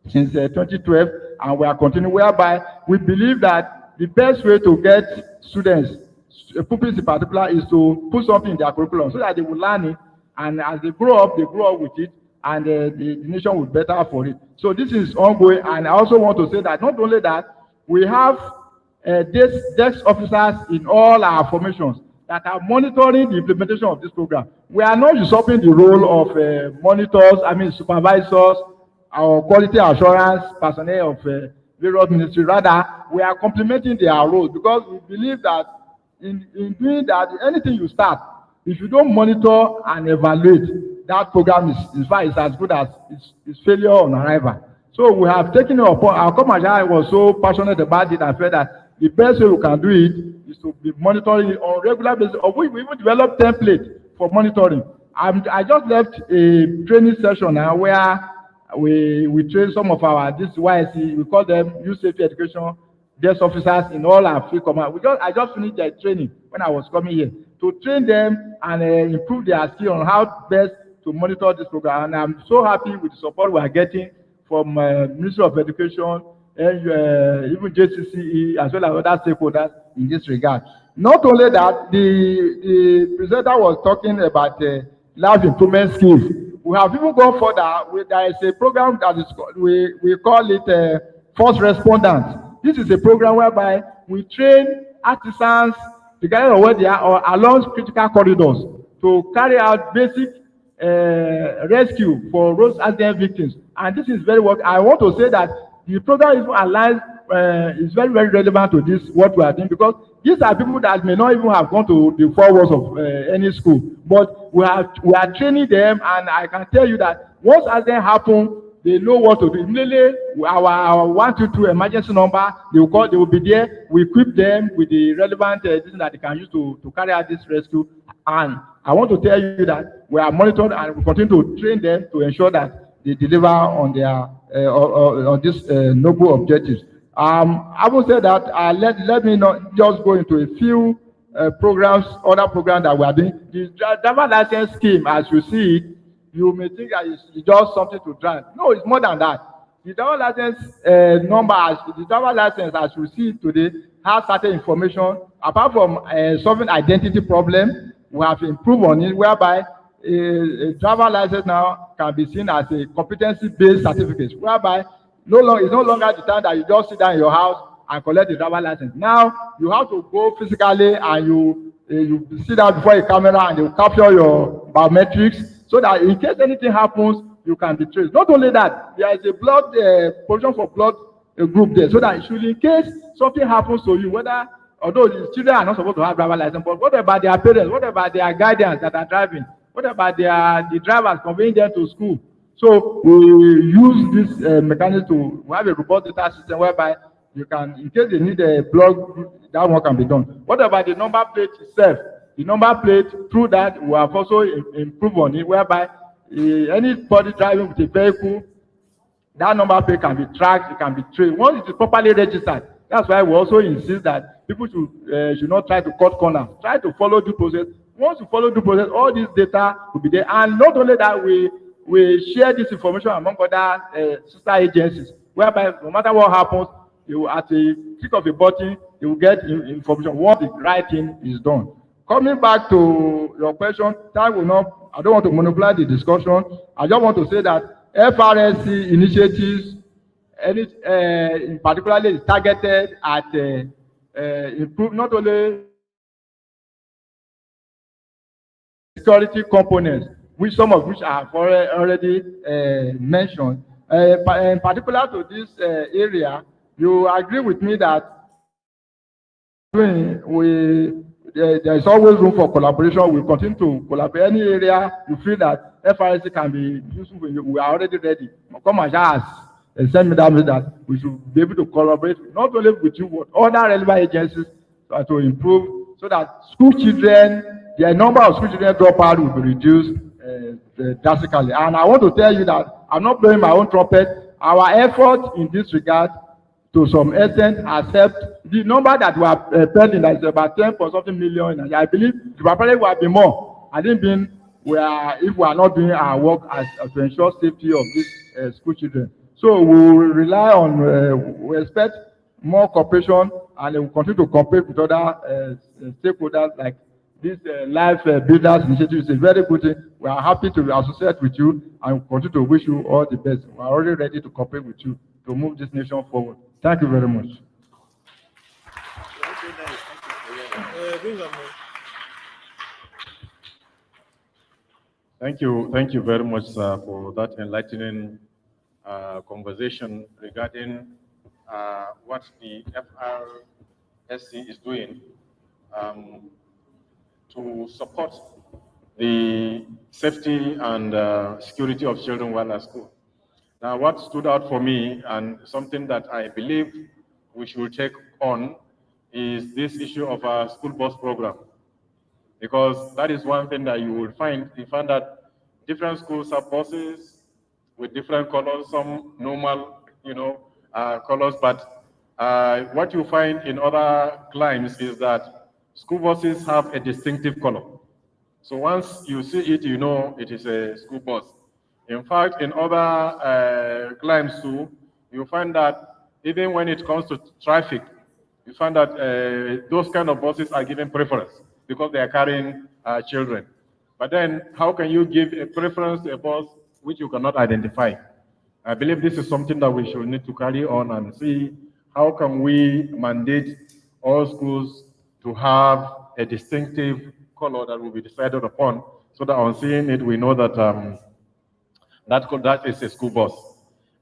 since 2012, and we are continuing, whereby we believe that the best way to get students, pupils in particular, is to put something in their curriculum so that they will learn it, and as they grow up with it, and the nation will be better for it. So this is ongoing, and I also want to say that not only that, we have desk officers in all our formations that are monitoring the implementation of this program. We are not usurping the role of monitors, supervisors, our quality assurance personnel of various ministries. Rather, we are complementing their roles because we believe that in doing that, anything you start, if you don't monitor and evaluate, that program is as good as its failure on arrival. So we have taken it upon, our commercial was so passionate about it and felt that the best way we can do it is to be monitoring it on regular basis, of which we even develop template for monitoring. I just left a training session now where we train some of our, this YSC, we call them youth safety education desk officers in all our field command. I just finished their training when I was coming here to train them and improve their skill on how best to monitor this program. And I'm so happy with the support we are getting from Ministry of Education and even JCCE as well as other stakeholders in this regard. Not only that, the presenter was talking about life improvement skills. We have even gone further. There is a program that is we call it first responders. This is a program whereby we train artisans, regardless of where they are, or along critical corridors to carry out basic rescue for road accident victims. And this is very work. I want to say that the program even aligns is very, very relevant to this, what we are doing, because these are people that may not even have gone to the 4 walls of any school. But we are training them, and I can tell you that once accident happen, they know what to do. Immediately, our 122 emergency number, they will call, they will be there. We equip them with the relevant things that they can use to carry out this rescue. And I want to tell you that we are monitoring and we continue to train them to ensure that they deliver on their on these noble objectives. I will say that let me not just go into a few programs, other programs that we are doing. The driver license scheme, as you see it, you may think that it's just something to drive. No, it's more than that. The driver license the driver license, as you see it today, has certain information. Apart from solving identity problem, we have improved on it, whereby a driver license now can be seen as a competency-based certificate, whereby it's no longer the time that you just sit down in your house and collect the driver license. Now you have to go physically and you sit down before a camera and they will capture your biometrics so that in case anything happens, you can be traced. Not only that, there is a blood provision for blood group there, so that in case something happens to you, whether although the children are not supposed to have driver license, but what about their parents? What about their guardians that are driving? What about the drivers conveying them to school? So we use this mechanism we have a robust data system whereby you can, in case they need a blood, that one can be done. What about the number plate itself? The number plate, through that, we have also improved on it, whereby anybody driving with a vehicle, that number plate can be tracked, it can be traced. Once it is properly registered, that's why we also insist that people should not try to cut corners. Try to follow due process. Once you follow due process, all this data will be there. And not only that, we share this information among other sister agencies, whereby no matter what happens, at a click of a button, he will get information once the right thing is done. Coming back to your question, time will not, I don't want to monopolize the discussion. I just want to say that FRSC initiatives, in particularly is targeted at improve not only security components, which some of which are already mentioned. In particular to this area, you agree with me that there is always room for collaboration. We continue to collaborate. Any area you feel that FRC can be useful, we are already ready. Come and ask and send me that message that we should be able to collaborate not only with you but other relevant agencies to improve so that school children, the number of school children drop out will be reduced drastically. And I want to tell you that I'm not blowing my own trumpet. Our effort in this regard to some extent accept the number that we are pending, that is about 10 point something million. And I believe the probably will be more. I didn't mean if we are not doing our work to ensure safety of these school children. So we will rely on, we expect more cooperation, and we will continue to cooperate with other stakeholders like this Life Builders Initiative. Is a very good thing. We are happy to associate with you and we continue to wish you all the best. We are already ready to cooperate with you to move this nation forward. Thank you very much. Thank you very much, sir, for that enlightening conversation regarding what the FRSC is doing to support the safety and security of children while at school. Now, what stood out for me and something that I believe we should take on is this issue of a school bus program. Because that is one thing that you will find. You find that different schools have buses with different colors, some normal, colors, but what you find in other climes is that school buses have a distinctive color. So once you see it, you know it is a school bus. In fact, in other climes too, you find that even when it comes to traffic, you find that those kind of buses are given preference because they are carrying children. But then how can you give a preference to a bus which you cannot identify? I believe this is something that we should need to carry on and see how can we mandate all schools to have a distinctive color that will be decided upon, so that on seeing it, we know that that is a school bus.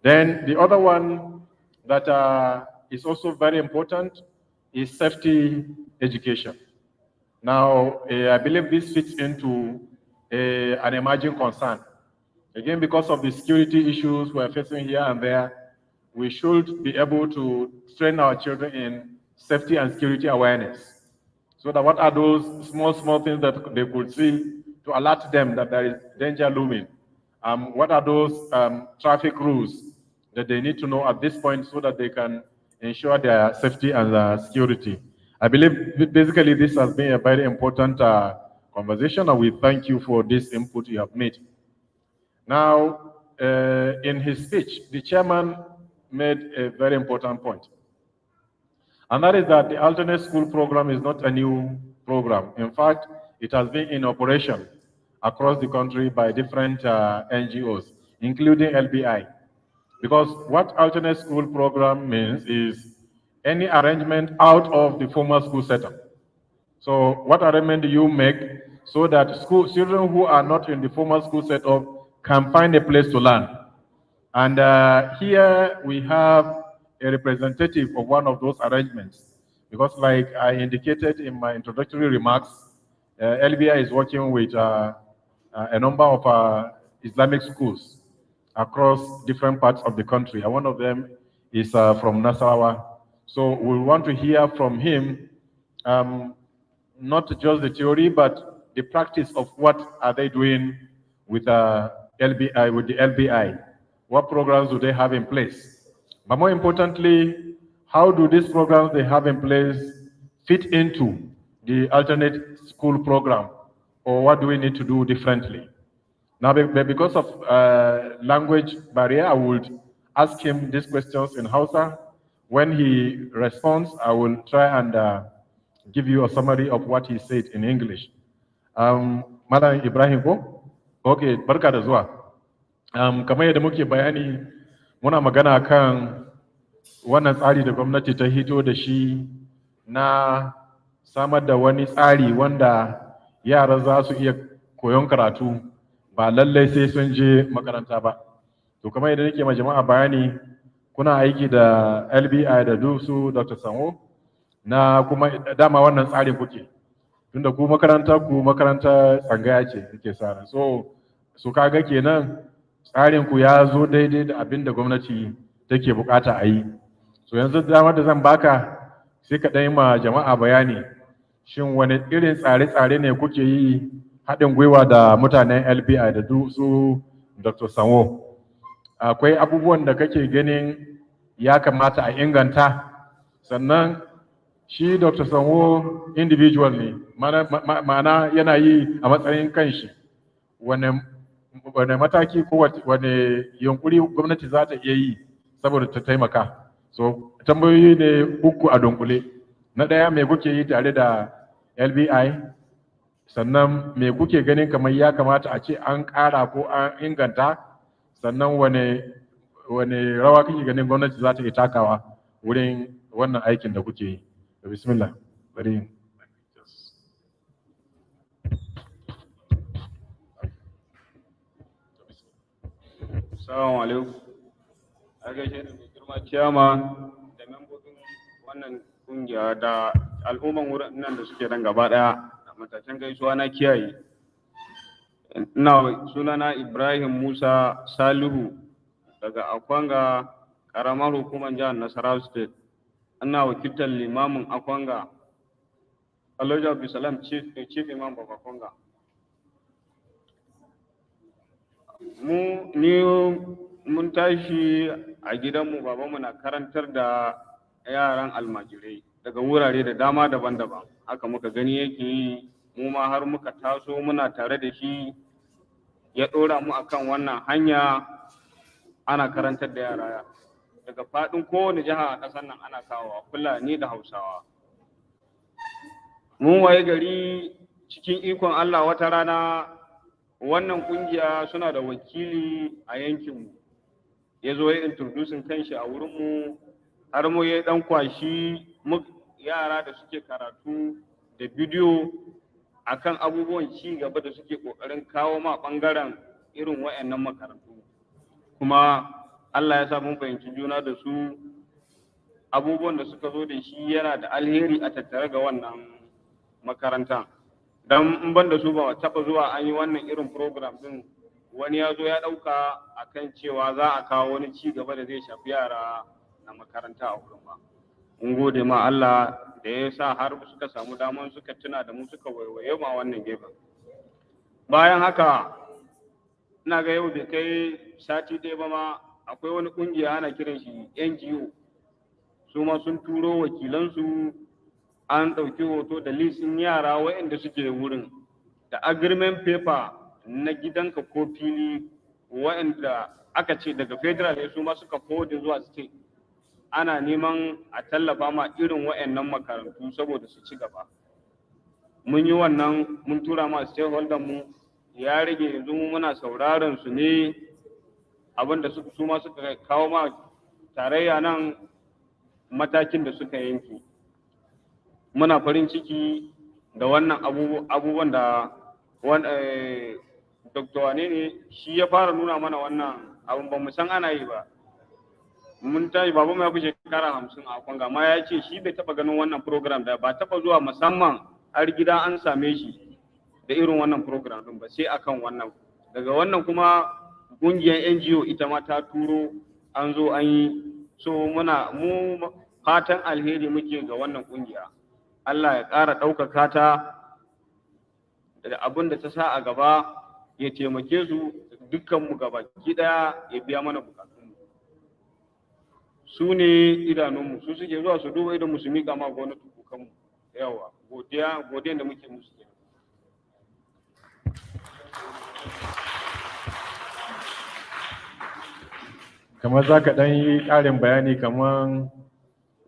Then the other one that is also very important is safety education. Now, I believe this fits into an emerging concern. Again, because of the security issues we're facing here and there, we should be able to train our children in safety and security awareness. So that what are those small things that they could see to alert them that there is danger looming? What are those traffic rules that they need to know at this point so that they can ensure their safety and security? I believe basically this has been a very important conversation, and we thank you for this input you have made. Now, in his speech, the chairman made a very important point. And that is that the alternate school program is not a new program. In fact, it has been in operation across the country by different NGOs, including LBI. Because what alternate school program means is any arrangement out of the formal school setup. So what arrangement do you make so that children who are not in the formal school setup can find a place to learn? And here we have a representative of one of those arrangements. Because like I indicated in my introductory remarks, LBI is working with a number of Islamic schools across different parts of the country. And one of them is from Nasarawa. So we want to hear from him, not just the theory, but the practice of what are they doing with LBI, with the LBI. What programs do they have in place? But more importantly, how do these programs they have in place fit into the alternate school program? Or what do we need to do differently? Now, because of language barrier, I would ask him these questions in Hausa. when he responds, I will try and give you a summary of what he said in English. Malam Ibrahim ko? Okay, barka da zuwa. Kamar yadda muke bayani, muna magana kan wannan tsari da gwamnati ta hito da shi na samar da wani tsari wanda yara za su iya koyon karatu ba lallai sai sun je makaranta ba. To kamar yadda nake ma jama'a bayani, kuna aiki da LBI da su Dr. Sanwo na kuma dama wannan tsarin kuke. Tunda ku makaranta tsangaya ce nake sa ran. So kaga kenan tsarin ku ya zo daidai da abin da gwamnati take bukata a yi. So yanzu damar da zan baka sai ka ɗan ma jama'a bayani shin wani irin tsare-tsare ne kuke yi haɗin gwiwa da mutanen LBI da su Dr. Sanwo. Akwai abubuwan da kake ganin ya kamata a inganta, sannan shi Dr. Sanwo individual ne, ma'ana yana yi a matsayin kanshi. Wane mataki ko wane yunkuri gwamnati za ta iya yi saboda ta taimaka. So tambayoyi ne uku a dunkule. Na ɗaya, me kuke yi tare da LBI? Sannan me kuke ganin kamar ya kamata a ce an ƙara ko an inganta? Sannan wane rawa kake ganin gwamnati za ta iya takawa wurin wannan aikin da kuke yi? Bismillah. Bari. Assalamu alaikum. A gaishe da mai girma ciyama da membobin wannan kungiya da al'umman wurin nan da suke nan gaba daya, a matakan gaisuwa na kiyaye. Sunana Ibrahim Musa Salihu daga Akwanga, karamar hukumar jihar Nasarawa State. Ina wakiltar limamin Akwanga, Alhaji Abdulsalam Chief Imam of Akwanga. Mun tashi a gidanmu, babanmu na karantar da yaran almajirai daga wurare da dama daban-daban. Haka muka gani yake yi, mu ma har muka taso muna tare da shi, ya ɗora mu akan wannan hanya, ana karantar da yara daga faɗin kowane jiha a ƙasar nan ana kawowa, Fulani da Hausawa. Mun waye gari cikin ikon Allah, wata rana wannan kungiya suna da wakili a yankinmu, ya zo ya introducing kanshi a wurinmu, har mu ya dan kwashi yara da suke karatu da bidiyo akan abubuwan ci gaba da suke kokarin kawo ma bangaren irin wayannan makarantu. Kuma Allah ya sa mun fahimci juna da su, abubuwan da suka zo da shi yana da alheri a tattare ga wannan makaranta. Dan in ban da su ba taɓa zuwa an yi wannan irin program din, wani ya zo ya ɗauka akan cewa za a kawo wani ci gaba da zai shafi yara na makaranta a wurin ba. Mun gode ma Allah da ya sa har suka samu daman suka tuna da mu, suka waiwaye ma wannan gefen. Bayan haka ina ga yau bai kai sati ɗaya ba ma, akwai wani ƙungiya ana kiran shi NGO, su ma sun turo wakilansu, an ɗauki hoto da listin yara waɗanda suke wurin da agreement paper na gidanka ko fili waɗanda aka ce daga federal ne, su ma suka forwardin zuwa state. Ana neman a tallafa ma irin waɗannan makarantu saboda su ci gaba. Mun yi wannan, mun tura ma stakeholder mu, ya rage yanzu muna sauraron su ne abinda su ma suka kawo ma tarayya nan matakin da suka yanke. Muna farin ciki da wannan abubuwan da Dr. Wane ne shi ya fara nuna mana wannan abun, ba mu san ana yi ba. Mun tashi, babu mu ya fi shekara 50 a Kwanga, ma ya ce shi bai taba ganin wannan program da ba taba zuwa musamman har gida an same shi da irin wannan program din ba, sai akan wannan. Daga wannan kuma kungiyar NGO ita ma ta turo, an zo an yi. So mu fatan alheri muke ga wannan kungiya. Allah ya ƙara ɗaukaka ta da abin da ta sa a gaba, ya taimake su dukkanmu gaba ki ɗaya, ya biya mana bukatunmu. Su ne idanunmu, su suke zuwa su duba idan su miƙa ma gwamnati kukanmu. Yawa, godiyan da muke musu kenan. Kamar za ka ɗan yi ƙarin bayani kamar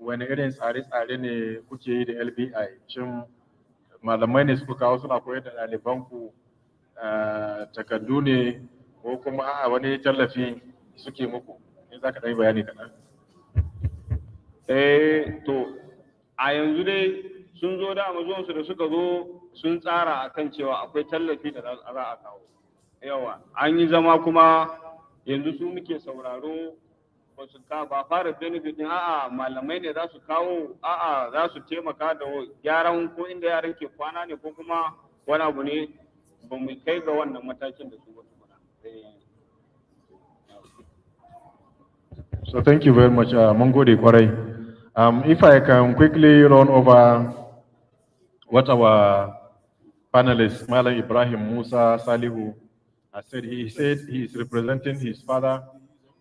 wani irin tsare-tsare ne kuke yi da LBI? Shin malamai ne suka kawo suna koyar da ɗalibanku takardu ne ko kuma a wani tallafi suke muku? In za ka ɗan bayani kaɗan. To a yanzu dai sun zo da zuwansu da suka zo sun tsara akan cewa akwai tallafi da za a kawo. Yawa an yi zama kuma yanzu su muke sauraro ba su ba fara benefit din a'a malamai ne za su kawo a'a za su taimaka da gyaran ko inda yaran ke kwana ne ko kuma wani abu ne ba mu kai ga wannan matakin da su ba tukuna. So thank you very much, Mongode Kwarai. If I can quickly run over what our panelist, Malam Ibrahim Musa Salihu, has said. He said he is representing his father,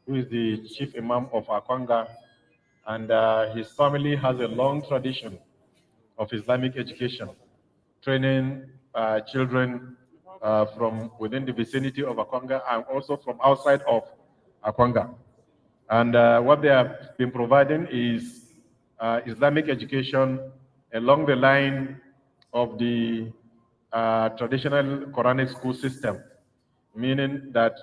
who is the chief imam of Akwanga, and his family has a long tradition of Islamic education, training children from within the vicinity of Akwanga and also from outside of Akwanga. And what they have been providing is Islamic education along the line of the traditional Quranic school system, meaning that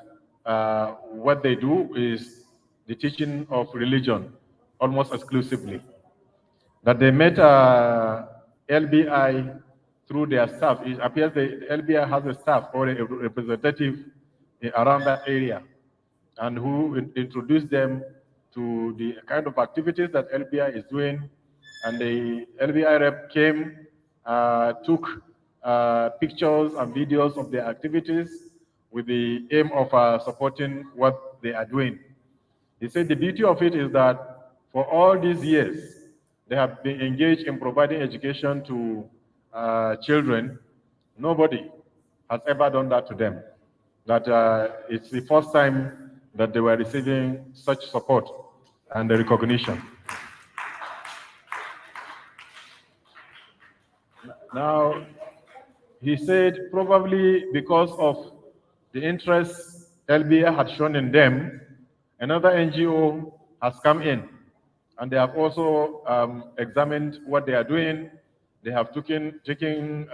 what they do is the teaching of religion almost exclusively. That they met LBI through their staff. It appears the LBI has a staff or a representative around that area, and who introduced them to the kind of activities that LBI is doing. And the LBI rep came, took pictures and videos of their activities with the aim of supporting what they are doing. He said the beauty of it is that for all these years, they have been engaged in providing education to children. Nobody has ever done that to them. That it's the first time that they were receiving such support and recognition. Now, he said probably because of the interest LBA had shown in them, another NGO has come in, and they have also examined what they are doing. They have taken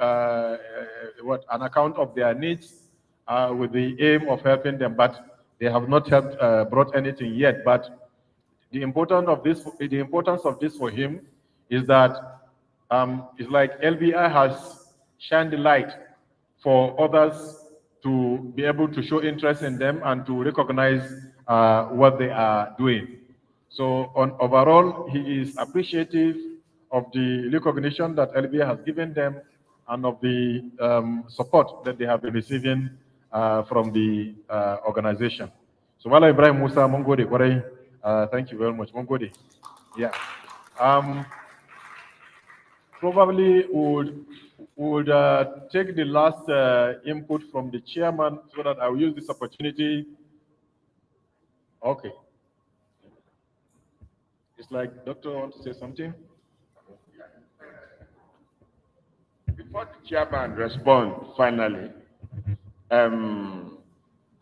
an account of their needs with the aim of helping them, but they have not brought anything yet. But the importance of this for him is that it's like LBI has shined the light for others to be able to show interest in them and to recognize what they are doing. So overall, he is appreciative of the recognition that LBI has given them and of the support that they have been receiving from the organization. So Mala Ibrahim Musa Mongode Kwarai, thank you very much. Mongode. Yeah. Probably would take the last input from the chairman so that I will use this opportunity. Okay. It's like Doctor wants to say something. Before the chairman responds finally,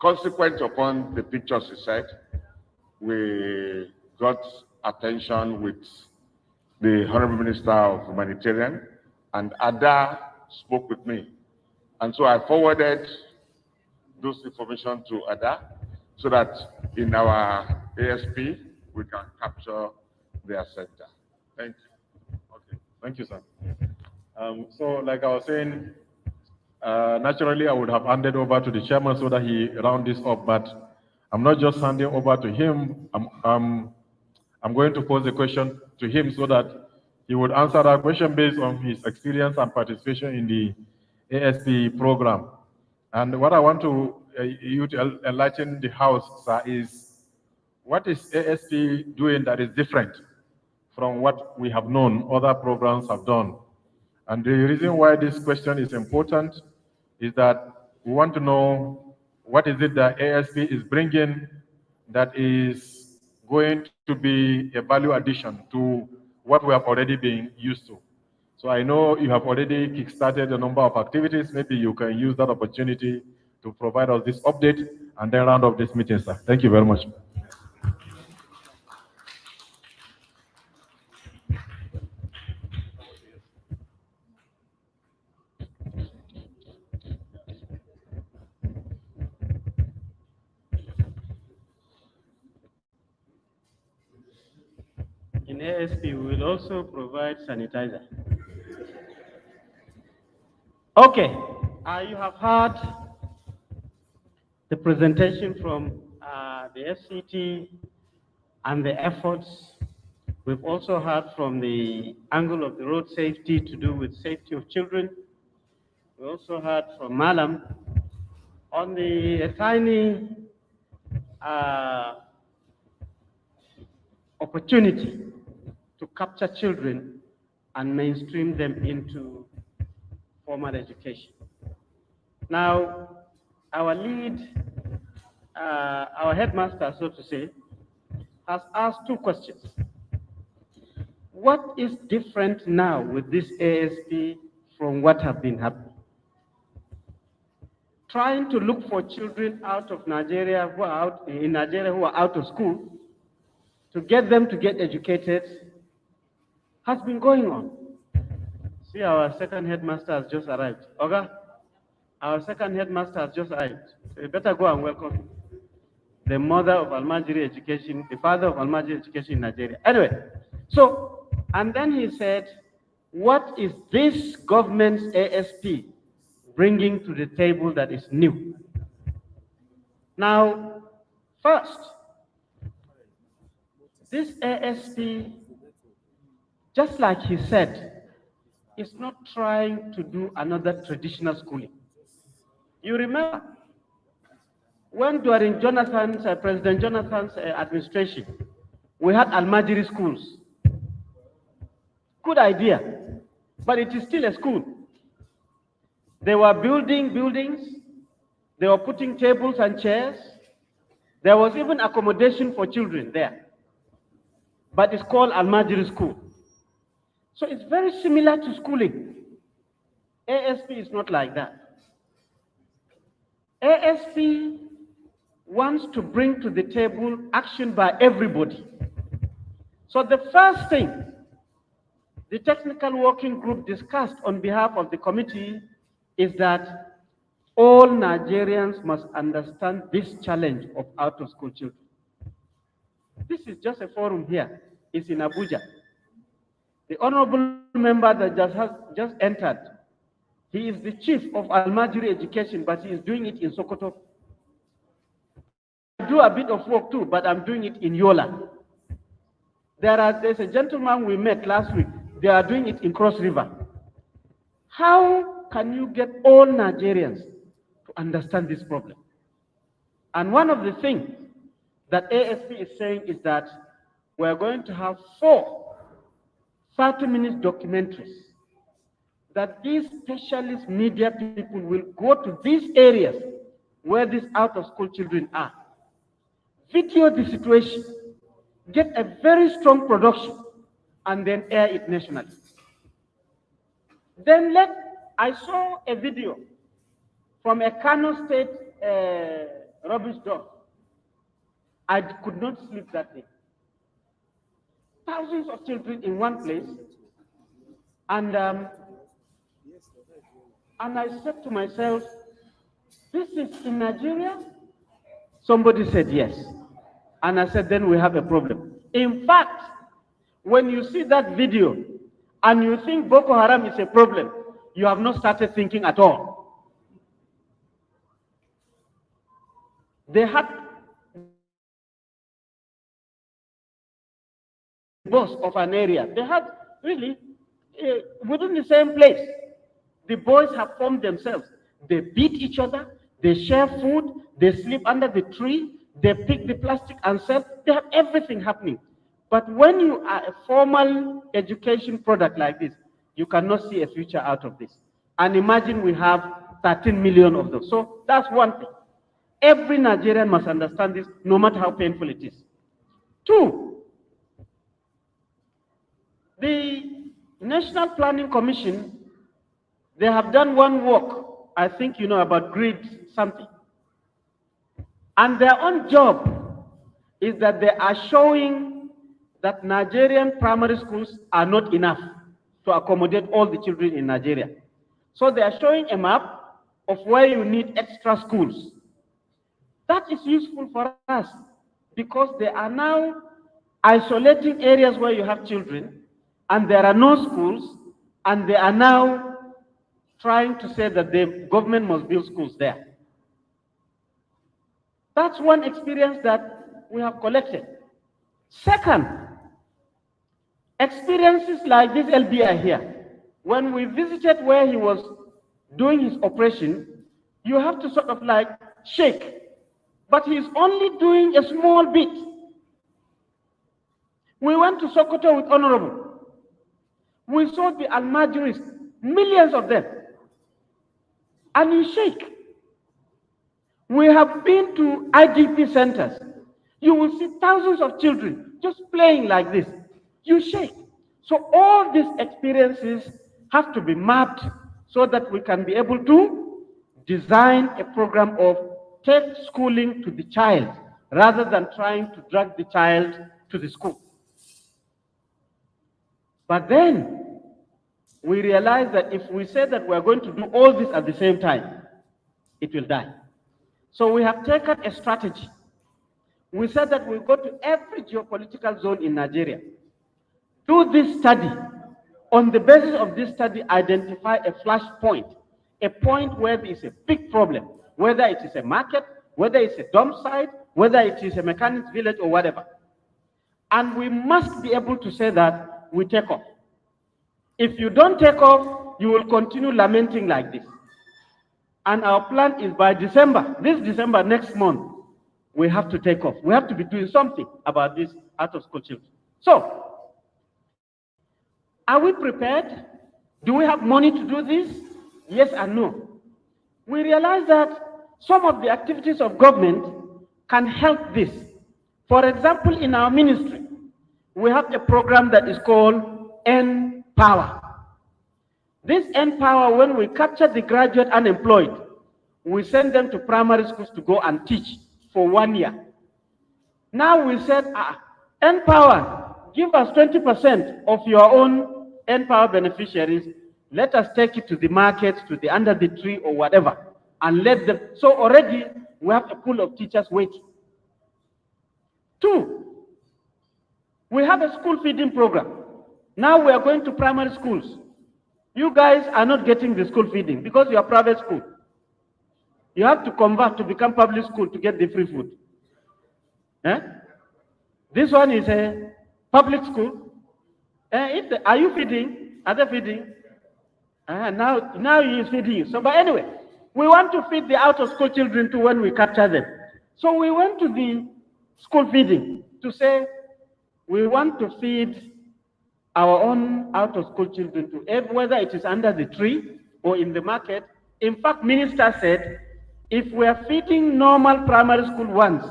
consequent upon the pictures he said, we got attention with the Honorable Minister of Humanitarian, and Ada spoke with me. And so I forwarded those information to Ada so that in our ASP, we can capture their center. Thank you. Okay, thank you, sir. So like I was saying, naturally I would have handed over to the chairman so that he round this up, but I'm not just handing over to him. I'm going to pose a question to him so that he would answer that question based on his experience and participation in the ASP program. And what I want you to enlighten the House, sir, is what is ASP doing that is different from what we have known other programs have done? And the reason why this question is important is that we want to know what is it that ASP is bringing that is going to be a value addition to what we have already been used to. So I know you have already kickstarted a number of activities. Maybe you can use that opportunity to provide us this update and then round up this meeting, sir. Thank you very much. in ASP, we will also provide sanitizer. Okay, you have heard the presentation from the FCT and the efforts. We've also heard from the angle of the road safety to do with safety of children. We also heard from Malam on the tiny opportunity to capture children and mainstream them into formal education. Now, our lead, our headmaster, so to say, has asked two questions. What is different now with this ASP from what have been happening? Trying to look for children out of Nigeria who are out of school to get them to get educated has been going on. See, our second headmaster has just arrived. Oga, our second headmaster has just arrived. So you better go and welcome him. The mother of Almajiri education, the father of Almajiri education in Nigeria. Anyway, so, and then he said, what is this government's ASP bringing to the table that is new? Now, first, this ASP, just like he said, is not trying to do another traditional schooling. You remember when during President Jonathan's administration, we had Almajiri schools. Good idea, but it is still a school. They were building buildings, they were putting tables and chairs. There was even accommodation for children there. But it's called Almajiri School. So it's very similar to schooling. ASP is not like that. ASP wants to bring to the table action by everybody. So the first thing the technical working group discussed on behalf of the committee is that all Nigerians must understand this challenge of out-of-school children. This is just a forum here. It's in Abuja. The honorable member that just entered, he is the chief of Almajiri education, but he is doing it in Sokoto. I do a bit of work too, but I'm doing it in Yola. There's a gentleman we met last week. They are doing it in Cross River. How can you get all Nigerians to understand this problem? And one of the things that ASP is saying is that we're going to have 4 30-minute documentaries that these specialist media people will go to these areas where these out-of-school children are, video the situation, get a very strong production, and then air it nationally. Then I saw a video from a Kano State rubbish dump. I could not sleep that day. Thousands of children in one place, and I said to myself, this is in Nigeria? Somebody said yes. And I said, then we have a problem. In fact, when you see that video and you think Boko Haram is a problem, you have not started thinking at all. They had boss of an area. They had really, within the same place, the boys have formed themselves. They beat each other, they share food, they sleep under the tree, they pick the plastic and sell. They have everything happening. But when you are a formal education product like this, you cannot see a future out of this. And imagine we have 13 million of those. So that's one thing. Every Nigerian must understand this, no matter how painful it is. 2, the National Planning Commission, they have done one work, I think you know about grid something. And their own job is that they are showing that Nigerian primary schools are not enough to accommodate all the children in Nigeria. So they are showing a map of where you need extra schools. That is useful for us because they are now isolating areas where you have children, and there are no schools, and they are now trying to say that the government must build schools there. That's one experience that we have collected. Second, experiences like this LBI here. When we visited where he was doing his operation, you have to sort of like shake. But he's only doing a small bit. We went to Sokoto with Honorable. We saw the Almajiris, millions of them. And you shake. We have been to IDP centers. You will see thousands of children just playing like this. You shake. So all these experiences have to be mapped so that we can be able to design a program of take schooling to the child rather than trying to drag the child to the school. But then we realize that if we say that we're going to do all this at the same time, it will die. So we have taken a strategy. We said that we'll go to every geopolitical zone in Nigeria, do this study. On the basis of this study, identify a flash point, a point where there is a big problem, whether it is a market, whether it's a dump site, whether it is a mechanics village or whatever. And we must be able to say that we take off. If you don't take off, you will continue lamenting like this. And our plan is by December, this December, next month, we have to take off. We have to be doing something about this out-of-school children. So, are we prepared? Do we have money to do this? Yes and no. We realize that some of the activities of government can help this. For example, in our ministry, we have a program that is called N-Power. This N-Power, when we capture the graduate unemployed, we send them to primary schools to go and teach for 1 year. Now we said, N-Power, give us 20% of your own N-Power beneficiaries. Let us take it to the market, to the under the tree or whatever, and let them. So already we have a pool of teachers waiting. 2, we have a school feeding program. Now we are going to primary schools. You guys are not getting the school feeding because you are private school. You have to convert to become public school to get the free food. Eh? This one is a public school. Are you feeding? Are they feeding? Now he is feeding you. So, but anyway, we want to feed the out-of-school children too when we capture them. So we went to the school feeding to say we want to feed our own out-of-school children too, whether it is under the tree or in the market. In fact, minister said, if we are feeding normal primary school once,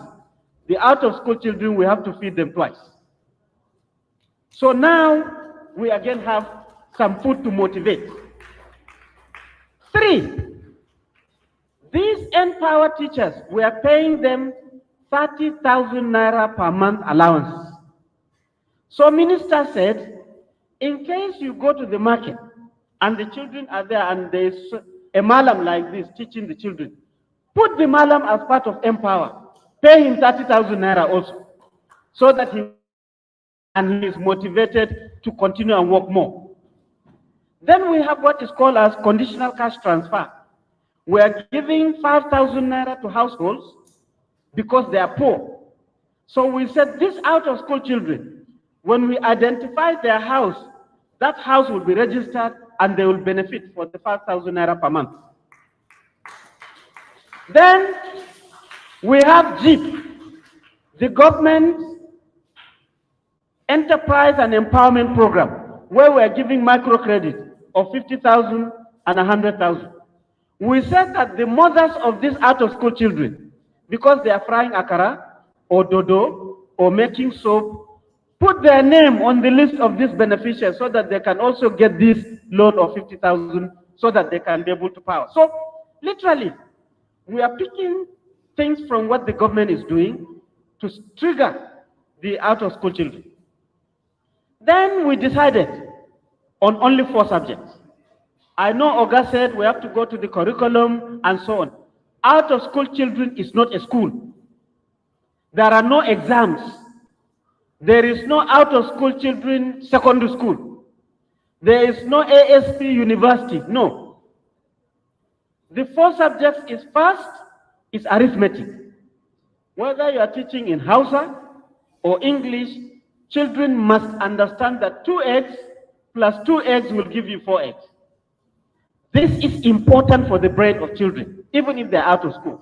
the out-of-school children, we have to feed them twice. So now we again have some food to motivate. 3, these N-Power teachers, we are paying them 30,000 naira per month allowances. So minister said, in case you go to the market and the children are there and there's a malam like this teaching the children, put the malam as part of N-Power. Pay him 30,000 naira also, so that he is motivated to continue and work more. Then we have what is called as conditional cash transfer. We are giving 5,000 naira to households because they are poor. So we said these out-of-school children, when we identify their house, that house will be registered and they will benefit for the 5,000 naira per month. Then we have JEEP, the government enterprise and empowerment program, where we are giving microcredit of 50,000 and 100,000. We said that the mothers of these out-of-school children, because they are frying akara or dodo or making soap, put their name on the list of these beneficiaries so that they can also get this loan of 50,000 so that they can be able to power. So literally, we are picking things from what the government is doing to trigger the out-of-school children. Then we decided on only 4 subjects. I know Oga said we have to go to the curriculum and so on. Out-of-school children is not a school. There are no exams. There is no out-of-school children secondary school. There is no ASP university, no. The 4 subjects is first is arithmetic. Whether you are teaching in Hausa or English, children must understand that 2 eggs plus 2 eggs will give you 4 eggs. This is important for the brain of children, even if they're out of school.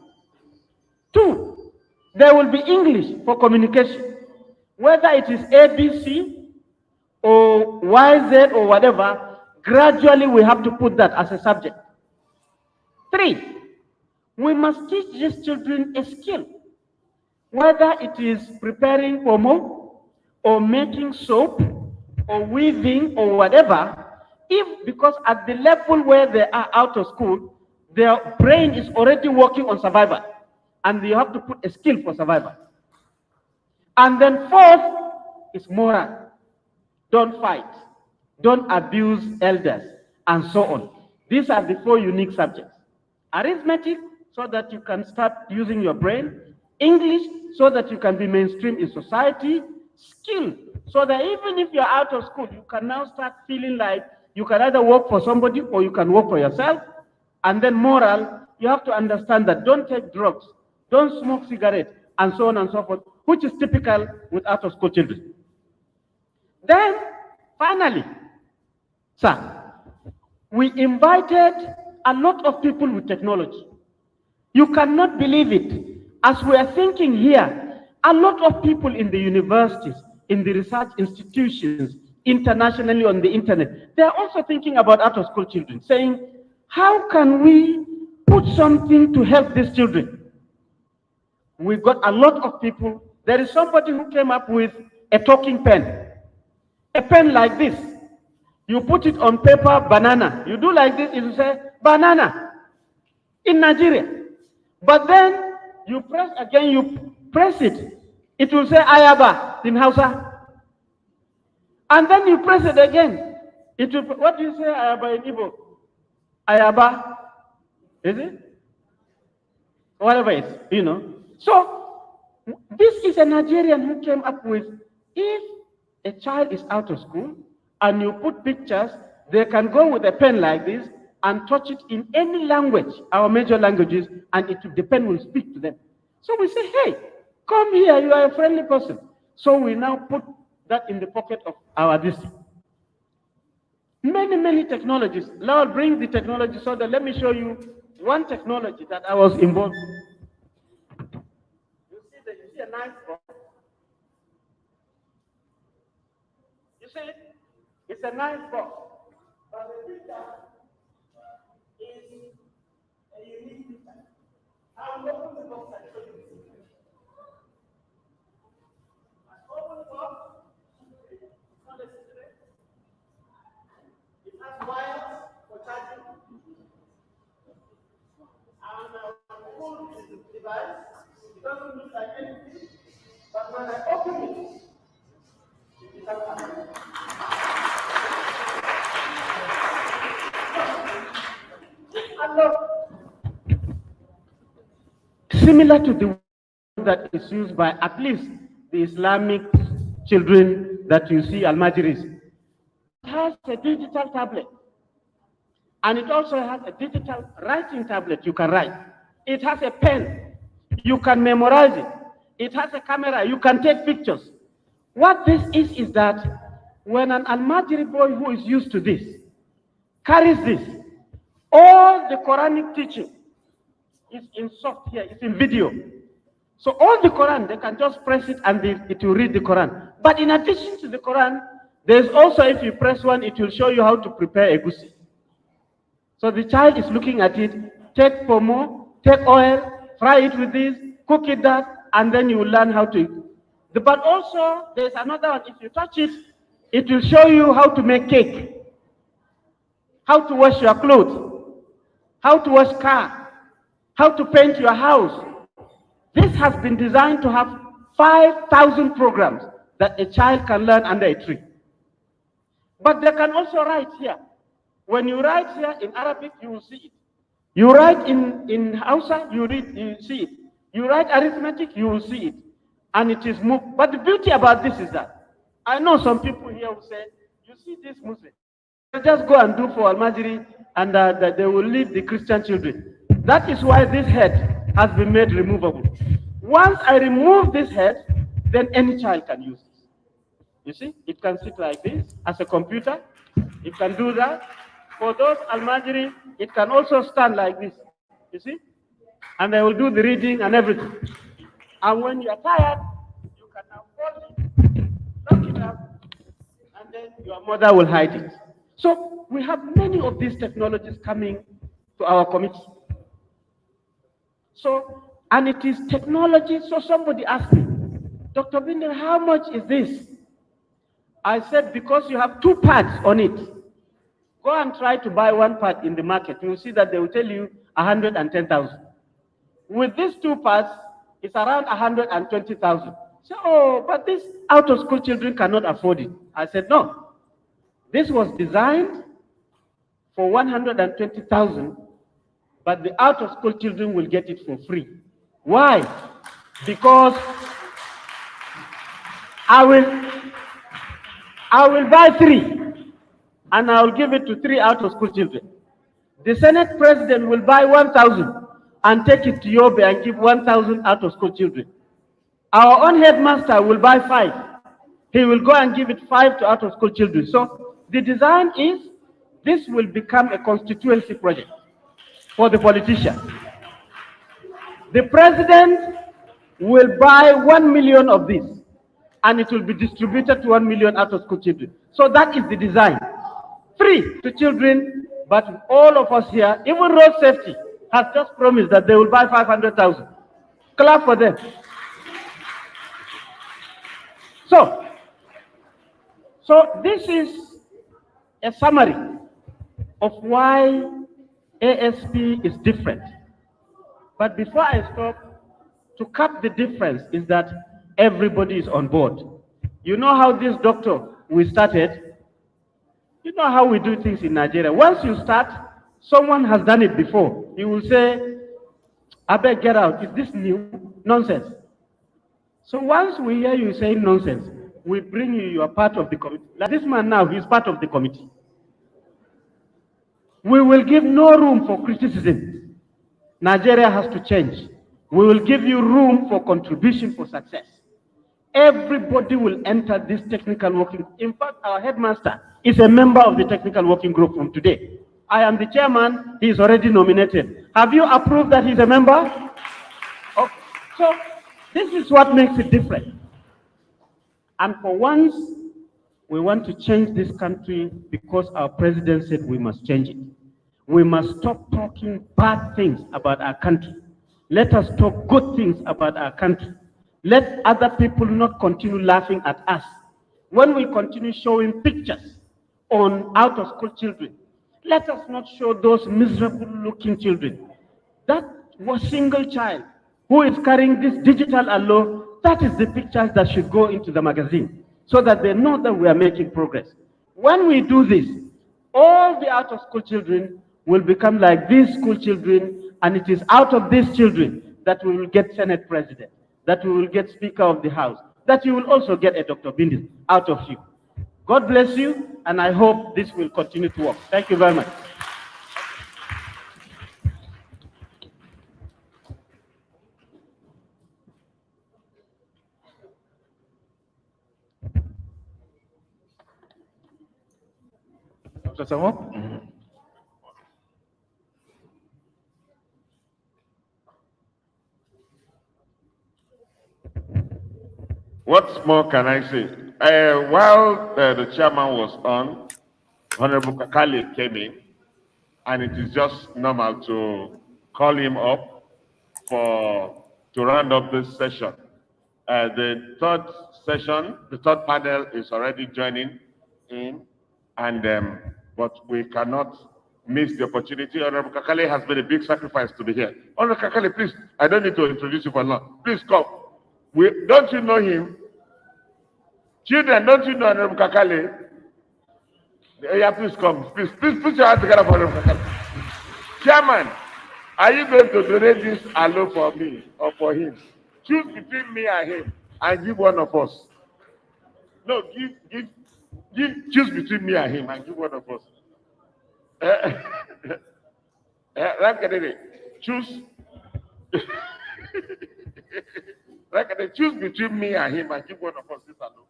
2, there will be English for communication. Whether it is ABC or YZ or whatever, gradually we have to put that as a subject. 3, we must teach these children a skill. Whether it is preparing pomo or making soap or weaving or whatever, if because at the level where they are out of school, their brain is already working on survival, and you have to put a skill for survival. And then 4th is moral. Don't fight, don't abuse elders, and so on. These are the 4 unique subjects. Arithmetic, so that you can start using your brain. English, so that you can be mainstream in society. Skill, so that even if you're out of school, you can now start feeling like you can either work for somebody or you can work for yourself. And then moral, you have to understand that don't take drugs, don't smoke cigarettes, and so on and so forth, which is typical with out of school children. Then, finally, sir, we invited a lot of people with technology. You cannot believe it. As we are thinking here, a lot of people in the universities, in the research institutions, internationally on the internet, they are also thinking about out-of-school children, saying, how can we put something to help these children? We got a lot of people. There is somebody who came up with a talking pen. A pen like this. You put it on paper, banana. You do like this, it will say, banana, in Nigeria. But then, you press again, you press it. It will say, ayaba, in Hausa. And then you press it again. It will, what do you say, ayaba in Igbo? Ayaba, is it? Whatever it is, you know. So, this is a Nigerian who came up with, if a child is out of school and you put pictures, they can go with a pen like this and touch it in any language, our major languages, and the pen will speak to them. So we say, hey, come here, you are a friendly person. So we now put that in the pocket of our district. Many, many technologies. Now I'll bring the technology so that let me show you one technology that I was involved in. You see a nice box? You see it? It's a nice box. But the picture is a unique picture. I'll open the box and show you this. I open the box. It's not a secret. It has wires for charging. And pull this device. It doesn't look like anything. But when I open it, it becomes alive. Similar to the that is used by at least the Islamic children that you see, Al-Majris. It has a digital tablet. And it also has a digital writing tablet you can write. It has a pen. You can memorize it. It has a camera. You can take pictures. What this is that when an Al-Majri boy who is used to this carries this, all the Quranic teaching is in soft here, it's in video. So all the Quran, they can just press it and it will read the Quran. But in addition to the Quran, there's also, if you press one, it will show you how to prepare egusi. So the child is looking at it, take pomo, take oil, fry it with this, cook it that, and then you will learn how to. But also, there's another one, if you touch it, it will show you how to make cake, how to wash your clothes, how to wash car, how to paint your house. This has been designed to have 5,000 programs that a child can learn under a tree. But they can also write here. When you write here in Arabic, you will see it. You write in Hausa, you see it. You write arithmetic, you will see it. and it is moved. But the beauty about this is that I know some people here who say, you see this Muslim, they'll just go and do for Al-Majiri and that they will leave the Christian children. That is why this head has been made removable. Once I remove this head, then any child can use this. You see, it can sit like this as a computer. It can do that. For those Al-Majiri, it can also stand like this. You see? And they will do the reading and everything. And when you are tired, you can now fold it, lock it up, and then your mother will hide it. So we have many of these technologies coming to our committee. So, and it is technology. So somebody asked me, Dr. Binder, how much is this? I said, because you have two parts on it. Go and try to buy one part in the market. You will see that they will tell you 110,000. With these two parts, it's around 120,000. So, oh, but these out-of-school children cannot afford it. I said, no. This was designed for 120,000, but the out-of-school children will get it for free. Why? Because I will buy 3, and I will give it to 3 out-of-school children. The Senate President will buy 1,000 and take it to Yobe and give 1,000 out-of-school children. Our own headmaster will buy 5. He will go and give it 5 to out-of-school children. So the design is, this will become a constituency project for the politician. The president will buy 1 million of this, and it will be distributed to 1 million out-of-school children. So that is the design. Free to children, but all of us here, even road safety, has just promised that they will buy 500,000. Clap for them. So this is a summary of why ASP is different. But before I stop, to cap the difference is that everybody is on board. You know how this doctor we started? You know how we do things in Nigeria. Once you start, someone has done it before. You will say, I beg, get out. Is this new? Nonsense. So once we hear you saying nonsense, we bring you, you are part of the committee. Like this man now, he's part of the committee. We will give no room for criticism. Nigeria has to change. We will give you room for contribution for success. Everybody will enter this technical working. In fact, our headmaster is a member of the technical working group from today. I am the chairman. He is already nominated. Have you approved that he's a member? Okay. So this is what makes it different. And for once, we want to change this country because our president said we must change it. We must stop talking bad things about our country. Let us talk good things about our country. Let other people not continue laughing at us. When we continue showing pictures on out-of-school children, let us not show those miserable-looking children. That was single child who is carrying this digital allo, that is the pictures that should go into the magazine so that they know that we are making progress. When we do this, all the out-of-school children will become like these school children, and it is out of these children that we will get Senate President, that we will get Speaker of the House, that you will also get a Dr. Bindis out of you. God bless you, and I hope this will continue to work. Thank you very much. Dr. Samo? What more can I say? While the chairman was on, Honorable Kakali came in, and it is just normal to call him up to round up this session. The third session, the third panel is already joining in, and but we cannot miss the opportunity. Honorable Kakali has been a big sacrifice to be here. Honorable Kakali, please, I don't need to introduce you for long. Please come. Don't you know him? Children, don't you know Honorable Kakali? Yeah, please come. Please put your hands together for Honorable Kakali. Chairman, are you going to donate this allo for me or for him? Choose between me and him. and give one of us. No, choose between me and him and give one of us. Choose. Choose between me and him and give one of us this alone.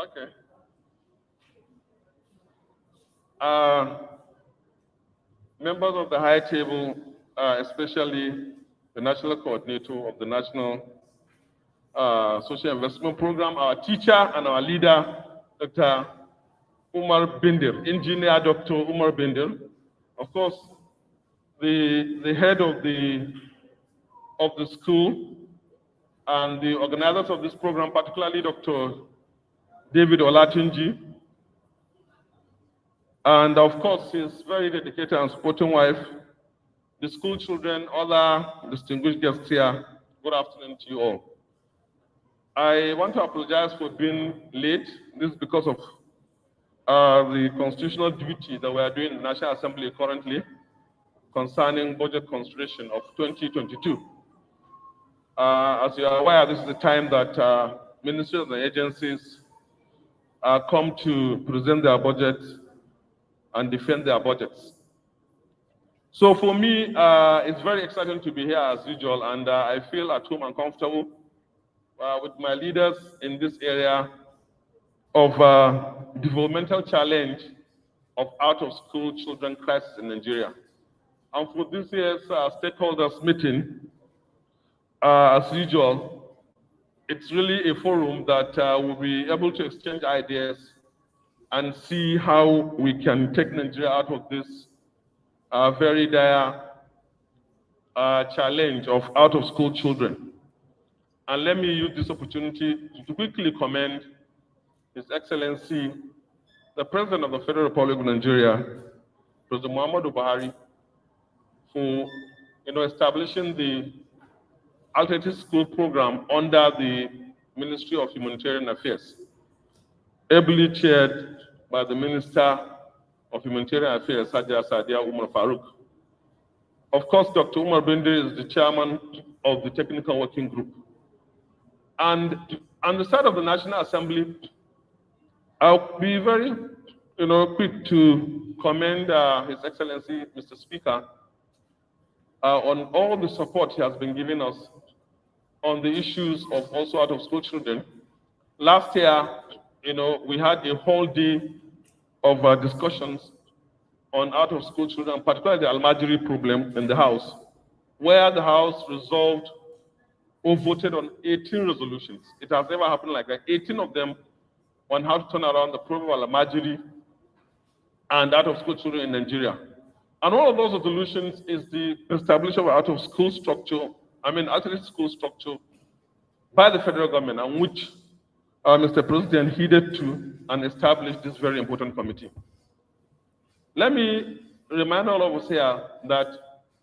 Okay. Members of the high table, especially the national coordinator of the National Social Investment Program, our teacher and our leader, Dr. Umar Bindir, Engineer Dr. Umar Bindir. Of course, the head of the school and the organizers of this program, particularly Dr. David Olatunji, and of course his very dedicated and supporting wife, the school children, other distinguished guests here. Good afternoon to you all. I want to apologize for being late. This is because of the constitutional duty that we are doing in the National Assembly currently concerning budget consideration of 2022. As you are aware, this is the time that ministries and agencies come to present their budgets and defend their budgets. So for me, it's very exciting to be here as usual, and I feel at home and comfortable with my leaders in this area of developmental challenge of out-of-school children crisis in Nigeria. And for this year's stakeholders meeting, as usual, it's really a forum that will be able to exchange ideas and see how we can take Nigeria out of this very dire challenge of out-of-school children. And let me use this opportunity to quickly commend His Excellency, the President of the Federal Republic of Nigeria, President Muhammadu Buhari, for establishing the alternative school program under the Ministry of Humanitarian Affairs, ably chaired by the Minister of Humanitarian Affairs, Sadia Umar Farouk. Of course, Dr. Umar Bindi is the chairman of the Technical Working Group. And on the side of the National Assembly, I'll be very quick to commend His Excellency, Mr. Speaker, on all the support he has been giving us on the issues of also out-of-school children. Last year, we had a whole day of discussions on out-of-school children, particularly the Almajiri problem in the House, where the House resolved or voted on 18 resolutions. It has never happened like that. 18 of them on how to turn around the problem of Almajiri and out-of-school children in Nigeria. And one of those resolutions is the establishment of out-of-school structure, alternate school structure by the federal government, and which Mr. President heeded to and established this very important committee. Let me remind all of us here that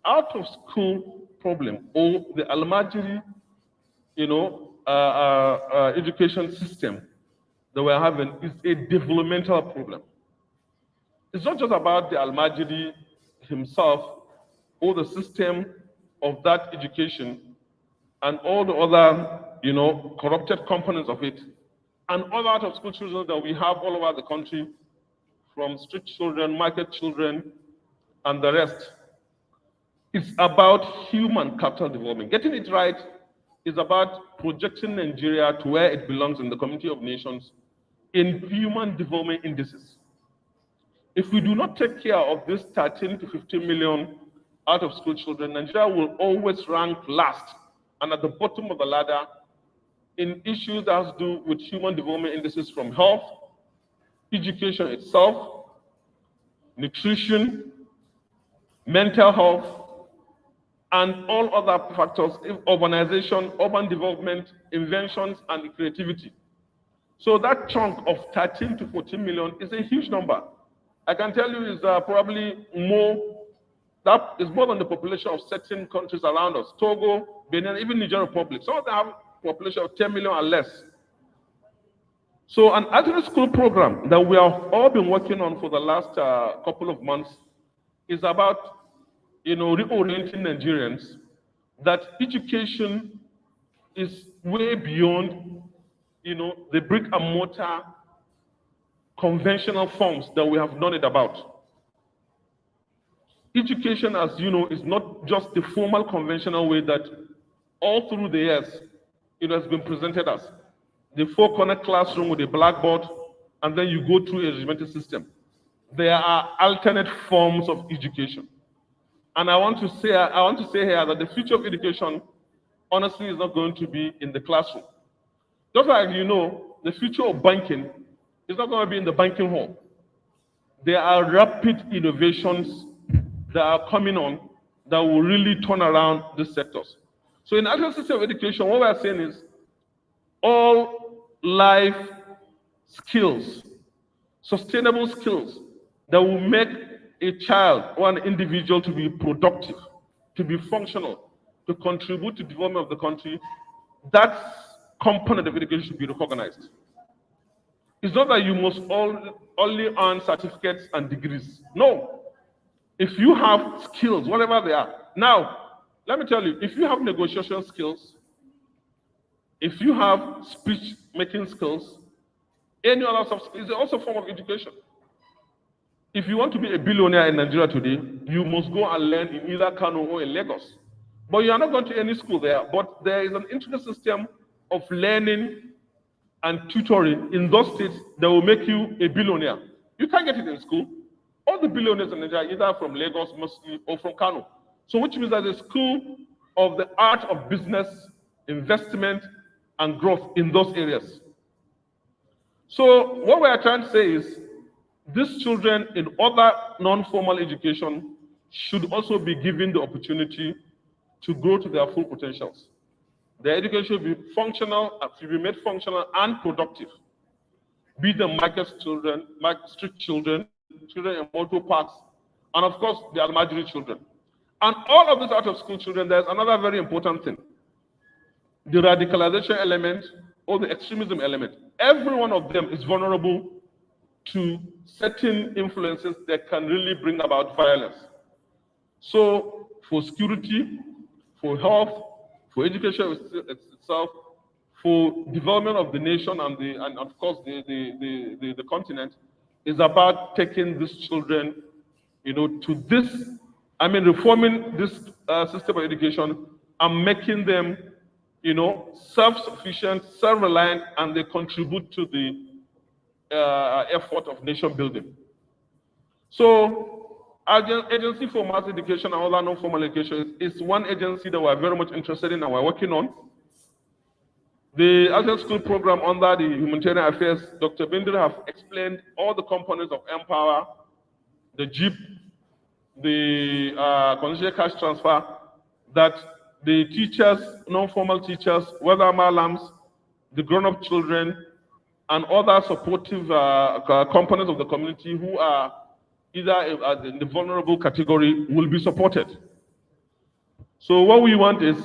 out-of-school problem, or the Almajiri, education system that we're having, is a developmental problem. It's not just about the Almajiri himself or the system of that education and all the other, corrupted components of it, and other out-of-school children that we have all over the country, from street children, market children, and the rest. It's about human capital development. Getting it right is about projecting Nigeria to where it belongs in the community of nations in human development indices. If we do not take care of this 13 to 15 million out-of-school children, Nigeria will always rank last and at the bottom of the ladder in issues that has to do with human development indices, from health, education itself, nutrition, mental health, and all other factors, urbanization, urban development, inventions, and creativity. So that chunk of 13 to 14 million is a huge number. I can tell you is probably more, that is more than the population of certain countries around us. Togo, Benin, even Niger Republic. Some of them have a population of 10 million or less. So an alternate school program that we have all been working on for the last couple of months is about reorienting Nigerians that education is way beyond, the brick and mortar conventional forms that we have known it about. Education, as you know, is not just the formal conventional way that all through the years it has been presented as. The four-corner classroom with a blackboard, and then you go through a regimental system. There are alternate forms of education. And I want to say here that the future of education, honestly, is not going to be in the classroom. Just like the future of banking is not going to be in the banking hall. There are rapid innovations that are coming on that will really turn around these sectors. So in the actual system of education, what we are saying is all life skills, sustainable skills that will make a child or an individual to be productive, to be functional, to contribute to the development of the country, that component of education should be recognized. It's not that you must only earn certificates and degrees. No. If you have skills, whatever they are. Now, let me tell you, if you have negotiation skills, if you have speech making skills, any other soft skills is also a form of education. If you want to be a billionaire in Nigeria today, you must go and learn in either Kano or in Lagos. But you are not going to any school there. But there is an intricate system of learning and tutoring in those states that will make you a billionaire. You can't get it in school. All the billionaires in Nigeria, either from Lagos mostly or from Kano. So which means that the school of the art of business, investment, and growth in those areas. So what we are trying to say is these children in other non-formal education should also be given the opportunity to grow to their full potentials. Their education should be functional, should be made functional and productive. Be the market children, street children, children in motor parks, and of course the Almajiri children. And all of these out of school children, there's another very important thing. The radicalization element or the extremism element. Every one of them is vulnerable to certain influences that can really bring about violence. So for security, for health, for education itself, for development of the nation and of course the continent, is about taking these children, to this, reforming this system of education and making them, self-sufficient, self-reliant, and they contribute to the effort of nation building. So, Agency for Mass Education and other non-formal education is one agency that we're very much interested in and we're working on. The Agent School Program under the Humanitarian Affairs, Dr. Binder have explained all the components of Empower, the JIP, the conditional cash transfer, that the teachers, non-formal teachers, whether malams, the grown-up children, and other supportive components of the community who are either in the vulnerable category will be supported. So what we want is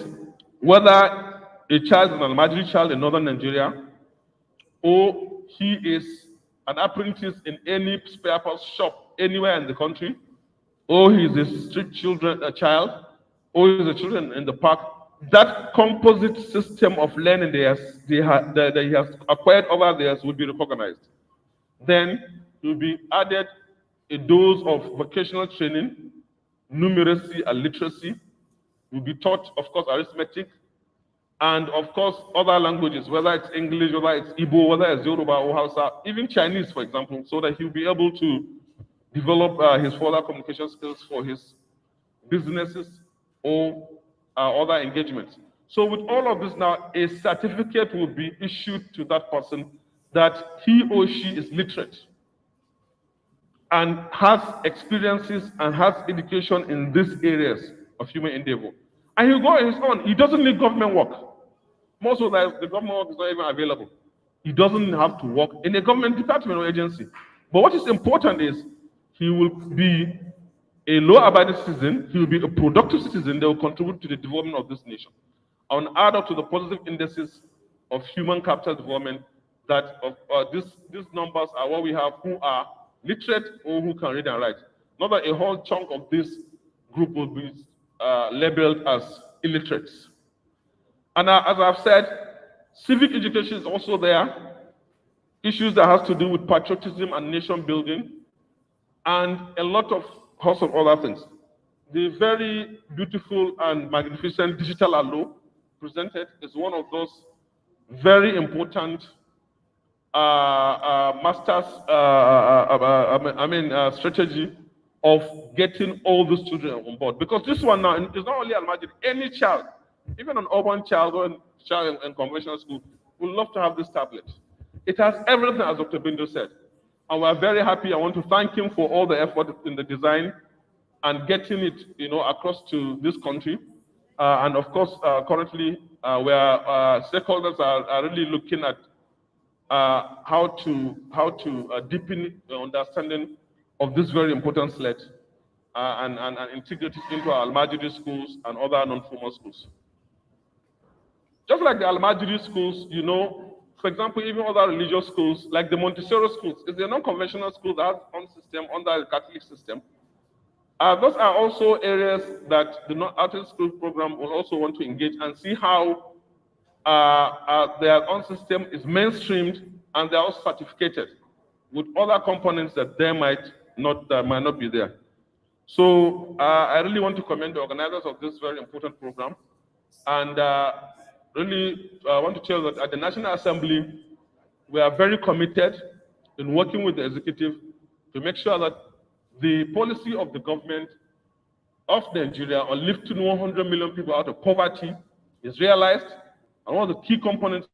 whether a child is an Almajiri child in northern Nigeria, or he is an apprentice in any spare parts shop anywhere in the country, or he is a street child, or he is a children in the park, that composite system of learning that he has acquired over the years will be recognized. Then will be added a dose of vocational training, numeracy and literacy, will be taught, of course, arithmetic, and of course, other languages, whether it's English, whether it's Igbo, whether it's Yoruba or Hausa, even Chinese, for example, so that he'll be able to develop his further communication skills for his businesses or other engagements. So with all of this now, a certificate will be issued to that person that he or she is literate and has experiences and has education in these areas of human endeavor. And he'll go on his own. He doesn't need government work. Most of the government work is not even available. He doesn't have to work in a government department or agency. But what is important is he will be a law-abiding citizen, he will be a productive citizen that will contribute to the development of this nation. And add up to the positive indices of human capital development that these numbers are what we have who are literate or who can read and write. Not that a whole chunk of this group will be labeled as illiterates. And as I've said, civic education is also there, issues that has to do with patriotism and nation building, and a lot of host of other things. The very beautiful and magnificent digital allo presented is one of those very important master's, strategy of getting all these children on board. Because this one now is not only Almajiri, any child, even an urban child or child in conventional school, would love to have this tablet. It has everything, as Dr. Bindo said. And we're very happy. I want to thank him for all the effort in the design and getting it, across to this country. And of course, currently, where stakeholders are really looking at how to deepen the understanding of this very important slate and integrate it into our Almajiri schools and other non-formal schools. Just like the Almajiri schools, for example, even other religious schools, like the Montessori schools, is a non-conventional school that has own system under the Catholic system. Those are also areas that the Artist School program will also want to engage and see how their own system is mainstreamed and they are also certificated with other components that they might not be there. So I really want to commend the organizers of this very important program, and really want to tell you that at the National Assembly, we are very committed in working with the executive to make sure that the policy of the government of Nigeria on lifting 100 million people out of poverty is realized, and one of the key components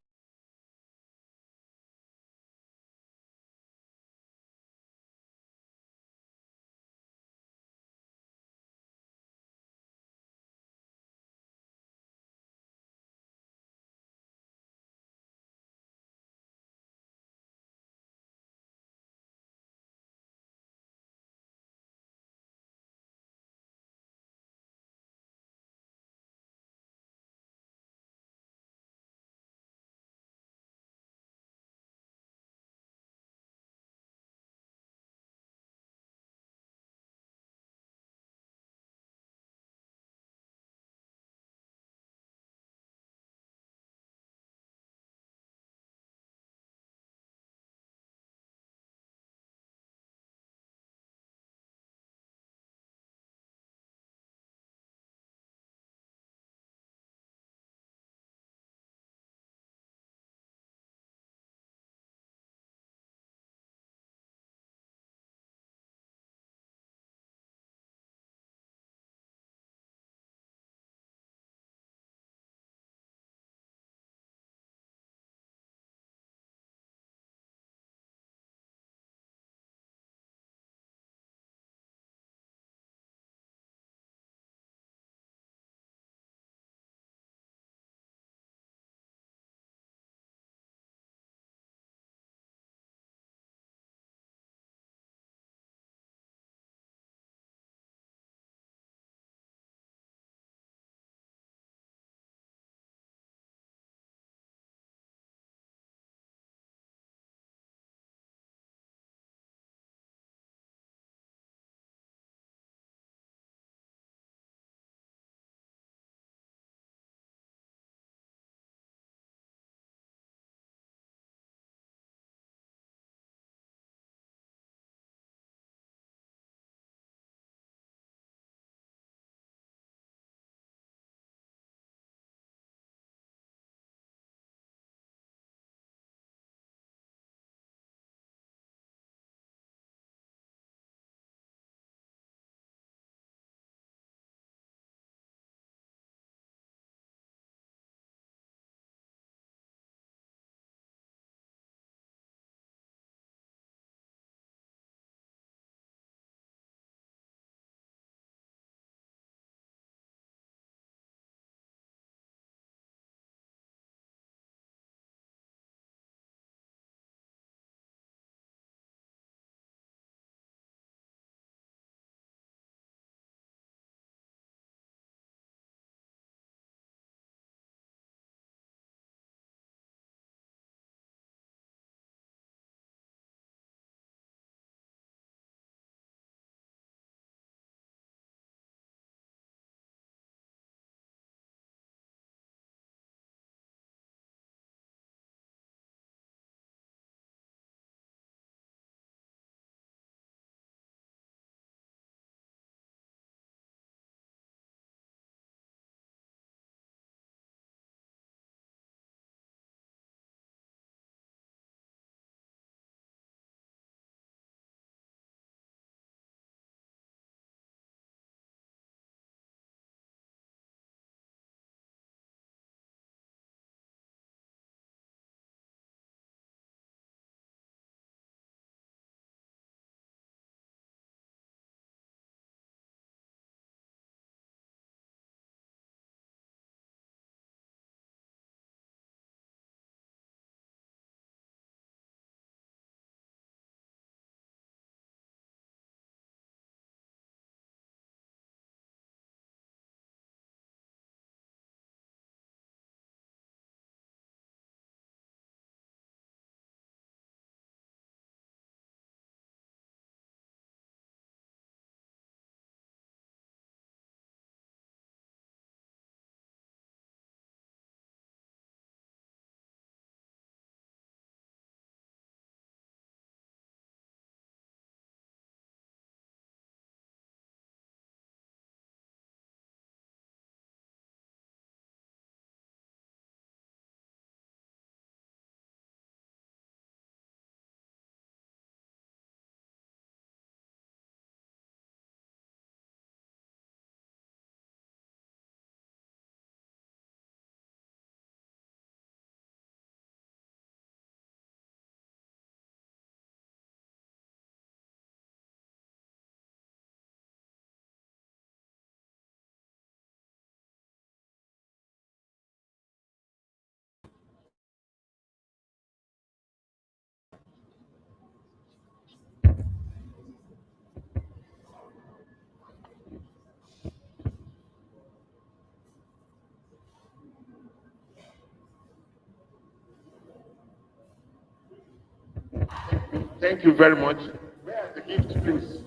Thank you very much. Where are the gifts, please?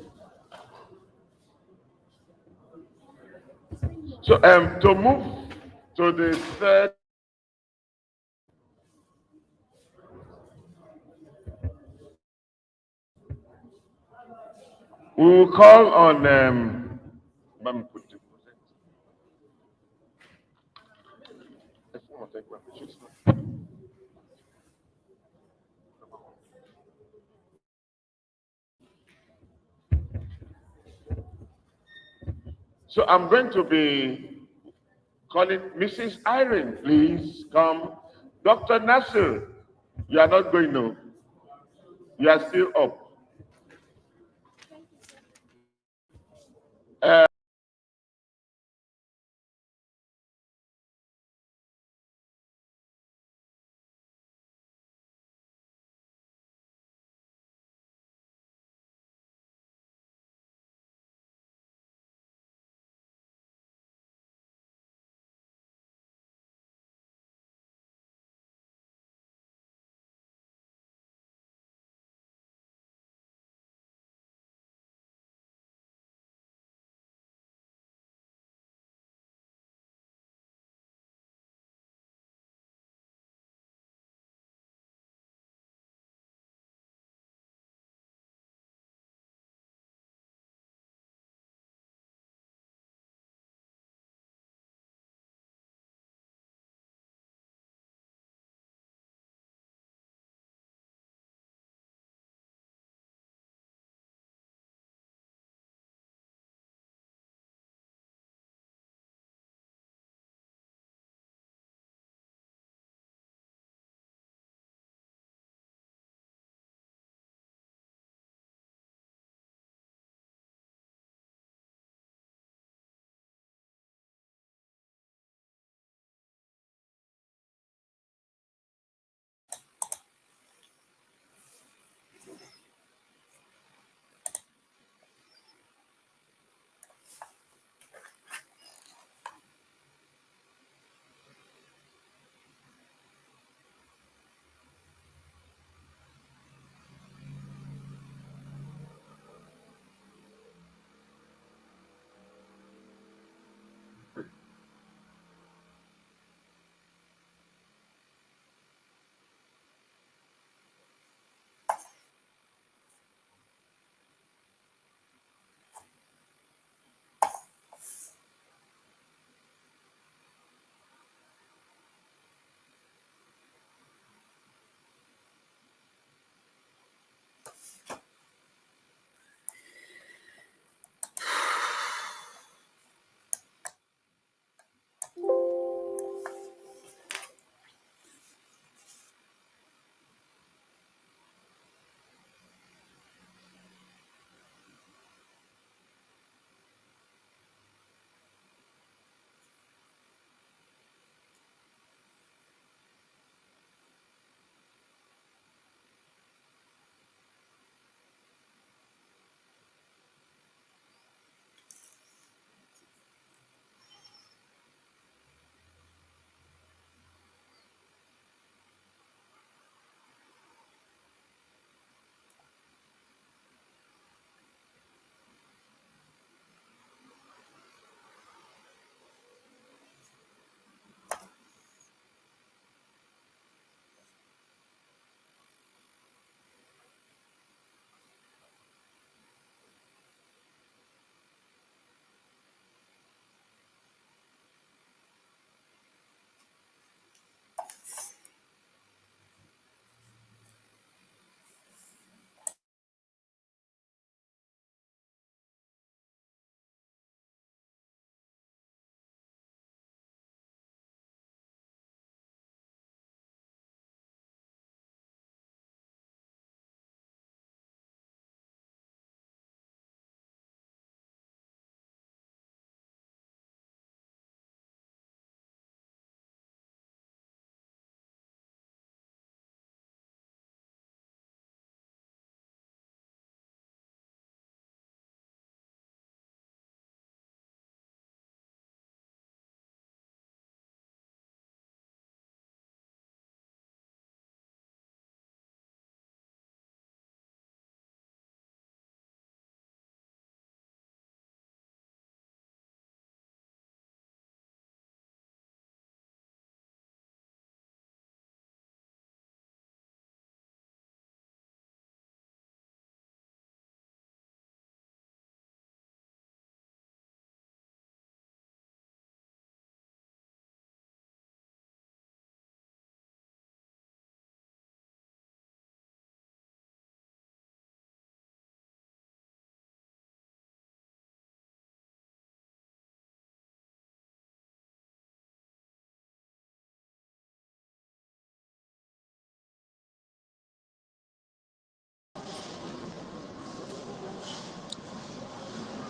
So to move to the third. We will call on so I'm going to be calling Mrs. Irene, please come. Dr. Nasser, you are not going to. You are still up.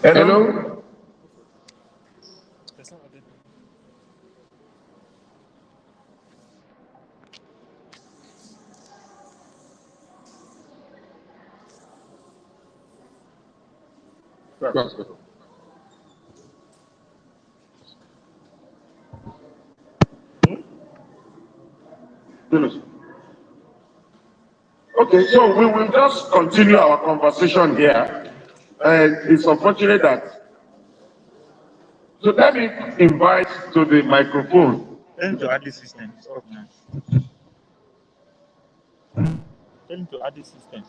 Hello? Finish. Okay, so we will just continue our conversation here. And it's unfortunate that. So let me invite to the microphone. Tell him to add the system. Stop now. Tell him to add the system.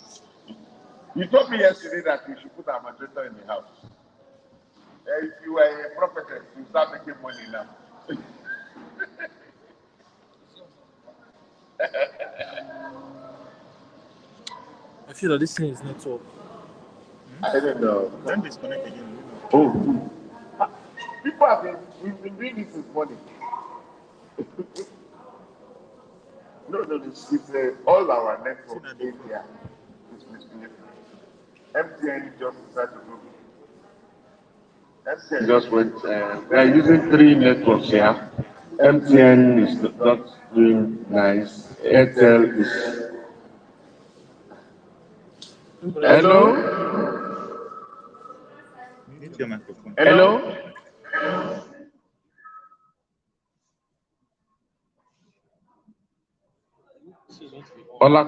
You told me yesterday that we should put our moderator in the house. If you were a prophetess, you start making money now. I feel that this thing is not up. I don't know. Don't disconnect again. Oh. People have been, we've been doing this since morning. No, this is all our network is here. It's misbehaving. MTN just decided to go. MTN just went, we are using 3 networks here. MTN is not doing nice. Airtel is. Hello? Mute your microphone. Hello? Hola.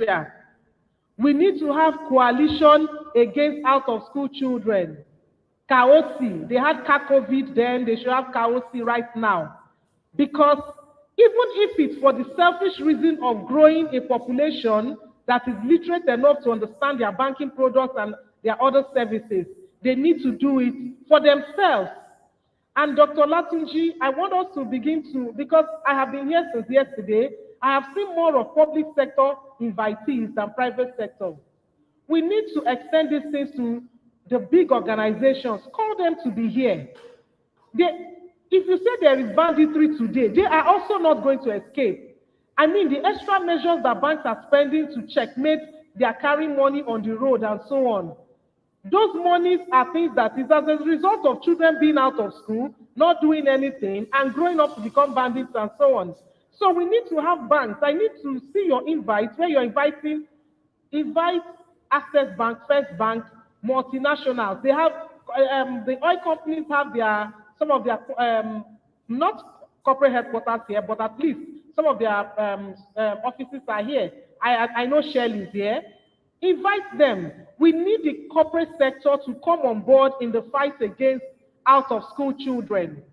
Nigeria. We need to have coalition against out-of-school children. CAOSI, they had COVID then, they should have CAOSI right now. Because even if it's for the selfish reason of growing a population that is literate enough to understand their banking products and their other services, they need to do it for themselves. And Dr. Latunji, I want us to begin to, because I have been here since yesterday, I have seen more of public sector invitees than private sector. We need to extend these things to the big organizations, call them to be here. If you say there is banditry today, they are also not going to escape. I mean, the extra measures that banks are spending to checkmate their carrying money on the road and so on. Those monies are things that is as a result of children being out of school, not doing anything, and growing up to become bandits and so on. So we need to have banks. I need to see your invite where you're invite Access Bank, First Bank, multinationals. They have, the oil companies have some of their, not corporate headquarters here, but at least some of their offices are here. I know Shell is here. Invite them. We need the corporate sector to come on board in the fight against out-of-school children.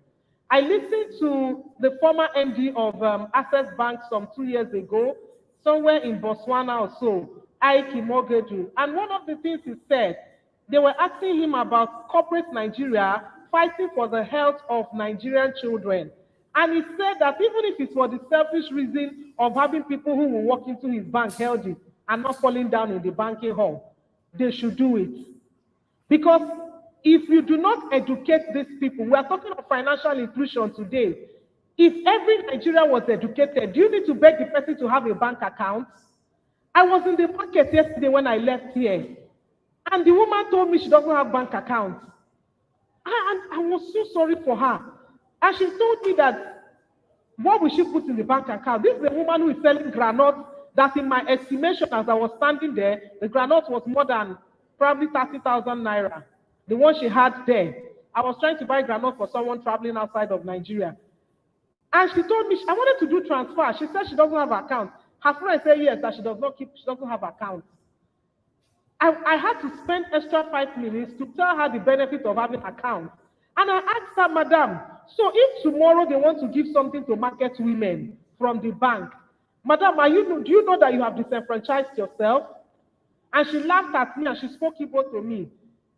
I listened to the former MD of Access Bank some 2 years ago, somewhere in Botswana or so, Ike Mogedu. And one of the things he said, they were asking him about corporate Nigeria fighting for the health of Nigerian children. And he said that even if it's for the selfish reason of having people who will walk into his bank healthy and not falling down in the banking hall, they should do it. Because if you do not educate these people, we are talking of financial inclusion today. If every Nigerian was educated, do you need to beg the person to have a bank account? I was in the market yesterday when I left here, and the woman told me she doesn't have bank account. I was so sorry for her. And she told me that, what will she put in the bank account? This is a woman who is selling granules that in my estimation as I was standing there, the granules was more than probably 30,000 naira. The one she had there. I was trying to buy granules for someone traveling outside of Nigeria. And she told me, I wanted to do transfer. She said she doesn't have an account. Her friend said yes, that she doesn't have an account. I had to spend extra 5 minutes to tell her the benefit of having an account. And I asked her, Madam, so if tomorrow they want to give something to market women from the bank, Madam, do you know that you have disenfranchised yourself? And she laughed at me and she spoke Igbo to me.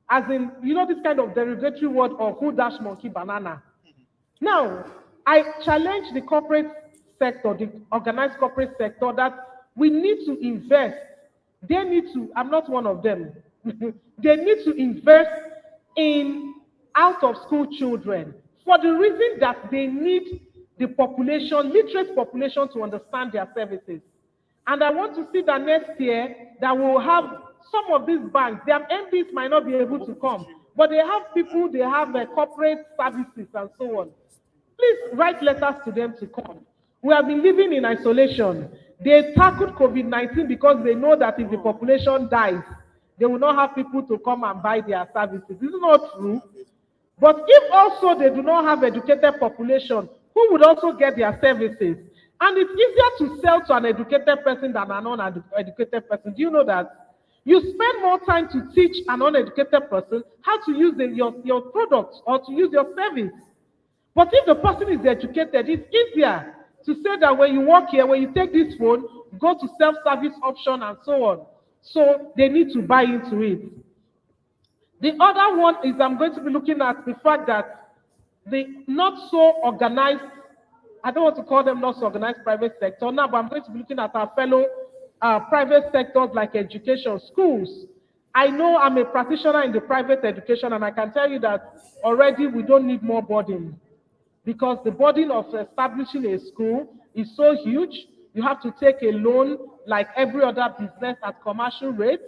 As in, you know, this kind of derogatory word of who dash monkey banana. Now, I challenge the corporate sector, the organized corporate sector, that we need to invest. They need to, I'm not one of them, they need to invest in out-of-school children for the reason that they need the population, literate population, to understand their services. And I want to see that next year that we'll have some of these banks, their MPs might not be able to come, but they have people, they have corporate services and so on. Please write letters to them to come. We have been living in isolation. They tackled COVID-19 because they know that if the population dies, they will not have people to come and buy their services. This is not true. But if also they do not have educated population, who would also get their services? And it's easier to sell to an educated person than an uneducated person. Do you know that? You spend more time to teach an uneducated person how to use your product or to use your service. But if the person is educated, it's easier to say that when you walk here, when you take this phone, go to self-service option and so on. So they need to buy into it. The other one is I'm going to be looking at the fact that the not so organized, I don't want to call them not so organized private sector now, but I'm going to be looking at our fellow private sectors like education, schools. I know I'm a practitioner in the private education, and I can tell you that already we don't need more burden, because the burden of establishing a school is so huge. You have to take a loan like every other business at commercial rates.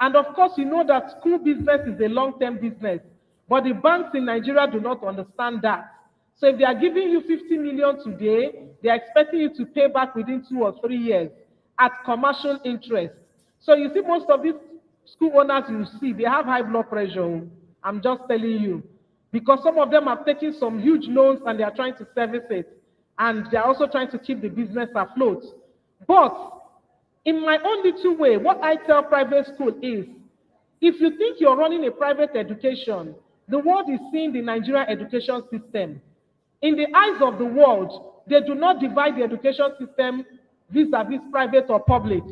And of course, you know that school business is a long-term business, but the banks in Nigeria do not understand that. So if they are giving you 50 million today, they are expecting you to pay back within 2 or 3 years at commercial interest. So you see, most of these school owners you see, they have high blood pressure. I'm just telling you. Because some of them are taking some huge loans and they are trying to service it. And they are also trying to keep the business afloat. But In my own little way, what I tell private school is, if you think you're running a private education, the world is seeing the Nigerian education system. In the eyes of the world, they do not divide the education system vis-a-vis private or public.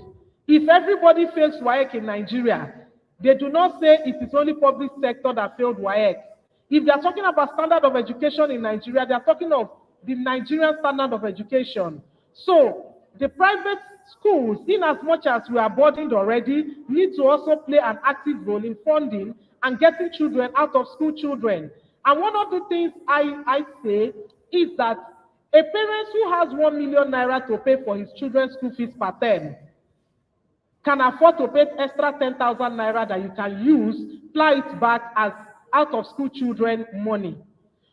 If everybody fails WAEC in Nigeria, they do not say it is only public sector that failed WAEC. If they are talking about standard of education in Nigeria, they are talking of the Nigerian standard of education. So the private schools, in as much as we are burdened already, need to also play an active role in funding and getting children out of school children. And one of the things I say is that a parent who has 1 million naira to pay for his children's school fees per term can afford to pay extra 10,000 naira that you can use, ply it back as out of school children money.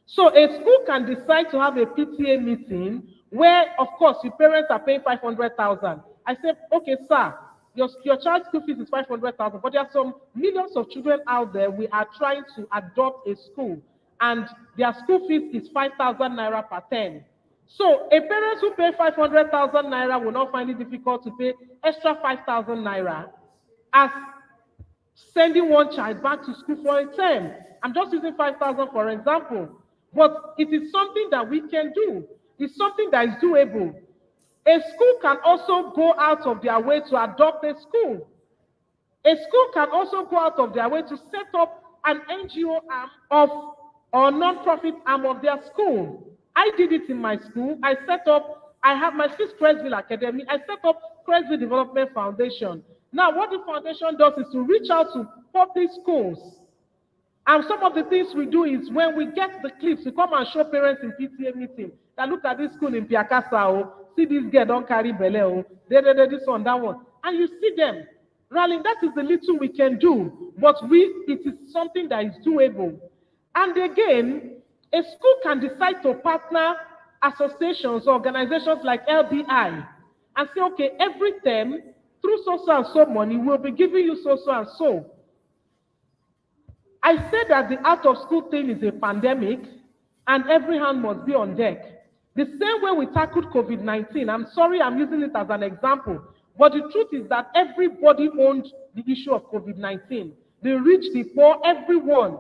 So a school can decide to have a PTA meeting where, of course, your parents are paying 500,000. I said, okay, sir, your child's school fees is 500,000, but there are some millions of children out there. We are trying to adopt a school, and their school fees is 5,000 naira per term. So a parent who pay 500,000 naira will not find it difficult to pay extra 5,000 naira as sending one child back to school for a term. I'm just using 5,000 for example, but it is something that we can do. It's something that is doable. A school can also go out of their way to adopt a school. A school can also go out of their way to set up an NGO arm of or non-profit arm of their school. I did it in my school. I have my school's CRISI Academy. I set up CRISI Development Foundation. Now, what the foundation does is to reach out to public schools. And some of the things we do is when we get the clips, we come and show parents in PTA meeting that look at this school in Piakasa, oh, see this girl don't carry belle, oh, this one, that one. And you see them rallying. That is the little we can do, but it is something that is doable. And again, a school can decide to partner associations, organizations like LBI, and say, okay, every term, through so and so money, we'll be giving you so and so. I said that the out of school thing is a pandemic and every hand must be on deck. The same way we tackled COVID-19, I'm sorry I'm using it as an example, but the truth is that everybody owned the issue of COVID-19. The rich, the poor, everyone.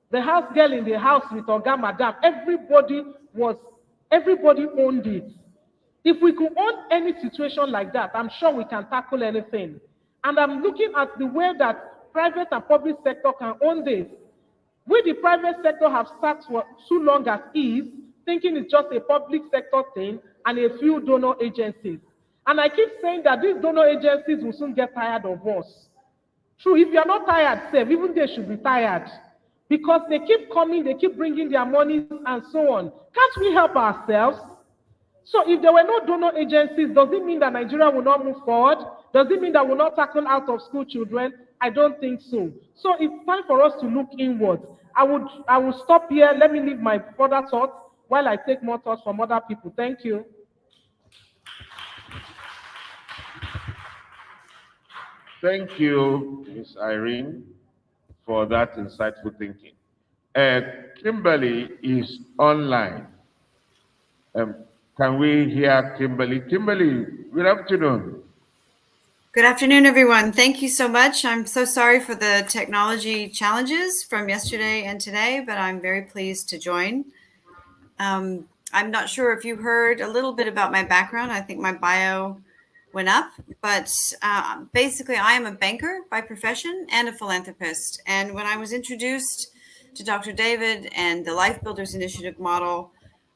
The house girl in the house with Oga Madam, everybody owned it. If we could own any situation like that, I'm sure we can tackle anything. And I'm looking at the way that private and public sector can own this. We, the private sector, have sat for too long at ease, thinking it's just a public sector thing and a few donor agencies. And I keep saying that these donor agencies will soon get tired of us. True, if you're not tired, Save, even they should be tired. Because they keep coming, they keep bringing their money and so on. Can't we help ourselves? So if there were no donor agencies, does it mean that Nigeria will not move forward? Does it mean that we'll not tackle out of school children? I don't think so. So it's time for us to look inward. I will stop here. Let me leave my further thoughts while I take more thoughts from other people. Thank you. Thank you, Ms. Irene, for that insightful thinking. Kimberly is online. Can we hear Kimberly? Kimberly, good afternoon. Good afternoon, everyone. Thank you so much. I'm so sorry for the technology challenges from yesterday and today, but I'm very pleased to join. I'm not sure if you heard a little bit about my background. I think my bio went up, but basically I am a banker by profession and a philanthropist. And when I was introduced to Dr. David and the Life Builders Initiative model,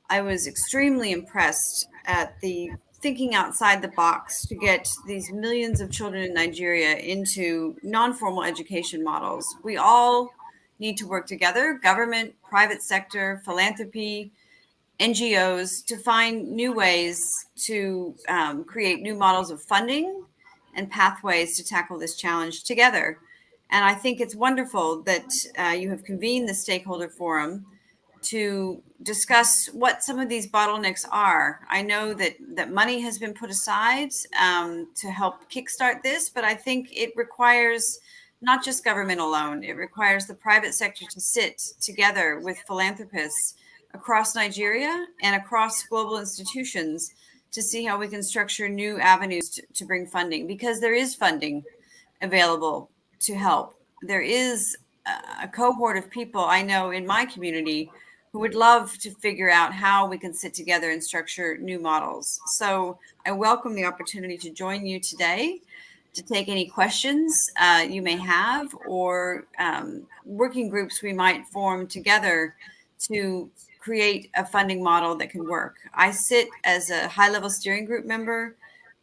I was extremely impressed at the thinking outside the box to get these millions of children in Nigeria into non-formal education models. We all need to work together, government, private sector, philanthropy, NGOs, to find new ways to create new models of funding and pathways to tackle this challenge together. And I think it's wonderful that you have convened the stakeholder forum to discuss what some of these bottlenecks are. I know that money has been put aside to help kickstart this, but I think it requires not just government alone. It requires the private sector to sit together with philanthropists across Nigeria and across global institutions to see how we can structure new avenues to bring funding, because there is funding available to help. There is a cohort of people I know in my community who would love to figure out how we can sit together and structure new models. So I welcome the opportunity to join you today to take any questions you may have, or working groups we might form together to create a funding model that can work. I sit as a high-level steering group member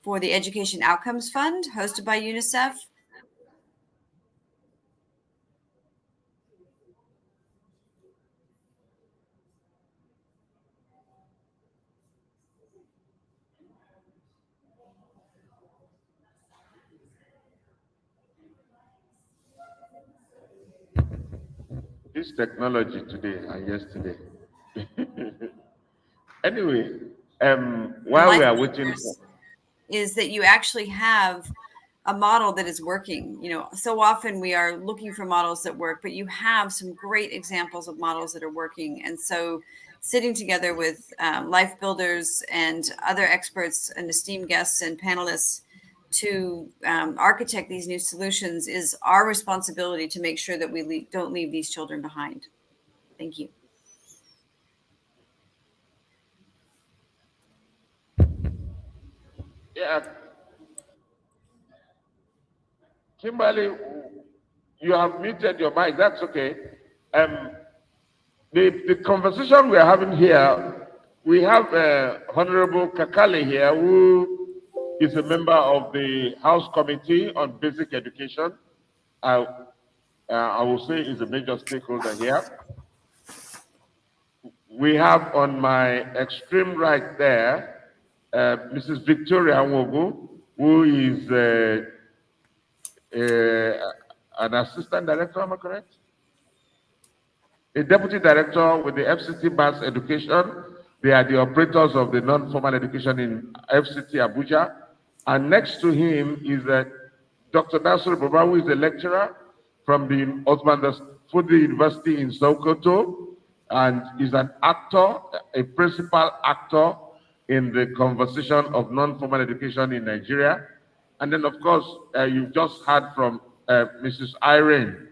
for the Education Outcomes Fund hosted by UNICEF. This technology today and yesterday. Anyway, while we are waiting for, is that you actually have a model that is working. You know, so often we are looking for models that work, but you have some great examples of models that are working. And so sitting together with life builders and other experts and esteemed guests and panelists to architect these new solutions is our responsibility to make sure that we don't leave these children behind. Thank you. yeah, Kimberly, you have muted your mic. That's okay. The conversation we are having here, we have Honorable Kakale here, who is a member of the House Committee on Basic Education. I will say is a major stakeholder here. We have on my extreme right there, Mrs. Victoria Nwogu, who is an assistant director, am I correct? A deputy director with the FCT Mass Education. They are the operators of the non-formal education in FCT Abuja. And next to him is Dr. Nasir Baba, who is a lecturer from the Osman Foodi University in Sokoto, and is an actor, a principal actor in the conversation of non-formal education in Nigeria. And then, of course, you've just heard from Mrs. Irene,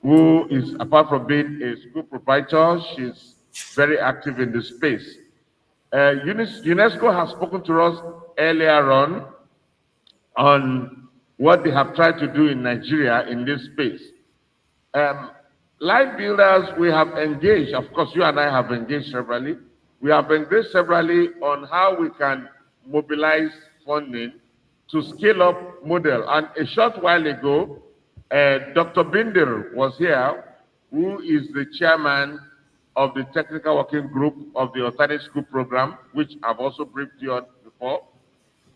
who is, apart from being a school proprietor, she's very active in this space. UNESCO has spoken to us earlier on what they have tried to do in Nigeria in this space. Life builders, we have engaged, of course, you and I have engaged severally. We have engaged severally on how we can mobilize funding to scale up model. And a short while ago, Dr. Binder was here, who is the chairman of the technical working group of the alternate school program, which I've also briefed you on before.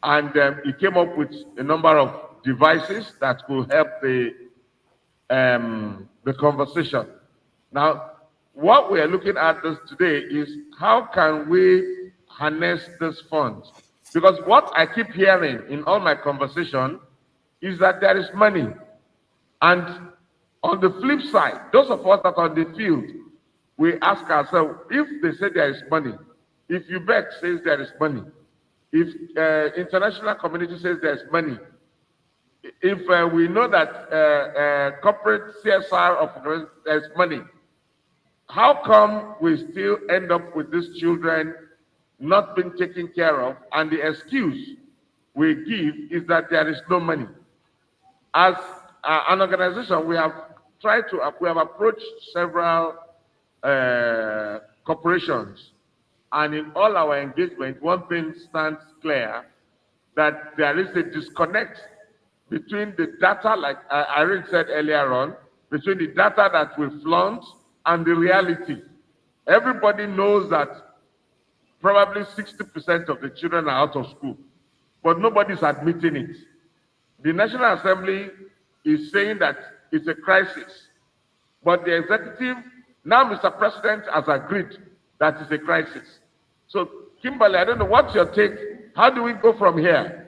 And he came up with a number of devices that could help the conversation. Now, what we are looking at this today is how can we harness this funds? Because what I keep hearing in all my conversation is that there is money. And on the flip side, those of us that are on the field, we ask ourselves, if they say there is money, if UBEC says there is money, if international community says there is money, if we know that corporate CSR of there's money, how come we still end up with these children not being taken care of? And the excuse we give is that there is no money. As an organization, we have approached several corporations, and in all our engagement, one thing stands clear, that there is a disconnect between the data, like Irene said earlier on, between the data that we flaunt and the reality. Everybody knows that probably 60% of the children are out of school, but nobody's admitting it. The National Assembly is saying that it's a crisis, but the executive, now Mr. President has agreed that it's a crisis. So, Kimberly, I don't know, what's your take? How do we go from here?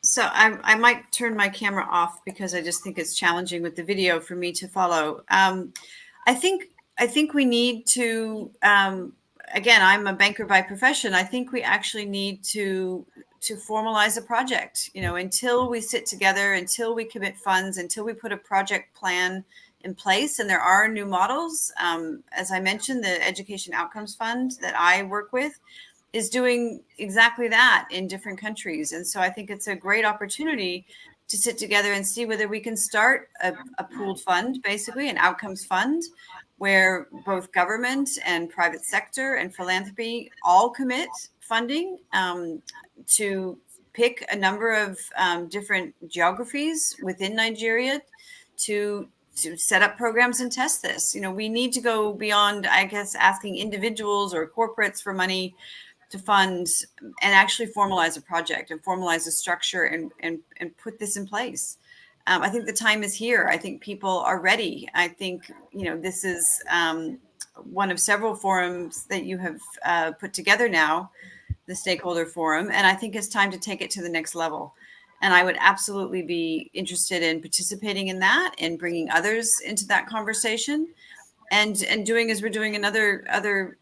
So I might turn my camera off because I just think it's challenging with the video for me to follow. I think we need to again, I'm a banker by profession. I think we actually need to formalize a project. Until we sit together, until we commit funds, until we put a project plan in place, and there are new models. As I mentioned, the Education Outcomes Fund that I work with is doing exactly that in different countries, and so I think it's a great opportunity to sit together and see whether we can start a pooled fund, basically an outcomes fund, where both government and private sector and philanthropy all commit funding to pick a number of different geographies within Nigeria to set up programs and test this. We need to go beyond, I guess, asking individuals or corporates for money to fund and actually formalize a project and formalize a structure and put this in place. I think the time is here. I think people are ready. I think, this is one of several forums that you have put together now, the stakeholder forum, and I think it's time to take it to the next level. And I would absolutely be interested in participating in that and bringing others into that conversation, and doing as we're doing in other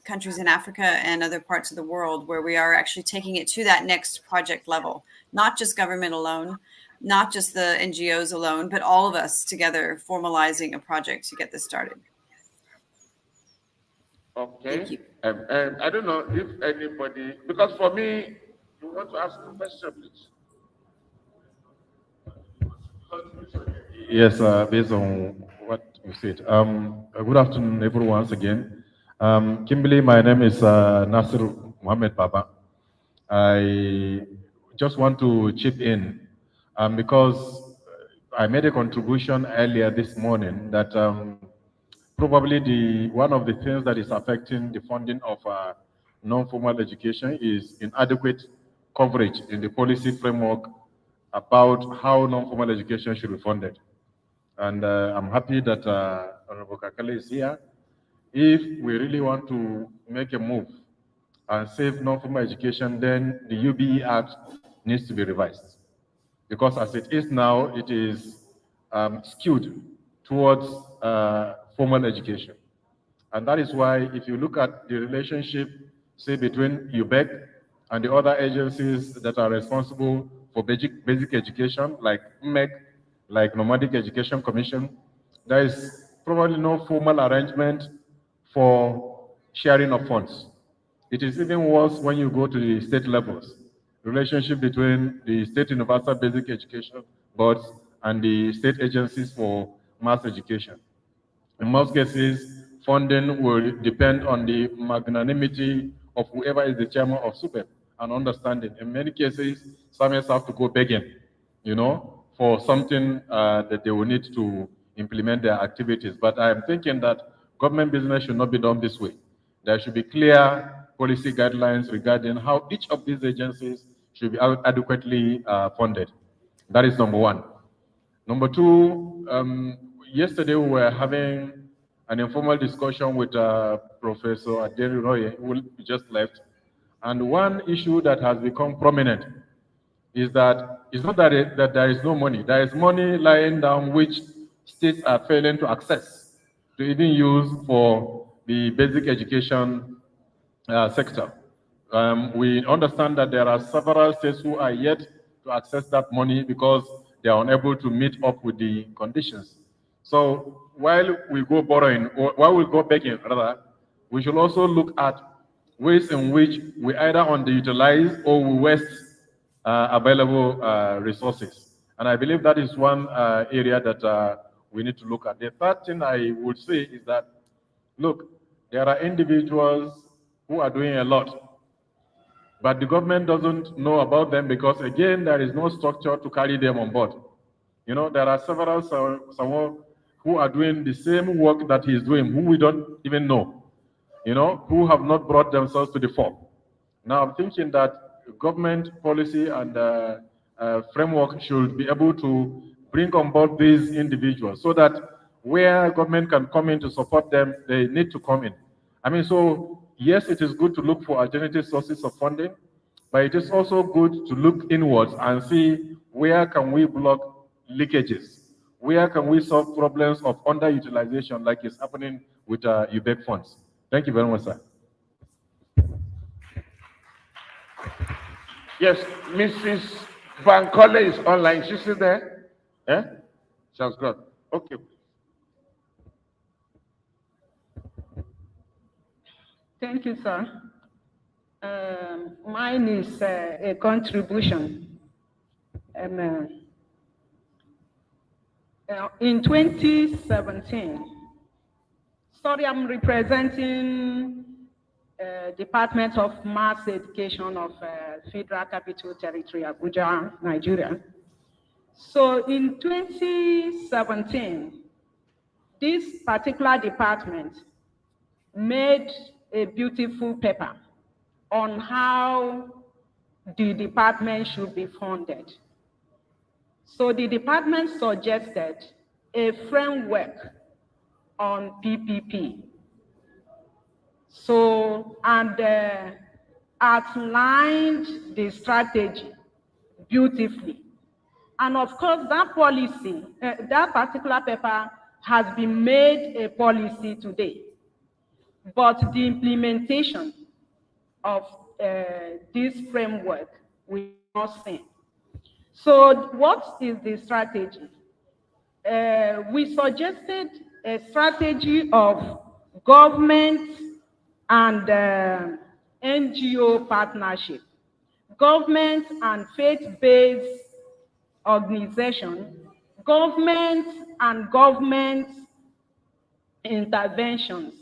countries in Africa and other parts of the world, where we are actually taking it to that next project level, not just government alone, not just the NGOs alone, but all of us together formalizing a project to get this started. Okay. I don't know if anybody, because for me, you want to ask a question, please. Yes, based on what you said. Good afternoon, everyone, once again. Kimberly, my name is Nasir Mohammed Baba. I just want to chip in because I made a contribution earlier this morning that probably one of the things that is affecting the funding of non-formal education is inadequate coverage in the policy framework about how non-formal education should be funded. And I'm happy that Honorable Kakale is here. If we really want to make a move and save non-formal education, then the UBE Act needs to be revised. Because as it is now, it is skewed towards formal education. And that is why if you look at the relationship, say, between UBEC and the other agencies that are responsible for basic education, like MEC, like Nomadic Education Commission, there is probably no formal arrangement for sharing of funds. It is even worse when you go to the state levels. Relationship between the state universal basic education boards and the state agencies for mass education. In most cases, funding will depend on the magnanimity of whoever is the chairman of SUPEP and understanding. In many cases, some have to go begging, for something that they will need to implement their activities. But I am thinking that government business should not be done this way. There should be clear policy guidelines regarding how each of these agencies should be adequately funded. That is number one. Number two, yesterday we were having an informal discussion with Professor Aderi Roye, who just left. And one issue that has become prominent is that it's not that, that there is no money. There is money lying down which states are failing to access, to even use for the basic education sector. We understand that there are several states who are yet to access that money because they are unable to meet up with the conditions. So while we go borrowing, or while we go begging, rather, we should also look at ways in which we either underutilize or we waste available resources. And I believe that is one area that we need to look at. The third thing I would say is that, look, there are individuals who are doing a lot, but the government doesn't know about them because, again, there is no structure to carry them on board. There are several someone who are doing the same work that he is doing, who we don't even know, who have not brought themselves to the fore. Now, I'm thinking that government policy and framework should be able to bring on board these individuals so that where government can come in to support them, they need to come in. I mean, so yes, it is good to look for alternative sources of funding, but it is also good to look inwards and see where can we block leakages, where can we solve problems of underutilization like is happening with UBEC funds. Thank you very much, sir. Yes, Mrs. Bankole is online. She's still there? Eh? She has gone. Okay. Thank you, sir. Mine is a contribution. In 2017, sorry, I'm representing Department of Mass Education of Federal Capital Territory, Abuja, Nigeria. So in 2017, this particular department made a beautiful paper on how the department should be funded. So the department suggested a framework on PPP. So, and outlined the strategy beautifully. And of course, that policy, that particular paper has been made a policy today. But the implementation of this framework we not seen. So what is the strategy? We suggested a strategy of government and NGO partnership, government and faith-based organization, government and government interventions.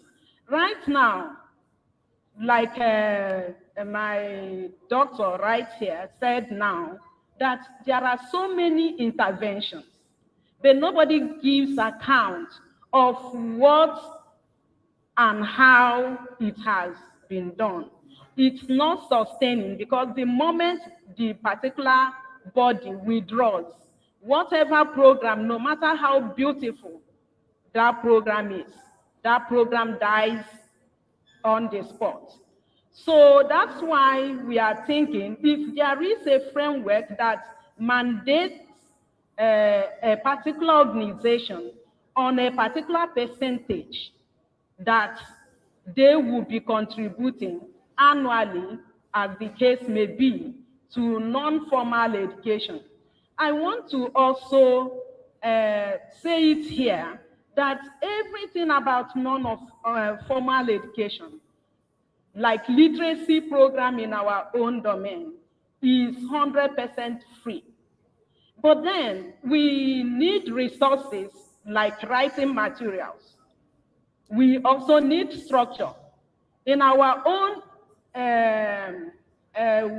Right now, like my doctor right here said now, that there are so many interventions, but nobody gives account of what and how it has been done. It's not sustaining because the moment the particular body withdraws, whatever program, no matter how beautiful that program is, that program dies on the spot. So that's why we are thinking if there is a framework that mandates a particular organization on a particular percentage that they will be contributing annually, as the case may be, to non-formal education. I want to also say it here that everything about non-formal education, like literacy program in our own domain, is 100% free. But then we need resources like writing materials. We also need structure. In our own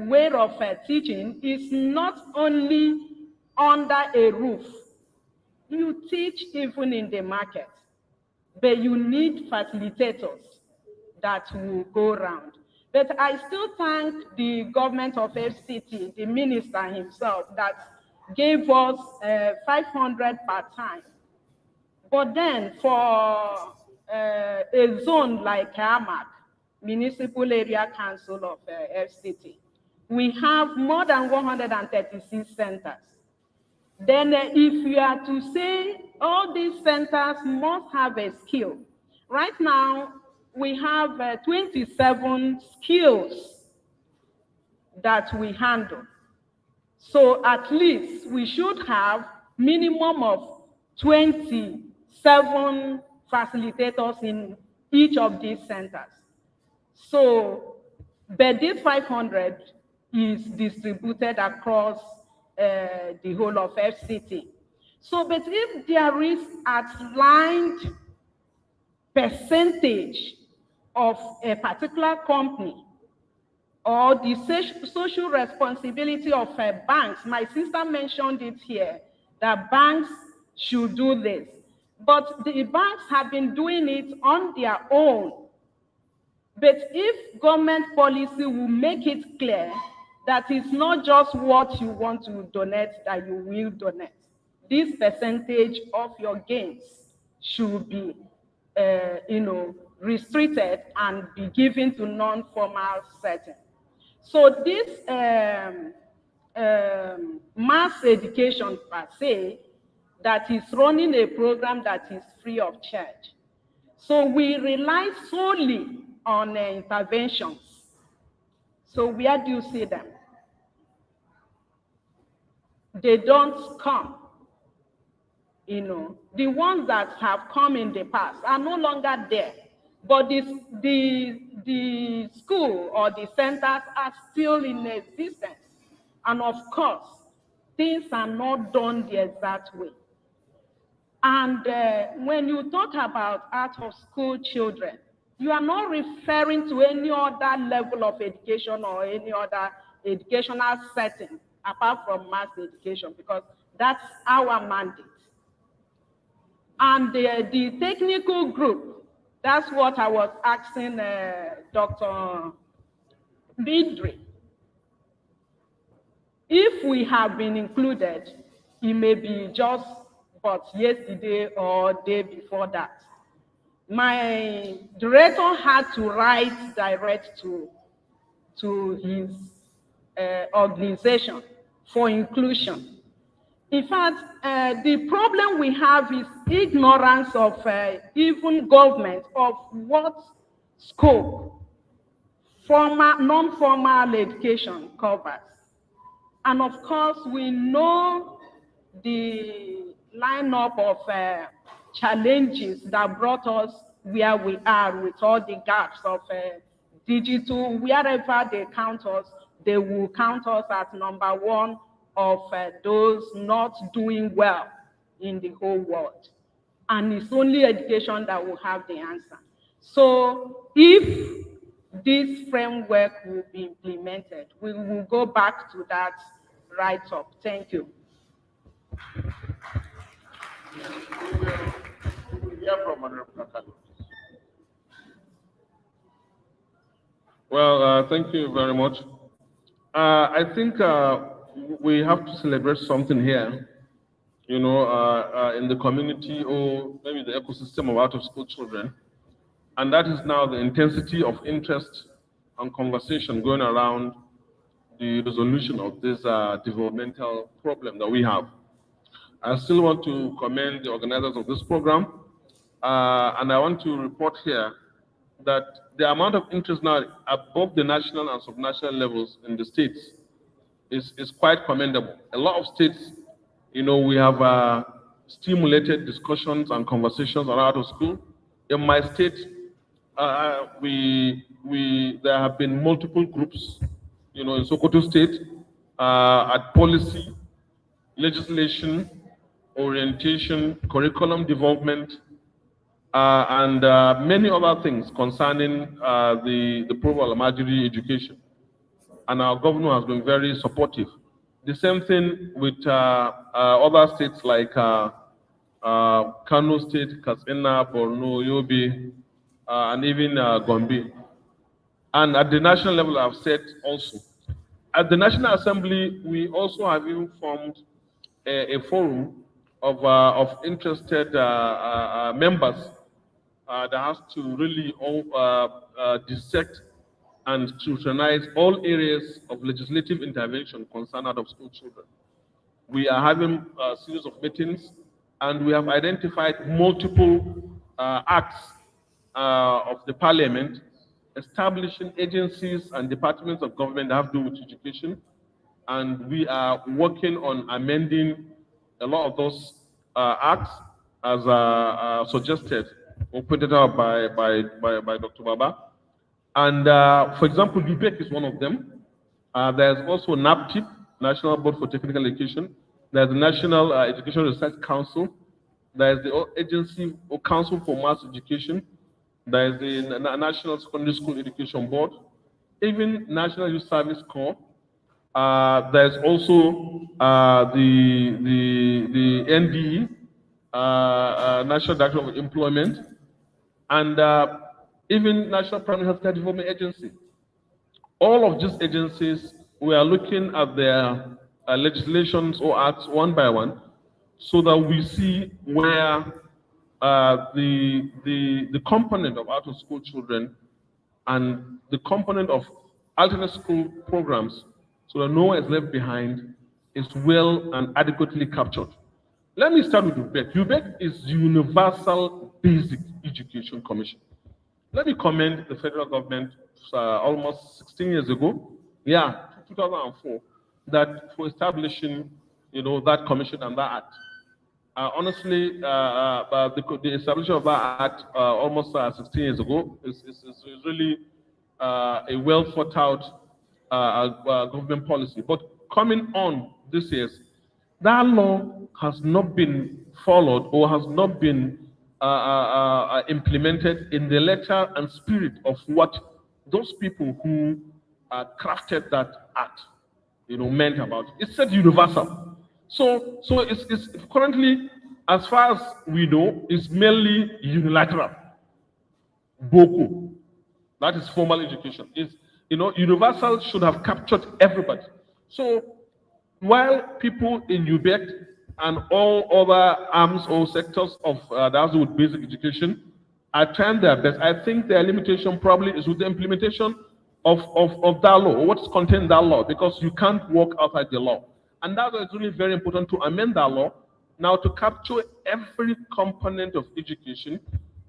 way of teaching, is not only under a roof. You teach even in the market, but you need facilitators that will go around. But I still thank the government of FCT, the minister himself, that gave us 500 per time. But then for a zone like Amak, Municipal Area Council of FCT, we have more than 136 centers. Then if you are to say all these centers must have a skill, right now we have 27 skills that we handle. So at least we should have minimum of 27 facilitators in each of these centers. So, but this 500 is distributed across the whole of FCT. So, but if there is outlined percentage of a particular company or the social responsibility of banks, my sister mentioned it here, that banks should do this. But the banks have been doing it on their own. But if government policy will make it clear that it's not just what you want to donate that you will donate. This percentage of your gains should be, restricted and be given to non-formal setting. So this mass education per se, that is running a program that is free of charge. So we rely solely on interventions. So where do you see them? they don't come. You know, the ones that have come in the past are no longer there, but the school or the centers are still in existence. And of course, things are not done the exact way. And when you talk about out of school children, you are not referring to any other level of education or any other educational setting apart from mass education, because that's our mandate. And the technical group, that's what I was asking Dr. Bidri. If we have been included, it may be just but yesterday or day before that. My director had to write direct to his organization for inclusion. In fact, the problem we have is ignorance of even government of what scope formal, non-formal education covers. And of course, we know the lineup of challenges that brought us where we are with all the gaps of digital. Wherever they count us, they will count us as number one of those not doing well in the whole world. And it's only education that will have the answer. So if this framework will be implemented, we will go back to that write-up. Thank you. Well, thank you very much. I think we have to celebrate something here, you know, in the community or maybe the ecosystem of out-of-school children. And that is now the intensity of interest and conversation going around the resolution of this developmental problem that we have. I still want to commend the organizers of this program, and I want to report here that the amount of interest now above the national and subnational levels in the states is quite commendable. A lot of states, you know, we have stimulated discussions and conversations around out of school. In my state, there have been multiple groups, you know, in Sokoto State, at policy, legislation, orientation, curriculum development, and many other things concerning the pro Almajiri education. And our governor has been very supportive. The same thing with other states like Kano State, Katsina, Borno, Yobe, and even Gombe. And at the national level, I've said also. At the National Assembly, we also have even formed a forum of interested members that has to really dissect and scrutinize all areas of legislative intervention concerning out-of-school children. We are having a series of meetings, and we have identified multiple acts of the parliament establishing agencies and departments of government that have to do with education, and we are working on amending a lot of those acts as suggested or pointed out by Dr. Baba. And for example, BPEC is one of them. There's also NAPTIP, National Board for Technical Education. There's the National Education Research Council. There's the Agency or Council for Mass Education. There's the National Secondary School Education Board, even National Youth Service Corps. There's also the NDE, National Director of Employment, and even National Primary Healthcare Development Agency. All of these agencies, we are looking at their legislations or acts one by one, so that we see where the component of out-of-school children and the component of alternate school programs, so that no one is left behind, is well and adequately captured. Let me start with UBEC. UBEC is Universal Basic Education Commission. Let me commend the federal government almost 16 years ago, 2004, that for establishing that commission and that act. Honestly, the establishment of that act almost 16 years ago is really a well thought out government policy. But coming on this year, that law has not been followed or has not been implemented in the letter and spirit of what those people who crafted that act, meant about it. It said universal. So it's currently, as far as we know, it's merely unilateral. Boko. That is formal education. Universal should have captured everybody. So while people in UBEC and all other arms or sectors of the with basic education are trying their best, I think their limitation probably is with the implementation of that law, or what's contained in that law, because you can't walk outside the law. And that is really very important to amend that law now to capture every component of education,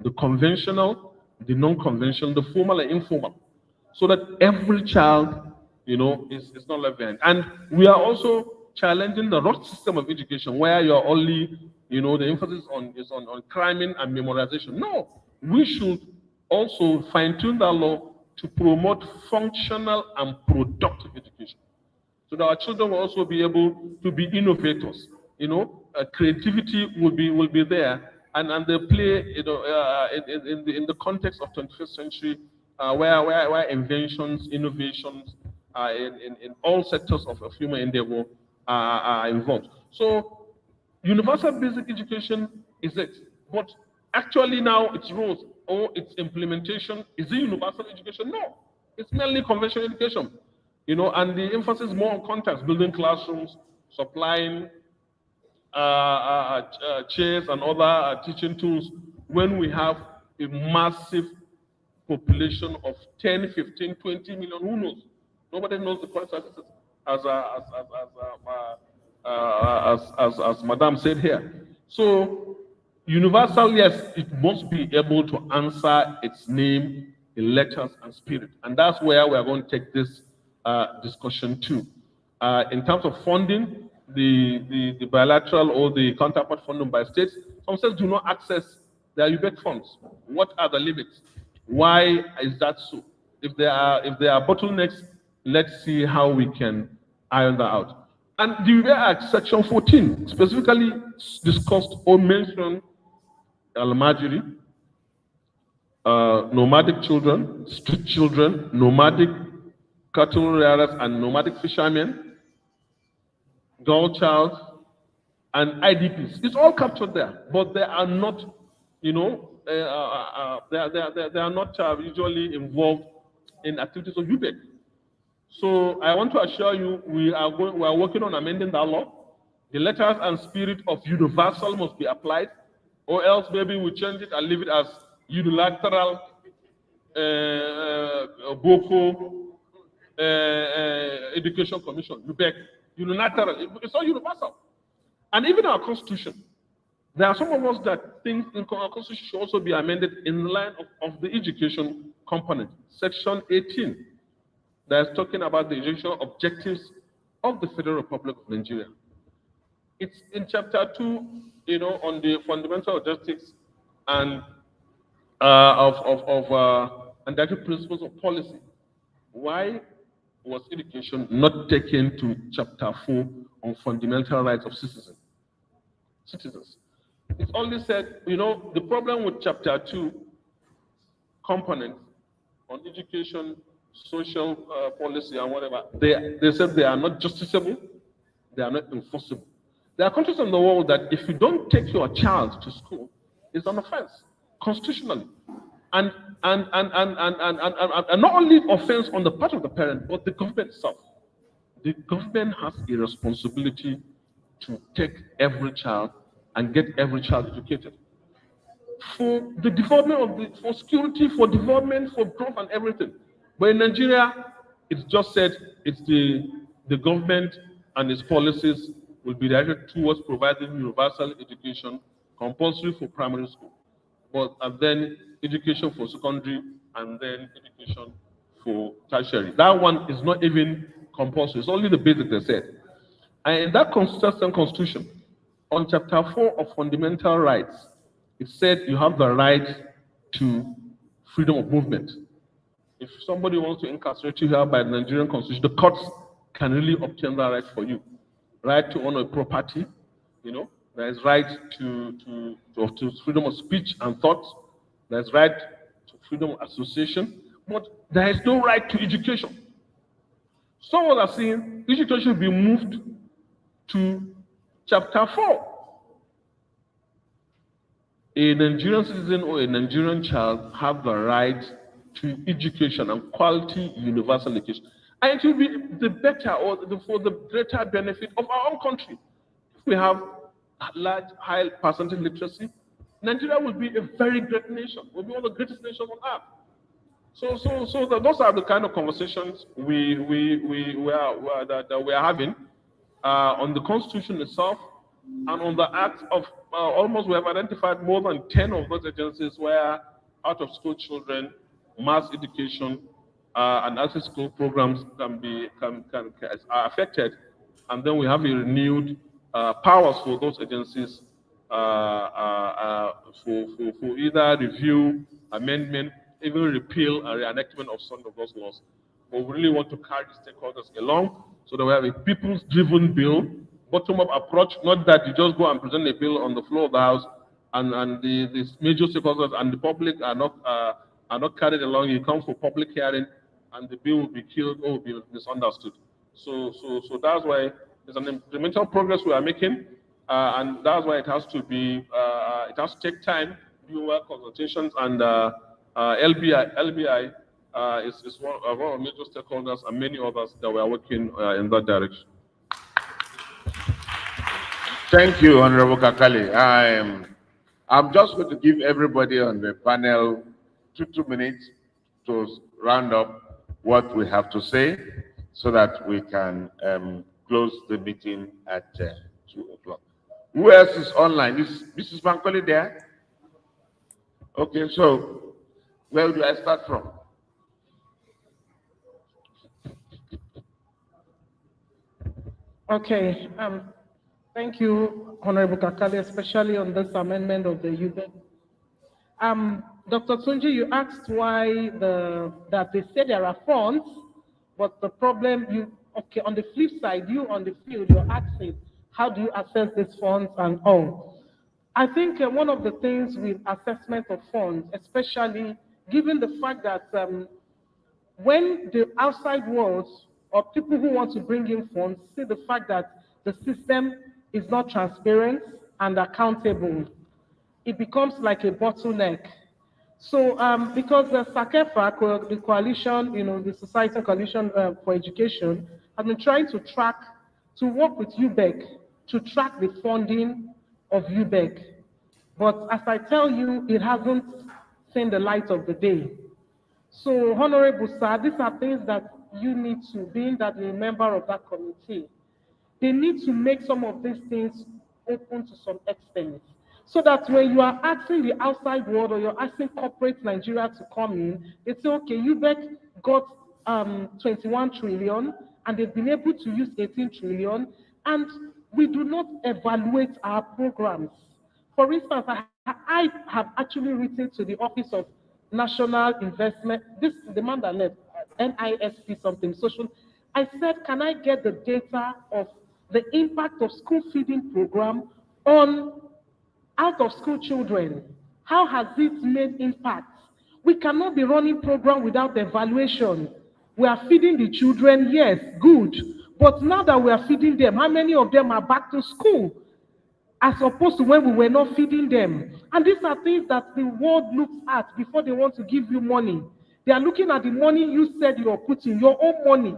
the conventional, the non-conventional, the formal and informal, so that every child, is not left behind. And we are also challenging the rote system of education, where you're only, the emphasis is on cramming and memorization. No, we should also fine-tune that law to promote functional and productive education, so that our children will also be able to be innovators. Creativity will be there, and they play, in the context of 21st century, where inventions, innovations, in all sectors of human endeavor are involved. So, universal basic education is it, but actually now its rules or its implementation, is it universal education? No, it's mainly conventional education. And the emphasis more on contacts, building classrooms, supplying chairs and other teaching tools, when we have a massive population of 10, 15, 20 million. Who knows? Nobody knows the current statistics, as Madam said here. So, universal, yes, it must be able to answer its name in letters and spirit. And that's where we are going to take this discussion to. In terms of funding, the bilateral or the counterpart funding by states, some states do not access their UBEC funds. What are the limits? Why is that so? If there are bottlenecks, let's see how we can iron that out. And the UBEC Act, Section 14, specifically discussed or mentioned Al-Majiri, nomadic children, street children, nomadic cattle rearers, and nomadic fishermen, girl child, and IDPs. It's all captured there, but they are not, they are not usually involved in activities of UBEC. So I want to assure you, we are working on amending that law. The letters and spirit of universal must be applied, or else maybe we change it and leave it as unilateral Boko Education Commission, UBEC, unilateral. It's not universal. And even our constitution, there are some of us that think our constitution should also be amended in line of the education component. Section 18, that's talking about the educational objectives of the Federal Republic of Nigeria. It's in chapter 2, on the fundamental objectives and and the principles of policy. Why was education not taken to chapter 4 on fundamental rights of citizens? It's only said, the problem with chapter 2 components on education, social policy, and whatever, they said they are not justiciable, they are not enforceable. There are countries in the world that if you don't take your child to school, it's an offense constitutionally. And not only offense on the part of the parent, but the government itself. The government has a responsibility to take every child and get every child educated. For the development for security, for development, for growth and everything. But in Nigeria, it's just said it's the government and its policies will be directed towards providing universal education, compulsory for primary school, and then education for secondary, and then education for tertiary. That one is not even compulsory. It's only the basic they said. And in that consistent constitution, on chapter 4 of fundamental rights, it said you have the right to freedom of movement. If somebody wants to incarcerate you here by the Nigerian constitution, the courts can really obtain that right for you. Right to own a property, there is right to freedom of speech and thought, there's right to freedom of association, but there is no right to education. Someone are saying education should be moved to chapter 4. A Nigerian citizen or a Nigerian child have the right to education and quality universal education. And it will be the better or for the greater benefit of our own country. If we have large, high percentage literacy, Nigeria will be a very great nation. Will be one of the greatest nations on earth. So those are the kind of conversations we are having on the Constitution itself and on the act of almost we have identified more than 10 of those agencies where out of school children, mass education, and access school programs are affected, and then we have a renewed powers for those agencies for either review, amendment, even repeal and reenactment of some of those laws. But we really want to carry stakeholders along so that we have a people's-driven bill, bottom-up approach, not that you just go and present a bill on the floor of the House and the major stakeholders and the public are not carried along. You come for public hearing and the bill will be killed or will be misunderstood. So that's why there's an implemental progress we are making, and that's why it has to be, it has to take time, viewer consultations, and LBI is one of our major stakeholders and many others that we are working in that direction. Thank you, Honorable Kakali. I'm just going to give everybody on the panel 2 minutes to round up what we have to say so that we can close the meeting at 2 o'clock. Who else is online? Is Mrs. Bankole there? Okay, so where do I start from? Okay, thank you, Honorable Kakali, especially on this amendment of the UBEC. Dr. Tunji, you asked why that they say there are funds, but the problem on the flip side, you on the field, you're asking, how do you assess these funds and all? I think one of the things with assessment of funds, especially given the fact that when the outside world or people who want to bring in funds see the fact that the system is not transparent and accountable, it becomes like a bottleneck. So because the SACEFA, the coalition, the Societal Coalition for Education, have been trying to work with UBEC to track the funding of UBEC. But as I tell you, it hasn't seen the light of the day. So, Honorable Sir, these are things that you need to, being that you're a member of that committee, they need to make some of these things open to some extent. So that when you are asking the outside world or you're asking corporate Nigeria to come in, they say, okay, UBEC got 21 trillion and they've been able to use 18 trillion, and we do not evaluate our programs. For instance, I have actually written to the Office of National Investment, this is the man that left, NISP something, social. I said, can I get the data of the impact of school feeding program on out of school children? How has it made impact? We cannot be running program without evaluation. We are feeding the children, yes, good. But now that we are feeding them, how many of them are back to school? As opposed to when we were not feeding them. And these are things that the world looks at before they want to give you money. They are looking at the money you said you're putting, your own money,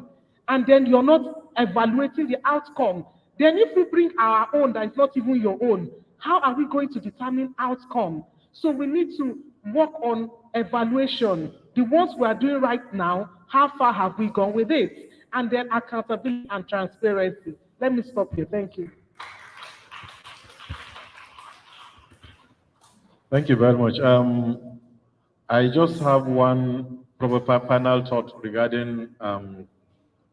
and then you're not evaluating the outcome. Then if we bring our own that is not even your own, how are we going to determine outcome? So we need to work on evaluation. The ones we are doing right now, how far have we gone with it? And then accountability and transparency. Let me stop here. Thank you. Thank you very much. I just have one proper panel thought regarding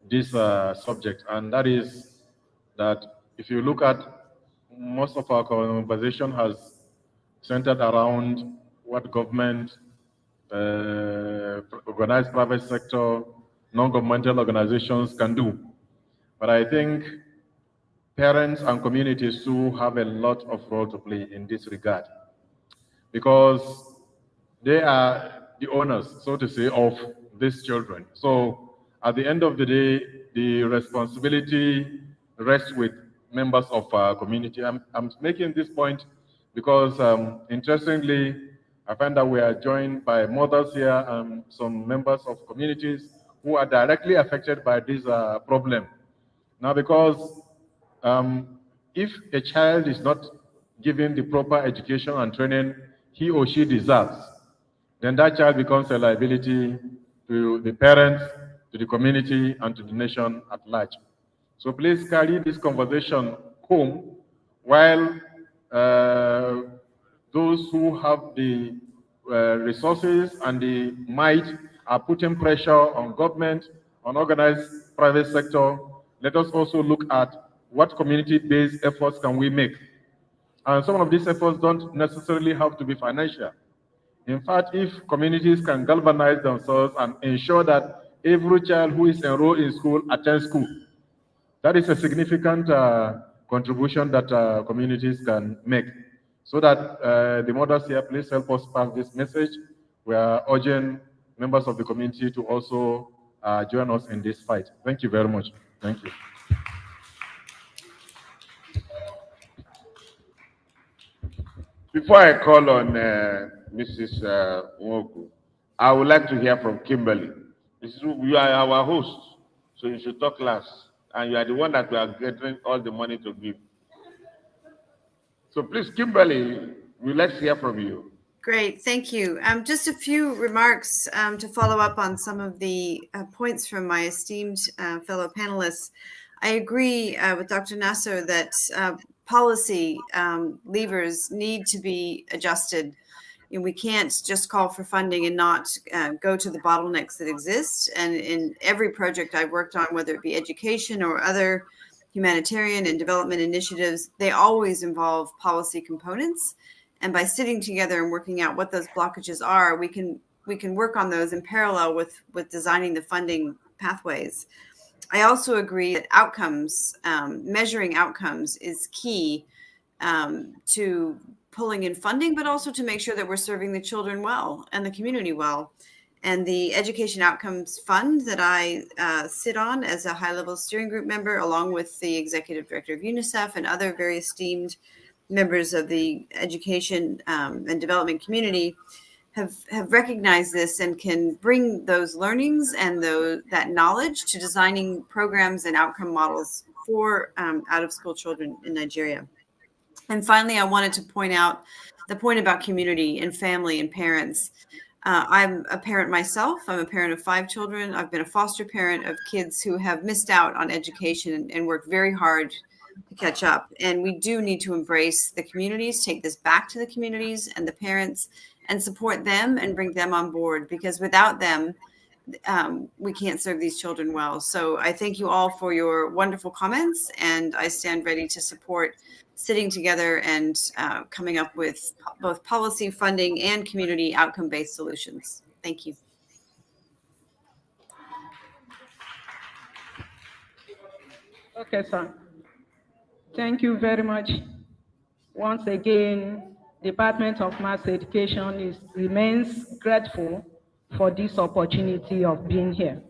this subject, and that is that if you look at most of our conversation has centered around what government, organized private sector, non-governmental organizations can do. But I think parents and communities too have a lot of role to play in this regard, because they are the owners, so to say, of these children. So at the end of the day, the responsibility rests with members of our community. I'm making this point because, interestingly, I find that we are joined by mothers here and some members of communities who are directly affected by this problem. Now, because if a child is not given the proper education and training he or she deserves, then that child becomes a liability to the parents, to the community, and to the nation at large. So please carry this conversation home while those who have the resources and the might are putting pressure on government, on organized private sector. Let us also look at what community-based efforts can we make. And some of these efforts don't necessarily have to be financial. In fact, if communities can galvanize themselves and ensure that every child who is enrolled in school attends school, that is a significant contribution that communities can make. So that the mothers here, please help us pass this message. We are urging members of the community to also join us in this fight. Thank you very much. Thank you. Before I call on Mrs. Nwoku, I would like to hear from Kimberly. You are our host, so you should talk last. And you are the one that we are getting all the money to give. So please, Kimberly, we'd like to hear from you. Great, thank you. Just a few remarks to follow up on some of the points from my esteemed fellow panelists. I agree with Dr. Nasser that policy levers need to be adjusted. You know, we can't just call for funding and not go to the bottlenecks that exist. And in every project I've worked on, whether it be education or other humanitarian and development initiatives, they always involve policy components. And by sitting together and working out what those blockages are, we can work on those in parallel with designing the funding pathways. I also agree that outcomes, measuring outcomes is key to pulling in funding, but also to make sure that we're serving the children well and the community well. And the Education Outcomes Fund that I sit on as a high-level steering group member, along with the executive director of UNICEF and other very esteemed members of the education and development community, have recognized this and can bring those learnings and that knowledge to designing programs and outcome models for out-of-school children in Nigeria. And finally, I wanted to point out the point about community and family and parents. I'm a parent myself. I'm a parent of 5 children. I've been a foster parent of kids who have missed out on education and worked very hard to catch up. And we do need to embrace the communities, take this back to the communities and the parents, and support them and bring them on board, because without them, we can't serve these children well. So I thank you all for your wonderful comments, and I stand ready to support sitting together and coming up with both policy, funding, and community outcome-based solutions. Thank you. Okay, sir. Thank you very much. Once again, Department of Mass Education remains grateful for this opportunity of being here.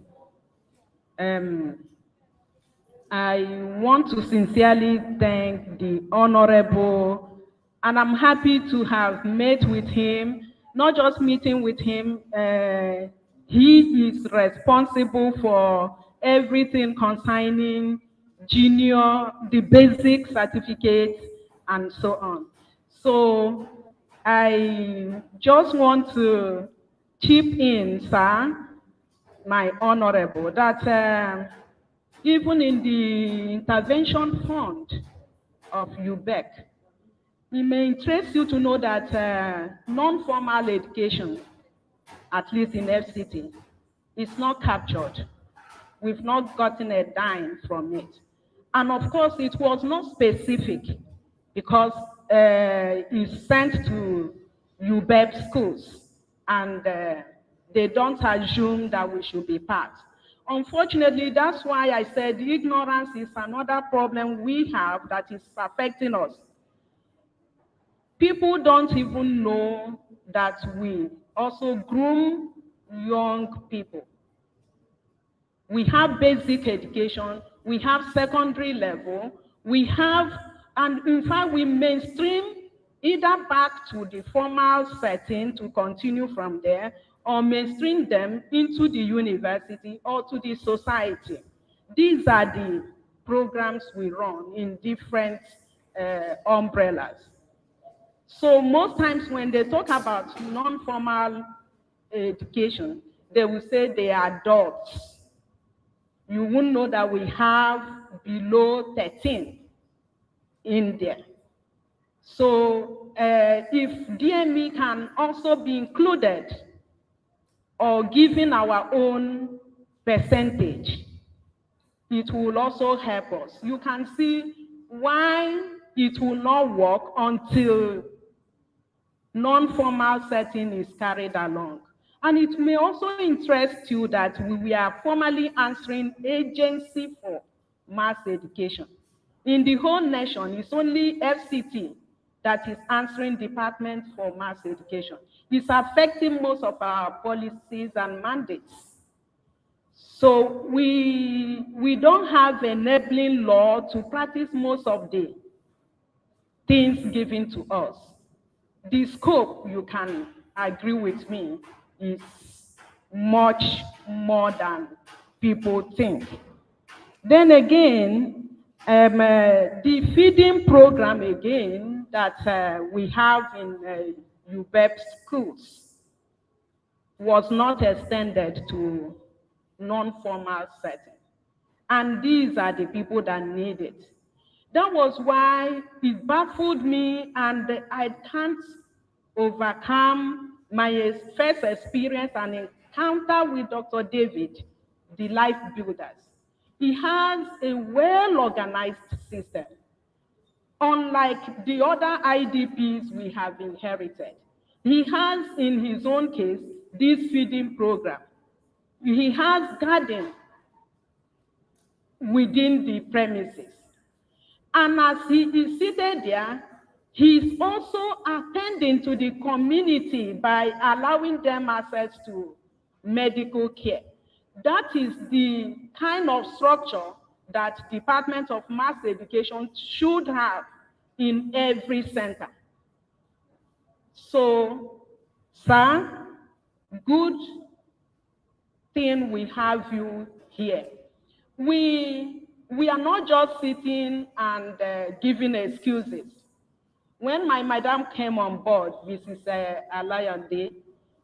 I want to sincerely thank the Honorable, and I'm happy to have met with him, not just meeting with him, he is responsible for everything concerning junior, the basic certificate, and so on. So I just want to chip in, sir, my honorable, that even in the intervention fund of UBEC, it may interest you to know that non-formal education, at least in FCT, is not captured. We've not gotten a dime from it. And of course, it was not specific because it's sent to UBEP schools, and they don't assume that we should be part. Unfortunately, that's why I said ignorance is another problem we have that is affecting us. People don't even know that we also groom young people. We have basic education, we have secondary level, we have, and in fact, we mainstream either back to the formal setting to continue from there, or mainstream them into the university or to the society. These are the programs we run in different umbrellas. So most times when they talk about non-formal education, they will say they are adults. You won't know that we have below 13 in there. So if DME can also be included or given our own percentage, it will also help us. You can see why it will not work until non-formal setting is carried along. And it may also interest you that we are formally answering agency for mass education. In the whole nation, it's only FCT that is answering Department for Mass Education. It's affecting most of our policies and mandates. So we don't have enabling law to practice most of the things given to us. The scope, you can agree with me, is much more than people think. Then again, the feeding program again that we have in UBEP schools was not extended to non-formal setting. And these are the people that need it. That was why it baffled me, and I can't overcome my first experience and encounter with Dr. David, the Life Builders. He has a well-organized system, unlike the other IDPs we have inherited. He has, in his own case, this feeding program. He has garden within the premises. And as he is seated there, he's also attending to the community by allowing them access to medical care. That is the kind of structure that Department of Mass Education should have in every center. So, sir, good thing we have you here. We are not just sitting and giving excuses. When my madam came on board, Mrs. Alayande,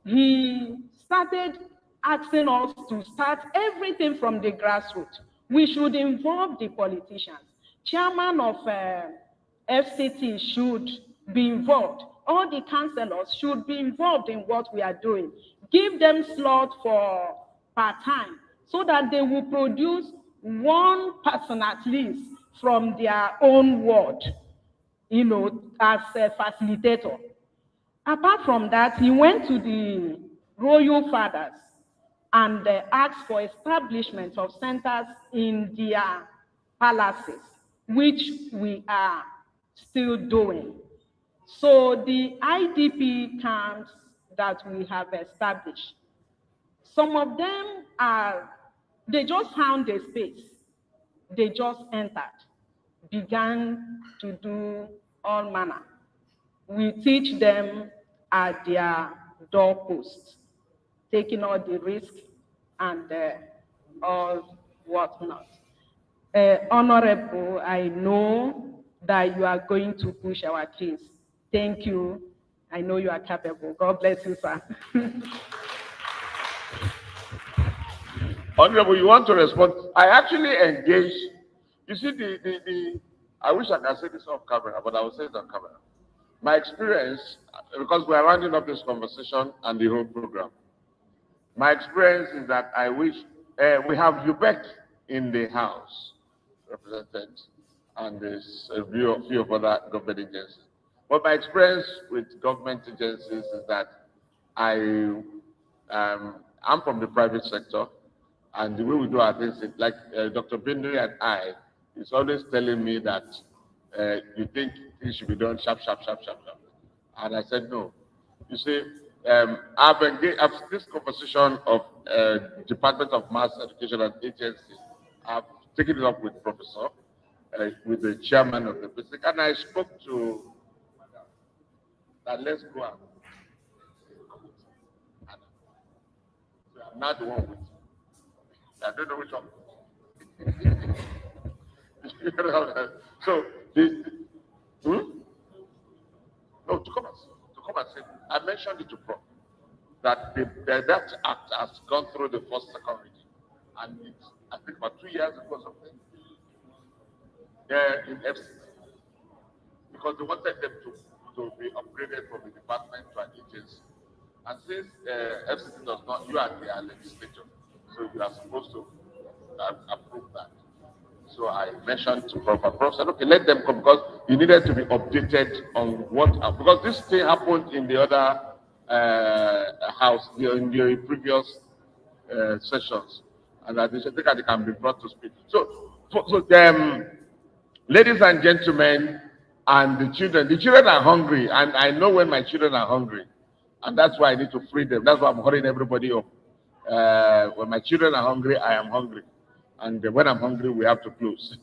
he started asking us to start everything from the grassroots. We should involve the politicians. Chairman of FCT should be involved. All the councillors should be involved in what we are doing. Give them slot for part-time so that they will produce one person at least from their own ward, you know, as a facilitator. Apart from that, he went to the royal fathers and asked for establishment of centers in their palaces, which we are still doing. So the IDP camps that we have established, some of them they just found a space. They just entered, began to do all manner. We teach them at their doorposts, taking all the risk and all whatnot. Honorable, I know that you are going to push our case. Thank you. I know you are capable. God bless you, sir. Honorable, you want to respond? I actually engaged. You see, I wish I could say this on camera, but I will say it on camera. My experience, because we are rounding up this conversation and the whole program, my experience is that I wish we have UBEC in the house. represented, and there's a few of other government agencies. But my experience with government agencies is that I'm from the private sector, and the way we do our things, like Dr. Bindri and I, is always telling me that you think things should be done sharp, sharp, sharp, sharp, sharp. And I said, no. You see, I've this conversation of Department of Mass Education and agency. I've taken it up with Professor, with the chairman of the district, and I spoke to that. Let's go out. So I'm not the one with. I don't know which one. So no, to come and say, I mentioned it to Prof that that act has gone through the first, second reading, and it's, I think about 2 years ago or something. Yeah, in FCT, because they wanted them to be upgraded from the department to an agency, and since FCT does not, you are their legislature, so you are supposed to approve that. So I mentioned to Prof. Prof said, okay, let them come, because you needed to be updated on what, because this thing happened in the other house, in the previous sessions, and I think they can be brought to speak. So ladies and gentlemen, and the children are hungry, and I know when my children are hungry, and that's why I need to free them. That's why I'm hurrying everybody up. When my children are hungry, I am hungry. And when I'm hungry, we have to close.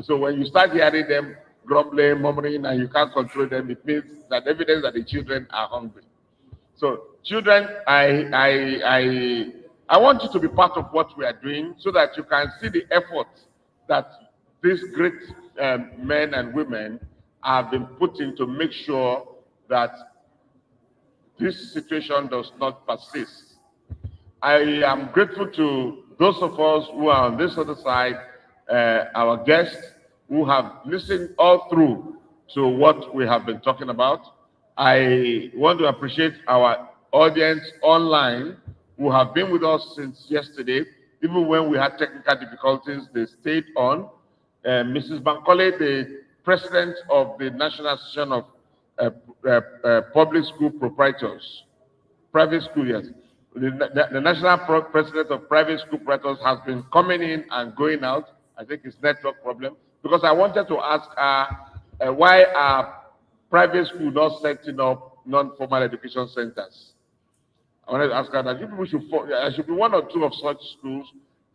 So when you start hearing them grumbling, murmuring, and you can't control them, it means that evidence that the children are hungry. So children, I want you to be part of what we are doing, so that you can see the effort that these great men and women have been putting to make sure that this situation does not persist. I am grateful to those of us who are on this other side, our guests who have listened all through to what we have been talking about. I want to appreciate our audience online who have been with us since yesterday. Even when we had technical difficulties, they stayed on. Mrs. Bankole, the president of the National Association of Public School Proprietors, private school, yes. The national president of private school proprietors has been coming in and going out. I think it's network problem, because I wanted to ask her why are private schools not setting up non-formal education centers. I wanted to ask her that maybe there should be one or two of such schools,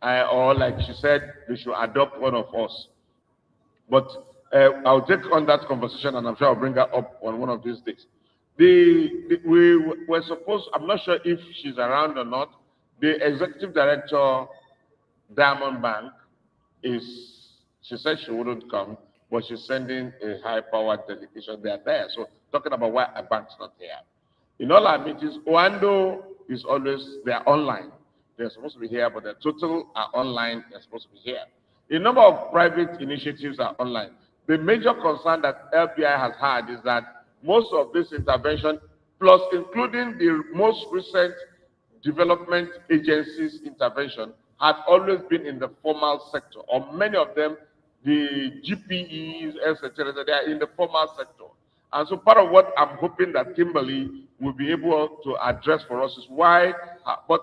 or like she said, they should adopt one of us. But I'll take on that conversation, and I'm sure I'll bring her up on one of these days. We were supposed, I'm not sure if she's around or not, the executive director, Diamond Bank, she said she wouldn't come, but she's sending a high-powered delegation. They are there. So talking about why a bank's not here. In all our meetings, Oando is always, they're online. They're supposed to be here, but the total are online. They're supposed to be here. A number of private initiatives are online. The major concern that LPI has had is that most of this intervention, plus including the most recent development agencies intervention, have always been in the formal sector, or many of them, the GPEs, etc., they are in the formal sector. And so part of what I'm hoping that Kimberly will be able to address for us is why, but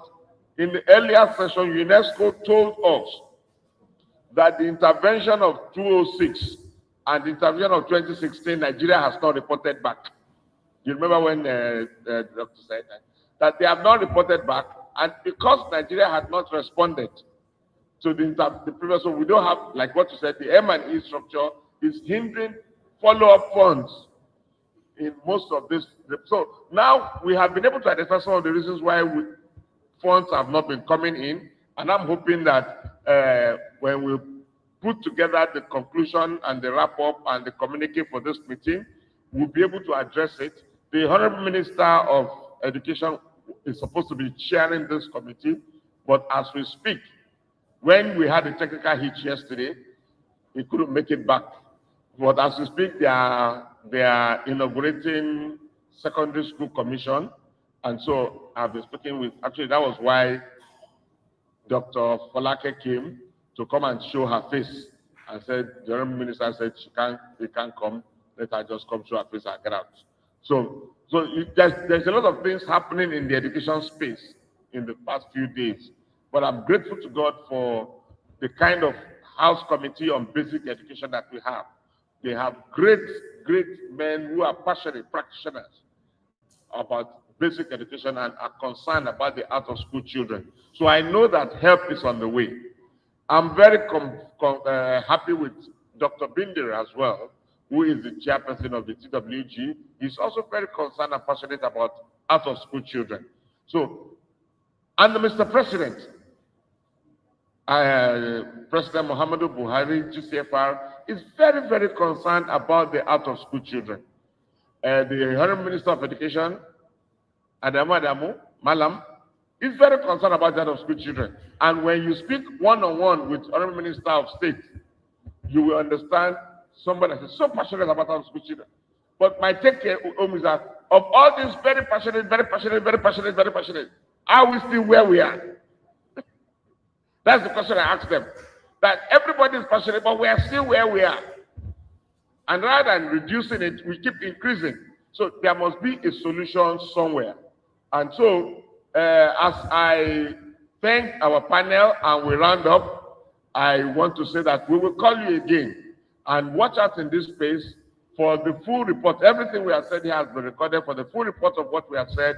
in the earlier session, UNESCO told us that the intervention of 2006 and the intervention of 2016, Nigeria has not reported back. You remember when the doctor said that they have not reported back, and because Nigeria had not responded to the previous one, we don't have, like what you said, the M&E structure is hindering follow-up funds in most of this. So now we have been able to identify some of the reasons why funds have not been coming in, and I'm hoping that when we put together the conclusion and the wrap-up and the communique for this meeting, we'll be able to address it. The Honorable Minister of Education is supposed to be chairing this committee, but as we speak, when we had a technical hitch yesterday, he couldn't make it back. But as we speak, they are inaugurating secondary school commission, and so I've been speaking with. Actually, that was why Dr. Folake came to come and show her face. I said, the Honorable Minister said she can't come. Let her just come show her face and get out. So there's a lot of things happening in the education space in the past few days. But I'm grateful to God for the kind of House Committee on Basic Education that we have. They have great men who are passionate practitioners about basic education and are concerned about the out-of-school children. So I know that help is on the way. I'm very happy with Dr. Binder as well, who is the chairperson of the TWG. He's also very concerned and passionate about out-of-school children. So, and Mr. President, President Muhammadu Buhari, GCFR, is very, very concerned about the out-of-school children. The Honorable Minister of Education, Adamu Malam, is very concerned about that of school children. And when you speak one-on-one with Honorable Minister of State, you will understand somebody that is so passionate about our school children. But my take home is that of all these very passionate, are we still where we are? That's the question I asked them. That everybody is passionate, but we are still where we are. And rather than reducing it, we keep increasing. So there must be a solution somewhere. And so, as I thank our panel and we round up, I want to say that we will call you again and watch out in this space for the full report. Everything we have said here has been recorded for the full report of what we have said,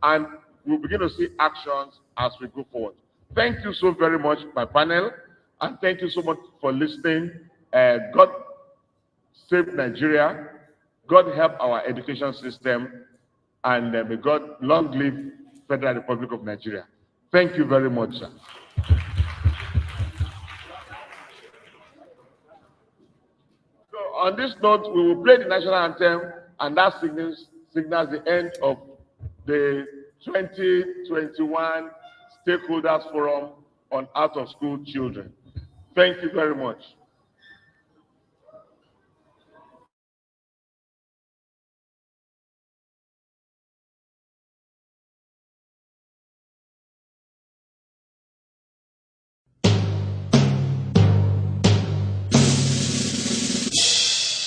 and we'll begin to see actions as we go forward. Thank you so very much, my panel, and thank you so much for listening. God save Nigeria. God help our education system, and may God long live Federal Republic of Nigeria. Thank you very much, sir. So on this note, we will play the national anthem, and that signals the end of the 2021 Stakeholders Forum on Out-of-School Children. Thank you very much.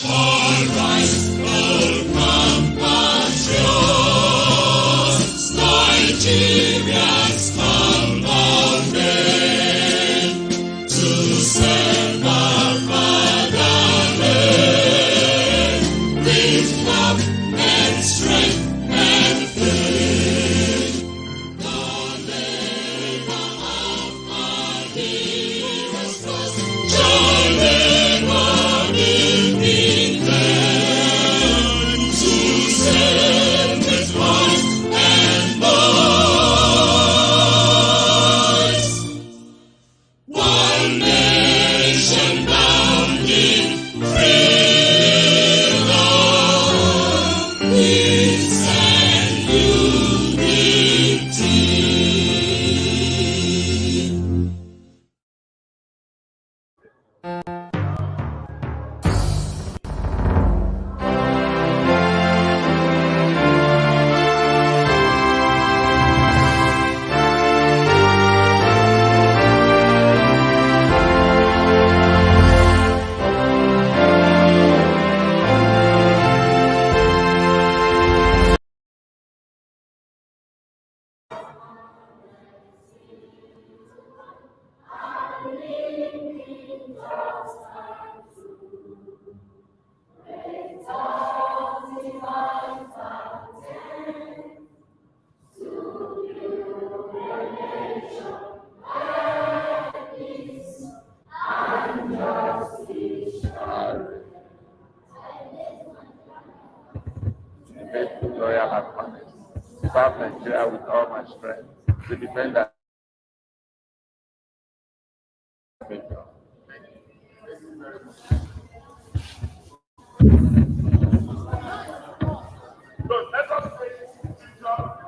All rise, all compatriots, Nigerians come again to serve our fatherland with love and strength and faith. The labor of our heroes was joy labor in the to serve with heart and voice. One nation bound in freedom, peace and unity. Faithful, loyal, and honest. Serve Nigeria with all my strength. To defend that. Thank you. So let us face the future.